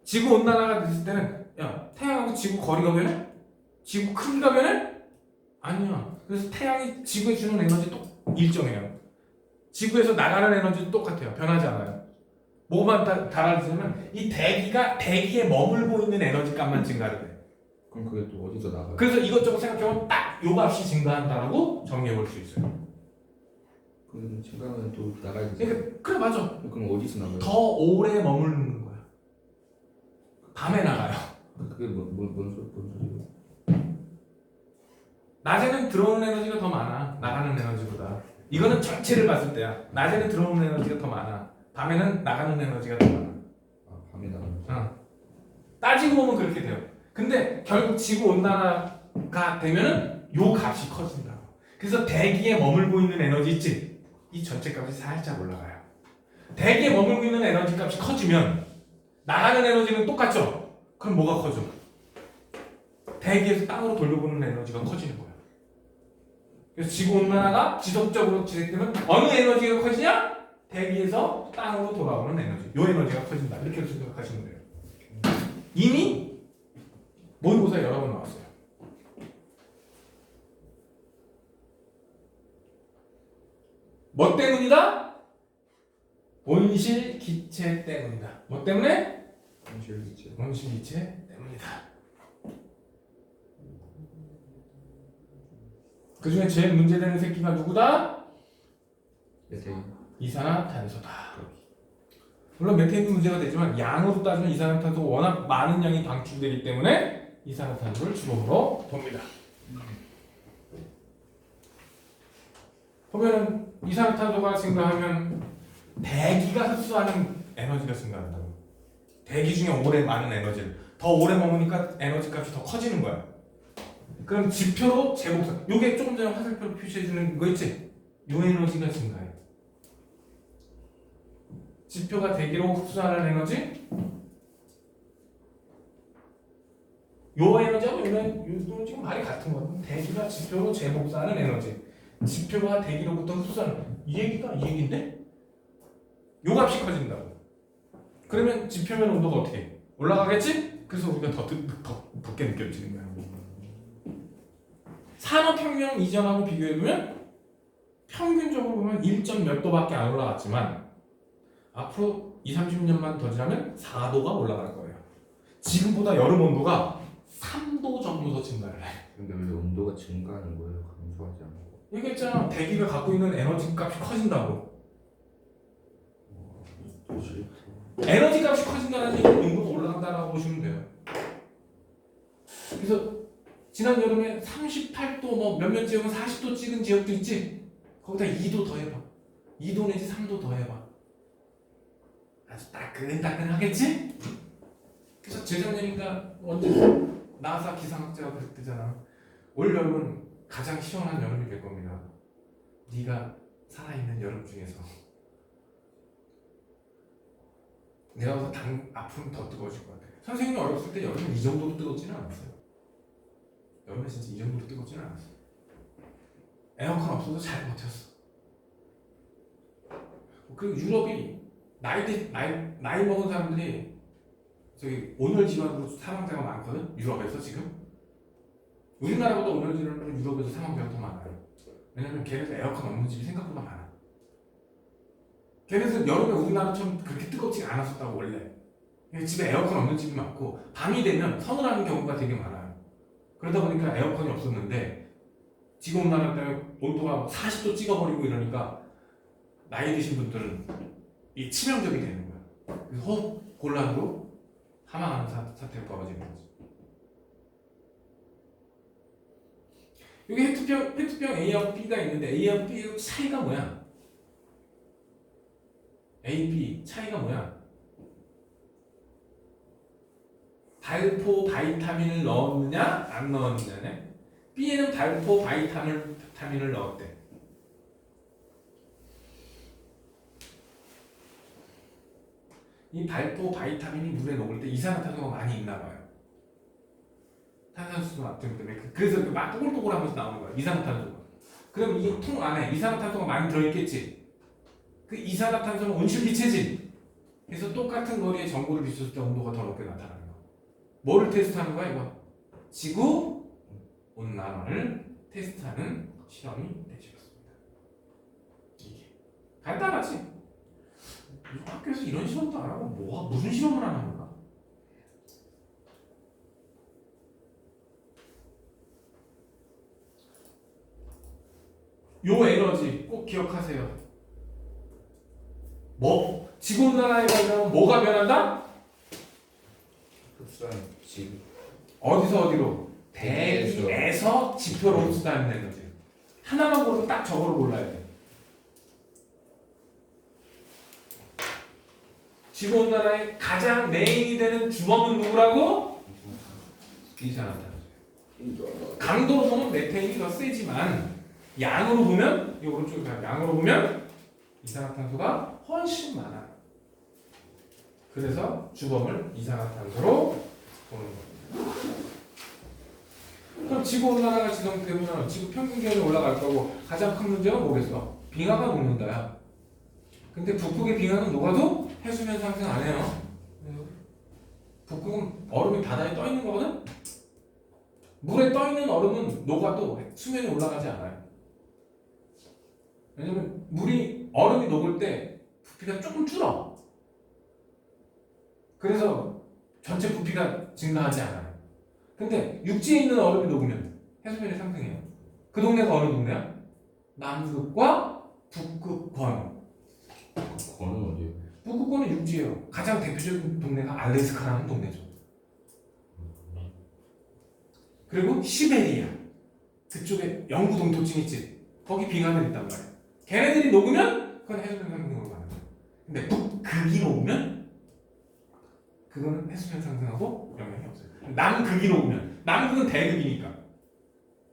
지구온난화가 됐을 때는 야, 태양하고 지구 거리가 변해? 지구 크기가 변해? 아니야. 그래서 태양이 지구에 주는 에너지 또 일정해요. 지구에서 나가는 에너지도 똑같아요. 변하지 않아요. 뭐만 달라지냐면 이 대기에 머물고 있는 에너지 값만 증가를 해. 그럼 그게 또 어디서 나가요? 그래서 이것저것 생각해보면 딱 요 값이 증가한다라고 정리해 볼 수 있어요. 그럼 증가하면 또 나가야지. 그러니까 그래 맞아. 그럼 어디서 나가요? 더 오래 머무르는 거야. 밤에 나가요. 그게 뭔 소리예요? 낮에는 들어오는 에너지가 더 많아. 나가는 에너지보다. 이거는 전체를 봤을 때야. 낮에는 들어오는 에너지가 더 많아. 밤에는 나가는 에너지가 더 많아. 아 밤에 나가는. 따지고 보면 그렇게 돼요. 근데 결국 지구 온난화가 되면은 요 값이 커진다. 그래서 대기에 머물고 있는 에너지 있지? 이 전체 값이 살짝 올라가요. 대기에 머물고 있는 에너지 값이 커지면 나가는 에너지는 똑같죠? 그럼 뭐가 커져? 대기에서 땅으로 돌려보는 에너지가 커지는 거예요. 그래서 지구 온난화가 지속적으로 진행되면 어느 에너지가 커지냐? 대기에서 땅으로 돌아오는 에너지. 요 에너지가 커진다. 이렇게 생각하시면 돼요. 이미 모의고사 여러 번 나왔어요. 뭐 때문이다? 온실 기체 때문이다. 뭐 때문에? 온실 기체 때문이다. 그 중에 제일 문제되는 새끼가 누구다? 메테인. 이산화탄소다. 물론 메테인도 문제가 되지만 양으로 따지면 이산화탄소가 워낙 많은 양이 방출되기 때문에 이산화탄소를 주범으로 봅니다. 보면은 이산화탄소가 증가하면 대기가 흡수하는 에너지가 증가한다고. 대기 중에 오래 많은 에너지를 더 오래 머무니까 에너지 값이 더 커지는 거야. 그럼 지표로 제곱선. 요게 조금 전에 화살표로 표시해 주는 거 있지? 요 에너지가 증가해. 지표가 대기로 흡수하는 에너지. 요 에너지하고 요 지금 말이 같은 거야. 대기가 지표로 재복사하는 에너지. 지표가 대기로부터 흡수하는 이 얘기인데? 요 값이 커진다고. 그러면 지표면 온도가 어떻게 해? 올라가겠지? 그래서 우리가 더 덥게 느껴지는 거야. 산업혁명 이전하고 비교해보면 평균적으로 보면 1점 몇 도밖에 안 올라갔지만 앞으로 20-30년만 더 지나면 4도가 올라갈 거예요. 지금보다 여름 온도가 3도 정도 더 증가를 해. 근데 왜 온도가 증가하는 거예요? 감소하지 않고. 얘기했잖아. 대기가 갖고 있는 에너지 값이 커진다고. 에너지 값이 커진다는 얘기는 온도가 올라간다라고 보시면 돼요. 그래서 지난 여름에 38도 뭐 몇몇 지역은 40도 찍은 지역도 있지? 거기다 2도 더 해봐. 2도 내지 3도 더 해봐. 아주 따끈따끈하겠지? 그래서 재작년인가 언제 나사 기상학자가 그랬대잖아. 올 여름은 가장 시원한 여름이 될 겁니다. 네가 살아있는 여름 중에서. 내가 봐서 앞으로는 더 뜨거워질 것 같아. 선생님이 어렸을 때 여름은 이 정도로 뜨겁지는 않았어요. 여름에 진짜 이 정도로 뜨겁지는 않았어요. 에어컨 없어도 잘 버텼어. 그리고 유럽이 나이 먹은 사람들이 저기 온열 질환으로 사망자가 많거든. 유럽에서 지금 우리나라보다 온열 질환으로 유럽에서 사망자가 더 많아요. 왜냐면 걔네들 에어컨 없는 집이 생각보다 많아. 걔네들 여름에 우리나라처럼 그렇게 뜨겁지 않았었다고 원래. 집에 에어컨 없는 집이 많고 밤이 되면 서늘하는 경우가 되게 많아요. 그러다 보니까 에어컨이 없었는데 지금 온난화 때문에 온도가 40도 찍어버리고 이러니까 나이 드신 분들은 이 치명적이 되는 거야. 그래서 호흡 곤란으로 사망하는 사태가 벌어지는 거지. 여기 페트병 A하고 B가 있는데 A하고 B의 차이가 뭐야? A, B 차이가 뭐야? 발포 바이타민을 넣었느냐 안 넣었느냐네. B에는 발포 바이타민을 넣었대. 이 발포 바이타민이 물에 녹을 때 이산화탄소가 많이 있나 봐요. 탄산수소 나트륨 때문에. 그래서 막 뽀글뽀글하면서 나오는 거야. 이산화탄소가. 그럼 이 통 안에 이산화탄소가 많이 들어있겠지. 그 이산화탄소는 온실기체지. 그래서 똑같은 거리에 전구를 비췄을 때 온도가 더 높게 나타나는 거야. 뭐를 테스트하는 거야 이거? 지구 온난화를 테스트하는 실험이 되셨습니다. 이게 간단하지? 학교에서 이런 실험도 안 하고 무슨 실험을 안 하는 거야? 요 에너지 꼭 기억하세요. 지구온난화에 관련하면 뭐가 변한다? 흡수하는 지금 어디서 어디로? 대기에서 지표로 흡수하는 에너지. 하나만 고르면 딱 저거를 골라야 돼. 지구온난화의 가장 메인이 되는 주범은 누구라고? 이산화탄소. 강도로 보면 메테인이 더 세지만 양으로 보면 이 오른쪽에 양으로 보면 이산화탄소가 훨씬 많아. 그래서 주범을 이산화탄소로 보는 겁니다. 그럼 지구온난화가 지속되면 지구 평균 기온이 올라갈 거고 가장 큰 문제가 뭐겠어? 빙하가 녹는다야. 근데 북극의 빙하는 녹아도 해수면 상승 안 해요. 북극은 얼음이 바다에 떠 있는 거거든? 물에 떠 있는 얼음은 녹아도 수면이 올라가지 않아요. 왜냐면 얼음이 녹을 때 부피가 조금 줄어. 그래서 전체 부피가 증가하지 않아요. 근데 육지에 있는 얼음이 녹으면 해수면이 상승해요. 그 동네가 어느 동네야? 남극과 북극권. 권은 어디예요? 북극권은 육지예요. 가장 대표적인 동네가 알래스카라는 동네죠. 그리고 시베리아. 그쪽에 영구 동토층 있지. 거기 빙하들 있단 말이야. 걔네들이 녹으면 그건 해수면 상승으로 가는 거야. 근데 북극이 녹으면 그거는 해수면 상승하고 영향이 없어요. 남극이 녹으면 남극은 대극이니까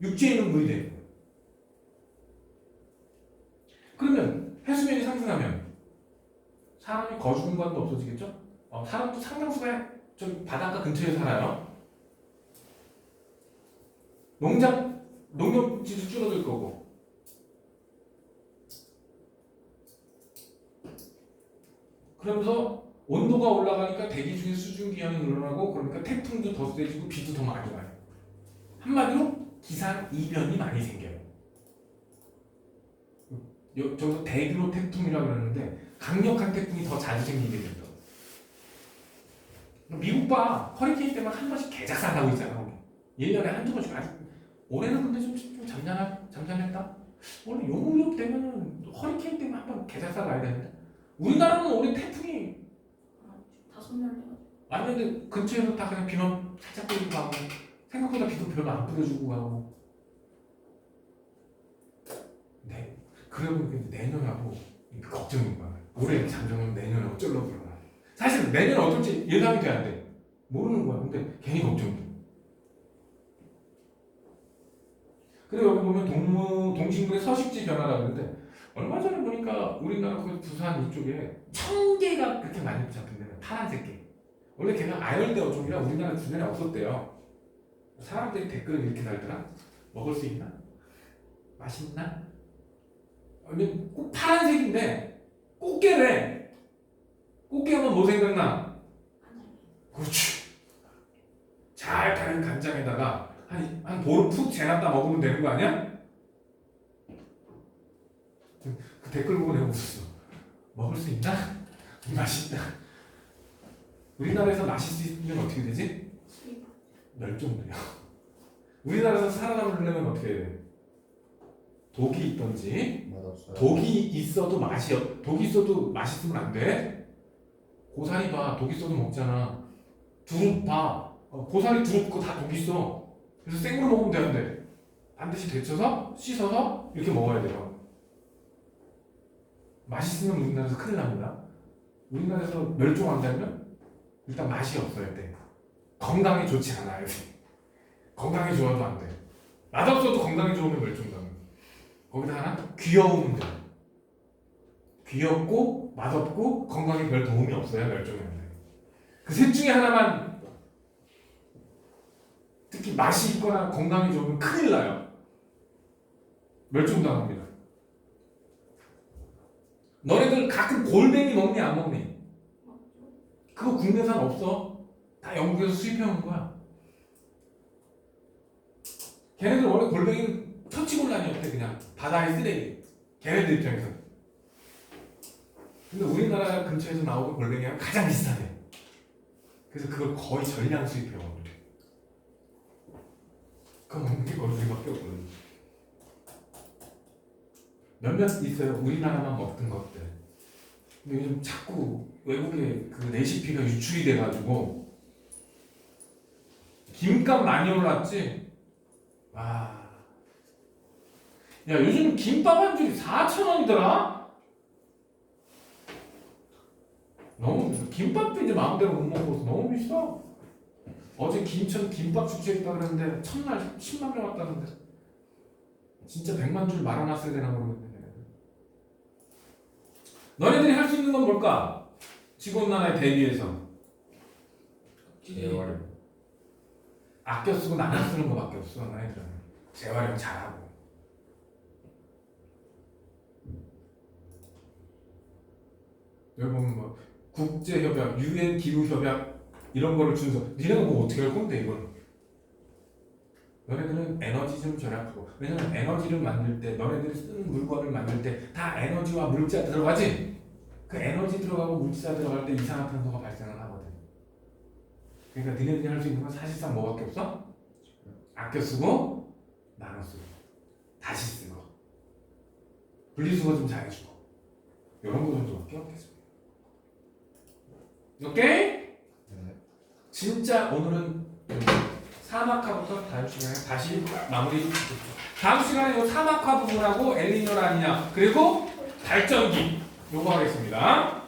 육지에 있는 물이 되는 거야. 그러면 해수면이 상승하면 사람이 거주 공간도 없어지겠죠? 사람도 상당수가 좀 바닷가 근처에 살아요. 농경지도 줄어들 거고. 그러면서 온도가 올라가니까 대기 중에 수증 기온이 늘어나고 그러니까 태풍도 더 세지고 비도 더 많이 와요. 한마디로 기상 이변이 많이 생겨요. 저기서 대규모 태풍이라고 그러는데 강력한 태풍이 더 자주 생기게 된다. 미국 봐. 허리케인 때만 한 번씩 개작살 나고 있잖아. 1년에 한두 번씩. 아직 올해는 근데 좀 잠잠했다. 원래 요 무렵 되면은 허리케인 때문에 한 번 개작살 나야 되는데 우리나라는 올해 태풍이 다 소멸돼가지고. 왔는데 근처에서 다 그냥 비만 살짝 뿌리고 가고 생각보다 비도 별로 안 뿌려주고 가고. 네. 그러고 내년하고 걱정인 거야. 올해 잠정은 내년에 어쩌려고 그러나. 사실 내년 어떨지 예상이 돼야 돼. 모르는 거야. 근데 괜히 걱정돼. 그리고 여기 보면 동식물의 서식지 변화라고 하는데 얼마 전에 보니까 우리나라 그 부산 이쪽에 청개가 그렇게 많이 잡힌대요. 파란색 개. 원래 걔가 아열대 어종이라 우리나라 주변에 없었대요. 사람들이 댓글을 이렇게 달더라. 먹을 수 있나? 맛있나? 아니 꼭 파란색인데 꽃게래. 꽃게하면 뭐 생각나? 그렇지. 잘 가는 간장에다가 한 보름 푹 재놨다 먹으면 되는 거 아니야? 그 댓글 보고 내가 웃었어. 먹을 수 있나? 맛있다. 우리나라에서 마실 수 있으면 어떻게 되지? 멸종돼요. 우리나라에서 살아남으려면 어떻게 해야 돼? 독이 있던지 맛없어요. 독이 있어도 독이 있어도 맛있으면 안 돼. 고사리 봐. 독 있어도 먹잖아. 두릅 봐. 고사리 두릅 그거 다 독 있어. 그래서 생으로 먹으면 되는데 반드시 데쳐서 씻어서 이렇게 먹어야 돼요. 맛있으면 우리나라에서 큰일 납니다. 우리나라에서 멸종한다면 일단 맛이 없어야 돼. 건강에 좋지 않아요. 건강에 좋아도 안 돼. 맛없어도 건강에 좋으면 멸종당해. 거기다 하나 귀여우면 돼. 귀엽고 맛없고 건강에 별 도움이 없어야 멸종이 안 돼. 그 셋 중에 하나만 특히 맛이 있거나 건강이 좋으면 큰일 나요. 멸종당합니다. 너네들 가끔 골뱅이 먹니 안 먹니? 그거 국내산 없어. 다 영국에서 수입해온 거야. 걔네들 원래 골뱅이는 처치곤란이었대. 그냥 바다의 쓰레기. 걔네들 입장에서. 근데 우리나라 근처에서 나오는 골뱅이랑 가장 비슷하대. 그래서 그걸 거의 전량 수입해요. 그거 먹는 게 우리밖에 없거든. 몇몇 있어요. 우리나라만 먹던 것들. 근데 요즘 자꾸 외국에 그 레시피가 유출이 돼가지고 김값 많이 올랐지? 와. 야 요즘 김밥 한 줄이 4,000원이더라? 너무 김밥도 이제 마음대로 못 먹어서 너무 비싸. 어제 김천 김밥 축제했다 그랬는데 첫날 10만 명 왔다는데 진짜 100만 줄 말아놨어야 되나 모르겠네. 너네들이 할 수 있는 건 뭘까? 지구온난화에 대비해서 재활용. 아껴 쓰고 나눠 쓰는 거밖에 없어. 너네들은 재활용 잘하고. 여기 보면 뭐 국제협약, UN 기후협약 이런 거를 준서 니네가 뭐 어떻게 할 건데 이걸. 너네들은 에너지 좀 절약하고. 왜냐면 에너지를 만들 때 너네들이 쓰는 물건을 만들 때 다 에너지와 물자 들어가지. 그 에너지 들어가고 물자 들어갈 때 이산화탄소가 발생을 하거든. 그러니까 니네들이 할 수 있는 건 사실상 뭐밖에 없어? 아껴 쓰고 나눠 쓰고 다시 쓰고 분리수거 좀 잘해주고 이런 거 정도밖에 없겠습니다. 오케이? 진짜 오늘은 3학화부터 다음 시간에 다시 마무리 좀 짓겠죠. 다음 시간에 이 3학화 부분하고 엘니뇨라 아니냐 그리고 발전기 요거 하겠습니다.